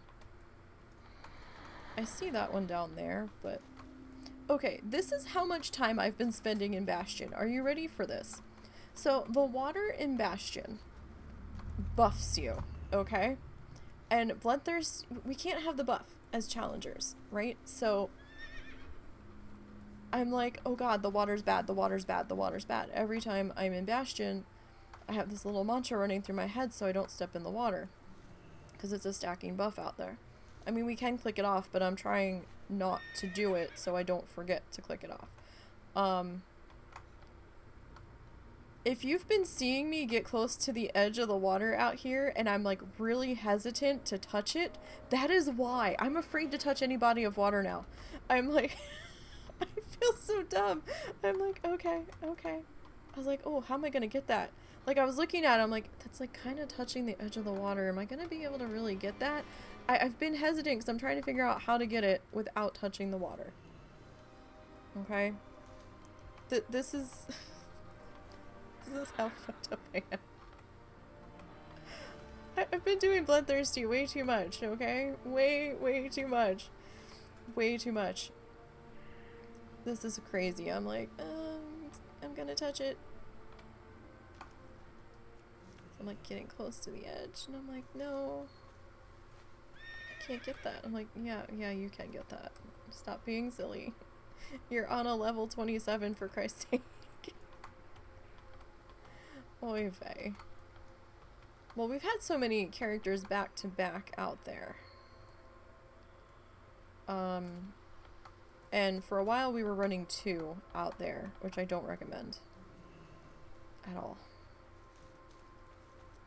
I see that one down there, but... Okay, this is how much time I've been spending in Bastion. Are you ready for this? So, the water in Bastion buffs you, okay? And Bloodthirst, we can't have the buff as challengers, right? So, I'm like, oh god, the water's bad, the water's bad, the water's bad. Every time I'm in Bastion, I have this little mantra running through my head so I don't step in the water, because it's a stacking buff out there. I mean, we can click it off, but I'm trying not to do it so I don't forget to click it off. If you've been seeing me get close to the edge of the water out here and I'm like really hesitant to touch it, that is why. I'm afraid to touch any body of water now. I'm like, I feel so dumb. I'm like, okay. I was like, oh, how am I gonna get that? Like, I was looking at it, I'm like, that's like kind of touching the edge of the water. Am I gonna be able to really get that? I've been hesitant because I'm trying to figure out how to get it without touching the water. Okay? This is how fucked up I am. I've been doing Bloodthirsty way too much, okay? Way too much. Way too much. This is crazy. I'm like, I'm gonna touch it. I'm like getting close to the edge, and I'm like, no. I can't get that. I'm like, yeah, you can get that. Stop being silly. You're on a level 27, for Christ's sake. Oy vey. Well, we've had so many characters back to back out there. And for a while we were running 2 out there, which I don't recommend at all.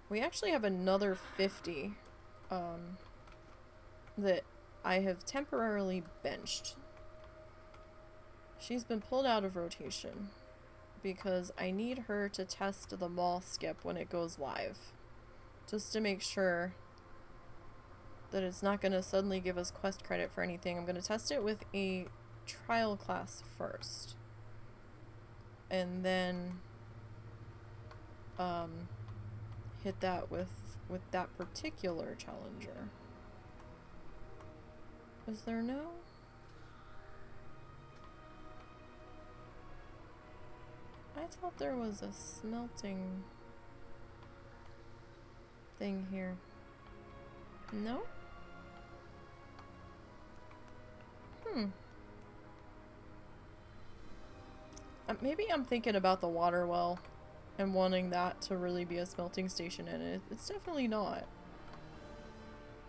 We actually have another 50 that I have temporarily benched. She's been pulled out of rotation because I need her to test the mall skip when it goes live, just to make sure that it's not going to suddenly give us quest credit for anything. I'm going to test it with a trial class first, and then hit that with that particular challenger. Is there no? I thought there was a smelting thing here. No? Maybe I'm thinking about the water well and wanting that to really be a smelting station, and it's definitely not.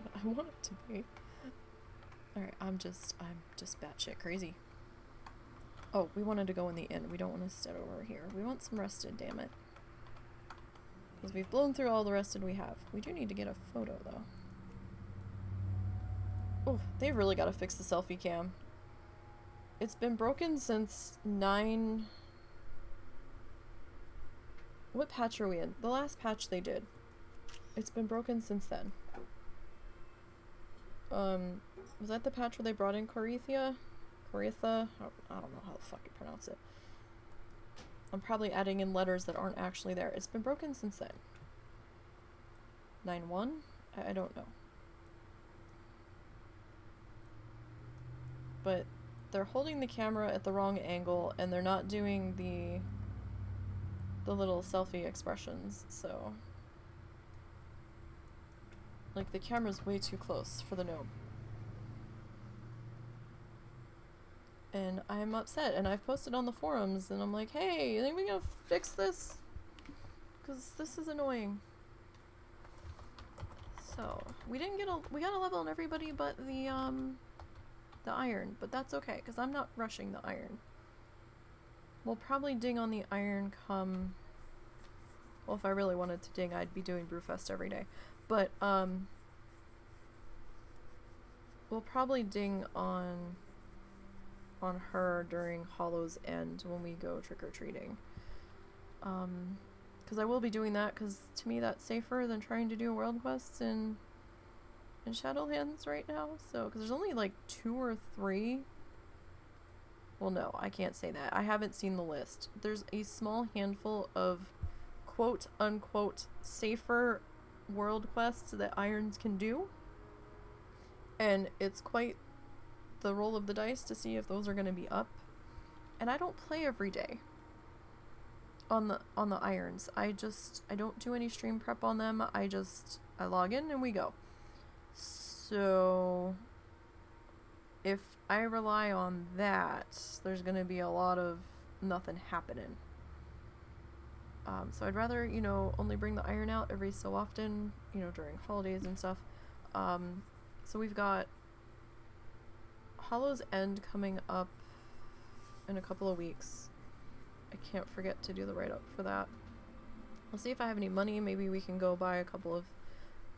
But I want it to be. Alright, I'm just batshit crazy. Oh, we wanted to go in the inn. We don't want to sit over here. We want some rested, damn it. Because we've blown through all the rested we have. We do need to get a photo, though. Oh, they've really got to fix the selfie cam. It's been broken since 9... What patch are we in? The last patch they did. It's been broken since then. Was that the patch where they brought in Coretha? Coretha? I don't know how the fuck you pronounce it. I'm probably adding in letters that aren't actually there. It's been broken since then. 9.1? I don't know. But they're holding the camera at the wrong angle, and they're not doing the little selfie expressions, so... Like, the camera's way too close for the gnome. And I'm upset, and I've posted on the forums, and I'm like, hey, you think we gonna fix this? Because this is annoying. So, we got a level on everybody but the iron, but that's okay, because I'm not rushing the iron. We'll probably ding on the iron come... Well, if I really wanted to ding, I'd be doing Brewfest every day. But, we'll probably ding on her during Hollow's End when we go trick-or-treating. Because I will be doing that, because to me that's safer than trying to do world quests in Shadowlands right now. So, because there's only like 2 or 3. Well, no, I can't say that. I haven't seen the list. There's a small handful of quote-unquote safer world quests that irons can do. And it's quite the roll of the dice to see if those are going to be up. And I don't play every day on the irons. I don't do any stream prep on them. I log in and we go. So if I rely on that, there's going to be a lot of nothing happening. So I'd rather, only bring the iron out every so often, during holidays and stuff. So we've got Hollow's End coming up in a couple of weeks. I can't forget to do the write-up for that. I'll see if I have any money. Maybe we can go buy a couple of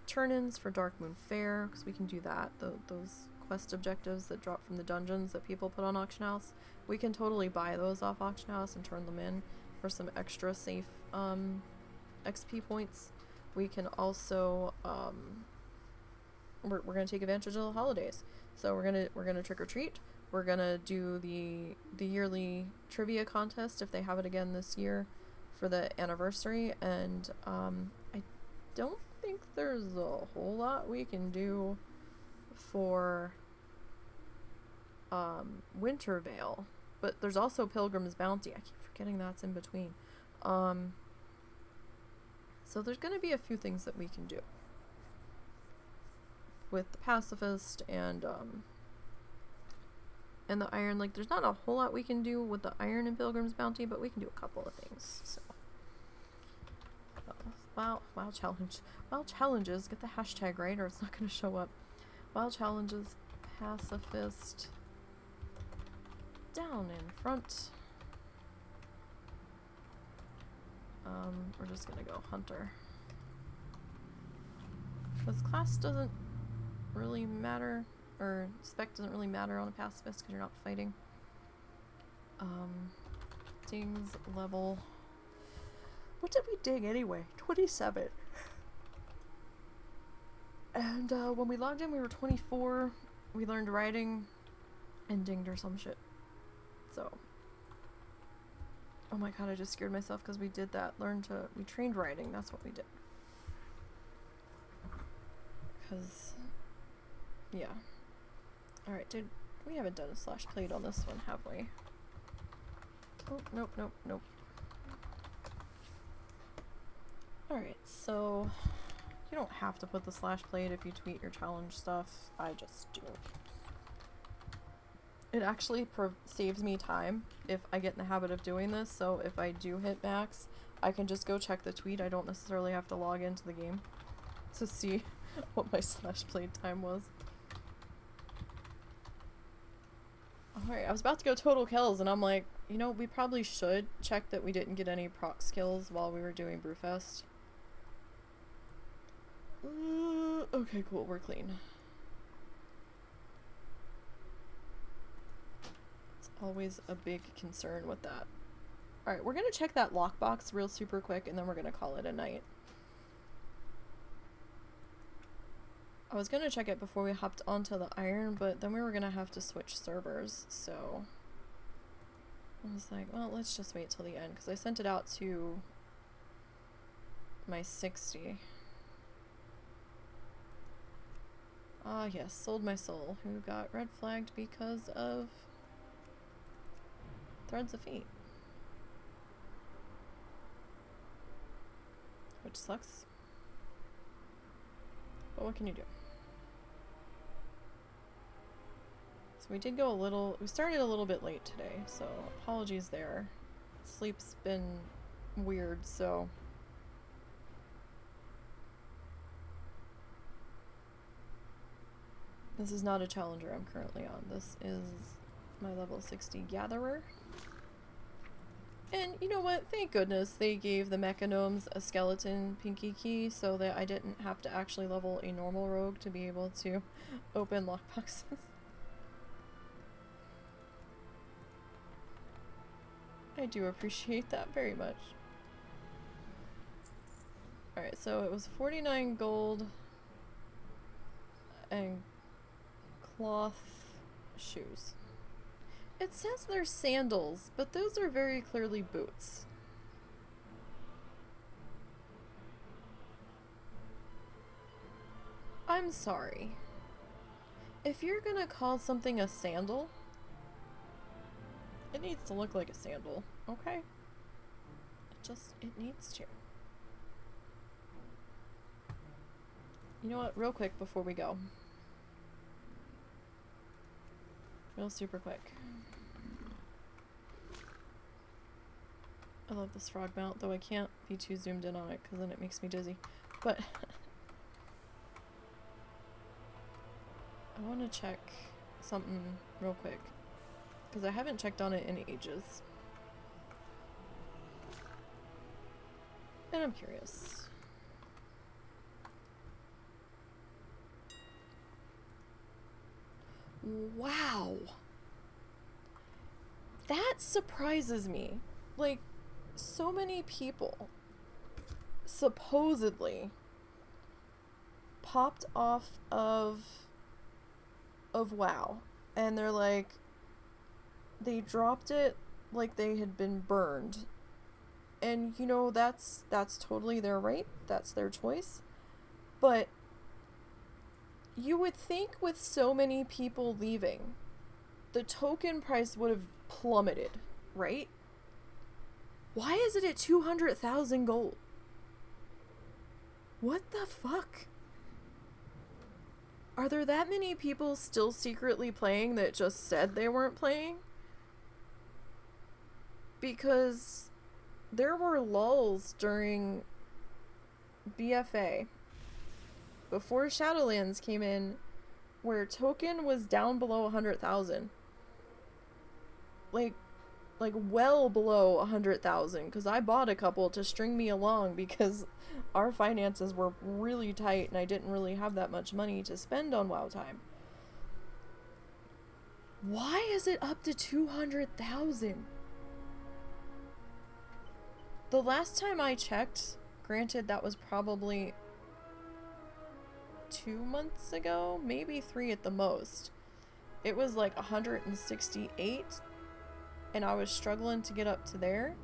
turn-ins for Dark Moon Fair, because we can do that. Those quest objectives that drop from the dungeons that people put on Auction House, we can totally buy those off Auction House and turn them in for some extra safe XP points. We can also we're gonna take advantage of the holidays. So we're gonna trick or treat. We're gonna do the yearly trivia contest if they have it again this year for the anniversary, and I don't think there's a whole lot we can do for Wintervale, but there's also Pilgrim's Bounty. I keep forgetting that's in between. So there's gonna be a few things that we can do with the Pacifist and the iron. Like, there's not a whole lot we can do with the iron and Pilgrim's Bounty, but we can do a couple of things. So, wow challenge. WoW challenges. Get the hashtag right, or it's not going to show up. WoW challenges. Pacifist. Down in front. We're just gonna go Hunter. This class doesn't really matter, or spec doesn't really matter on a pacifist because you're not fighting. Ding's level. What did we ding anyway? 27. And when we logged in, we were 24. We learned writing and dinged or some shit. So. Oh my god, I just scared myself because we did that. We trained writing. That's what we did. Because. Yeah. Alright, dude. We haven't done a slash plate on this one, have we? Oh, nope. Alright, so you don't have to put the slash plate if you tweet your challenge stuff. I just do. It actually saves me time if I get in the habit of doing this, so if I do hit max, I can just go check the tweet. I don't necessarily have to log into the game to see what my slash played time was. Alright, I was about to go total kills, and I'm like, you know, we probably should check that we didn't get any proc skills while we were doing Brewfest. Okay, cool, we're clean. It's always a big concern with that. Alright, we're gonna check that lockbox real super quick, and then we're gonna call it a night. I was gonna check it before we hopped onto the iron, but then we were gonna have to switch servers, so I was like, well, let's just wait till the end, because I sent it out to my 60. Ah, yes, sold my soul, who got red flagged because of Threads of Fate. Which sucks. But what can you do? So we did go we started a little bit late today, so apologies there. Sleep's been weird, so. This is not a challenger I'm currently on. This is my level 60 gatherer. And you know what? Thank goodness they gave the mechanomes a skeleton pinky key so that I didn't have to actually level a normal rogue to be able to open lockboxes. I do appreciate that very much. Alright, so it was 49 gold and cloth shoes. It says they're sandals, but those are very clearly boots. I'm sorry. If you're gonna call something a sandal, it needs to look like a sandal, okay? It needs to. You know what, real quick before we go. Real super quick. I love this frog mount, though I can't be too zoomed in on it because then it makes me dizzy. But I want to check something real quick because I haven't checked on it in ages. And I'm curious. Wow. That surprises me. Like, so many people supposedly popped off of WoW, and they're like, they dropped it like they had been burned. And you know, that's totally their right, that's their choice. But you would think with so many people leaving, the token price would have plummeted, right? Why is it at 200,000 gold? What the fuck? Are there that many people still secretly playing that just said they weren't playing? Because there were lulls during BFA, before Shadowlands came in, where token was down below 100,000. Like well below 100,000, because I bought a couple to string me along because our finances were really tight and I didn't really have that much money to spend on WoW time. Why is it up to 200,000? The last time I checked, granted that was probably 2 months ago, maybe 3 at the most, it was like 168. And I was struggling to get up to there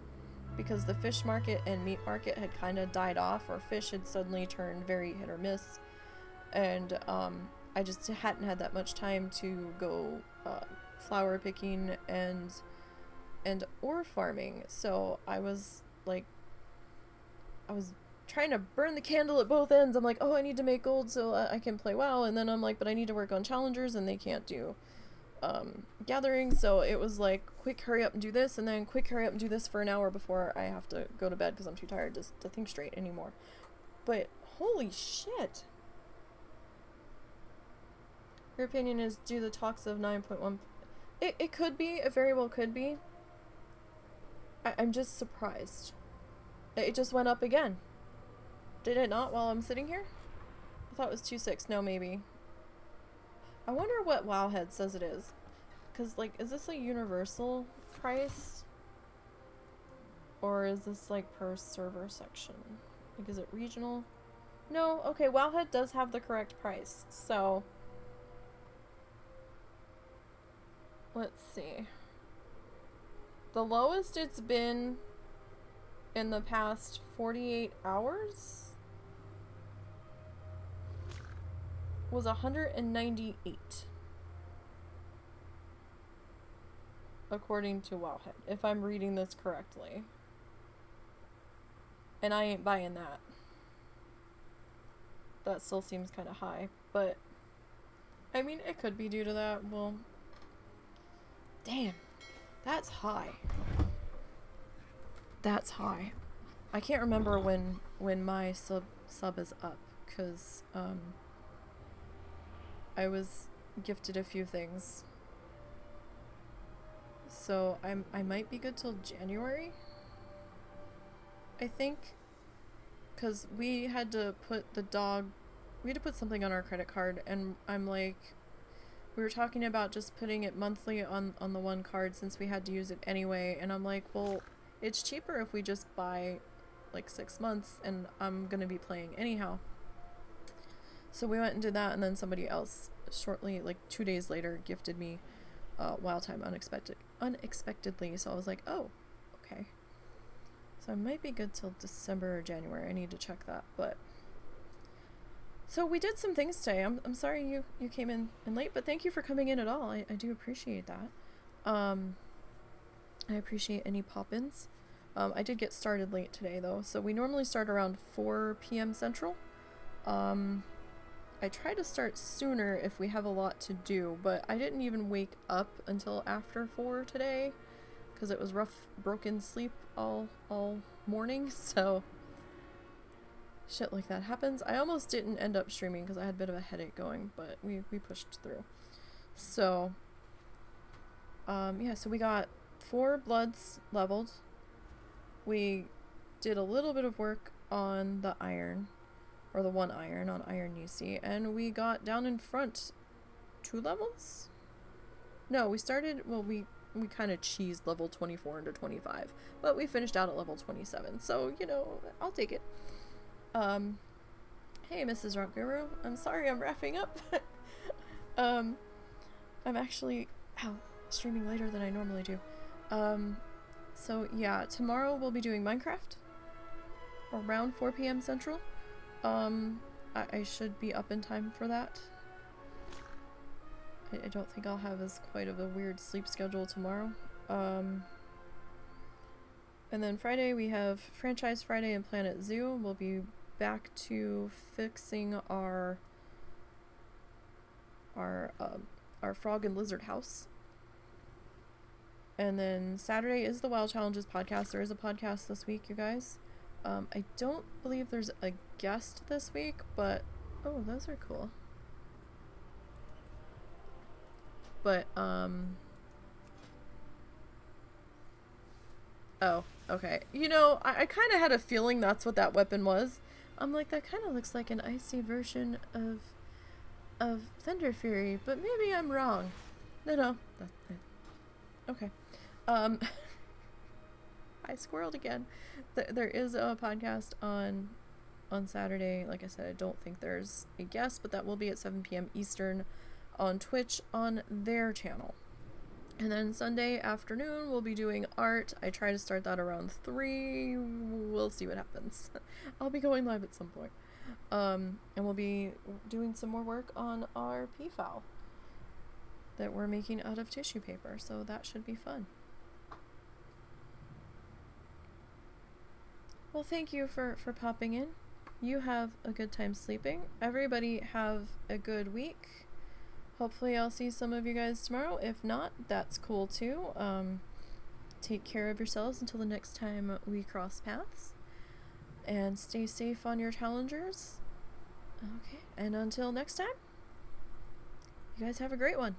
because the fish market and meat market had kind of died off, or fish had suddenly turned very hit or miss. And I just hadn't had that much time to go flower picking and ore farming. So I was like, I was trying to burn the candle at both ends. I'm like, oh, I need to make gold so I can play WoW. And then I'm like, but I need to work on challengers and they can't do gathering, so it was like, quick hurry up and do this, and then quick hurry up and do this for an hour before I have to go to bed because I'm too tired to think straight anymore. But holy shit. Your opinion is, do the talks of 9.1... It could be, it very well could be. I'm just surprised. It just went up again. Did it not while I'm sitting here? I thought it was 2.6. No, maybe. I wonder what Wowhead says it is. Because, like, is this a universal price? Or is this, like, per server section? Like, is it regional? No, okay, Wowhead does have the correct price. So, let's see. The lowest it's been in the past 48 hours was 198. According to Wowhead, if I'm reading this correctly. And I ain't buying that. That still seems kind of high, but I mean, it could be due to that. Well, damn, that's high. That's high. I can't remember when my sub is up, because I was gifted a few things. So I might be good till January, I think, because we had to put something on our credit card, and I'm like, we were talking about just putting it monthly on the one card since we had to use it anyway, and I'm like, well, it's cheaper if we just buy like 6 months, and I'm gonna be playing anyhow. So we went and did that, and then somebody else shortly, like 2 days later, gifted me Wild Time unexpectedly, so I was like, oh, okay. So I might be good till December or January. I need to check that, but... So we did some things today. I'm sorry you came in late, but thank you for coming in at all. I do appreciate that. I appreciate any pop-ins. I did get started late today, though, so we normally start around 4 p.m. Central. I try to start sooner if we have a lot to do, but I didn't even wake up until after 4 today, because it was rough, broken sleep all morning, so shit like that happens. I almost didn't end up streaming because I had a bit of a headache going, but we pushed through. So, yeah, so we got 4 bloods leveled. We did a little bit of work on the iron, or the 1 iron on Iron Nisey, and we got down in front 2 levels? No, we started, well, we kind of cheesed level 24 into 25, but we finished out at level 27, so, you know, I'll take it. Hey, Mrs. Rock Guru, I'm sorry I'm wrapping up. I'm actually, streaming later than I normally do. So yeah, tomorrow we'll be doing Minecraft around 4 p.m. Central. I should be up in time for that. I don't think I'll have as quite of a weird sleep schedule tomorrow. And then Friday we have Franchise Friday and Planet Zoo. We'll be back to fixing our frog and lizard house. And then Saturday is the WoW Challenges podcast. There is a podcast this week, you guys. I don't believe there's a guest this week, but oh, those are cool. But oh, okay. You know, I kind of had a feeling that's what that weapon was. I'm like, that kind of looks like an icy version of Thunder Fury, but maybe I'm wrong. No. Okay. I squirreled again. There is a podcast on Saturday. Like I said, I don't think there's a guest, but that will be at 7 p.m. Eastern on Twitch on their channel. And then Sunday afternoon, we'll be doing art. I try to start that around 3. We'll see what happens. I'll be going live at some point. And we'll be doing some more work on our peafowl that we're making out of tissue paper, so that should be fun. Well, thank you for popping in. You have a good time sleeping. Everybody have a good week. hopefully I'll see some of you guys tomorrow. If not, that's cool too. Take care of yourselves until the next time we cross paths. And stay safe on your challengers. Okay, and until next time, you guys have a great one.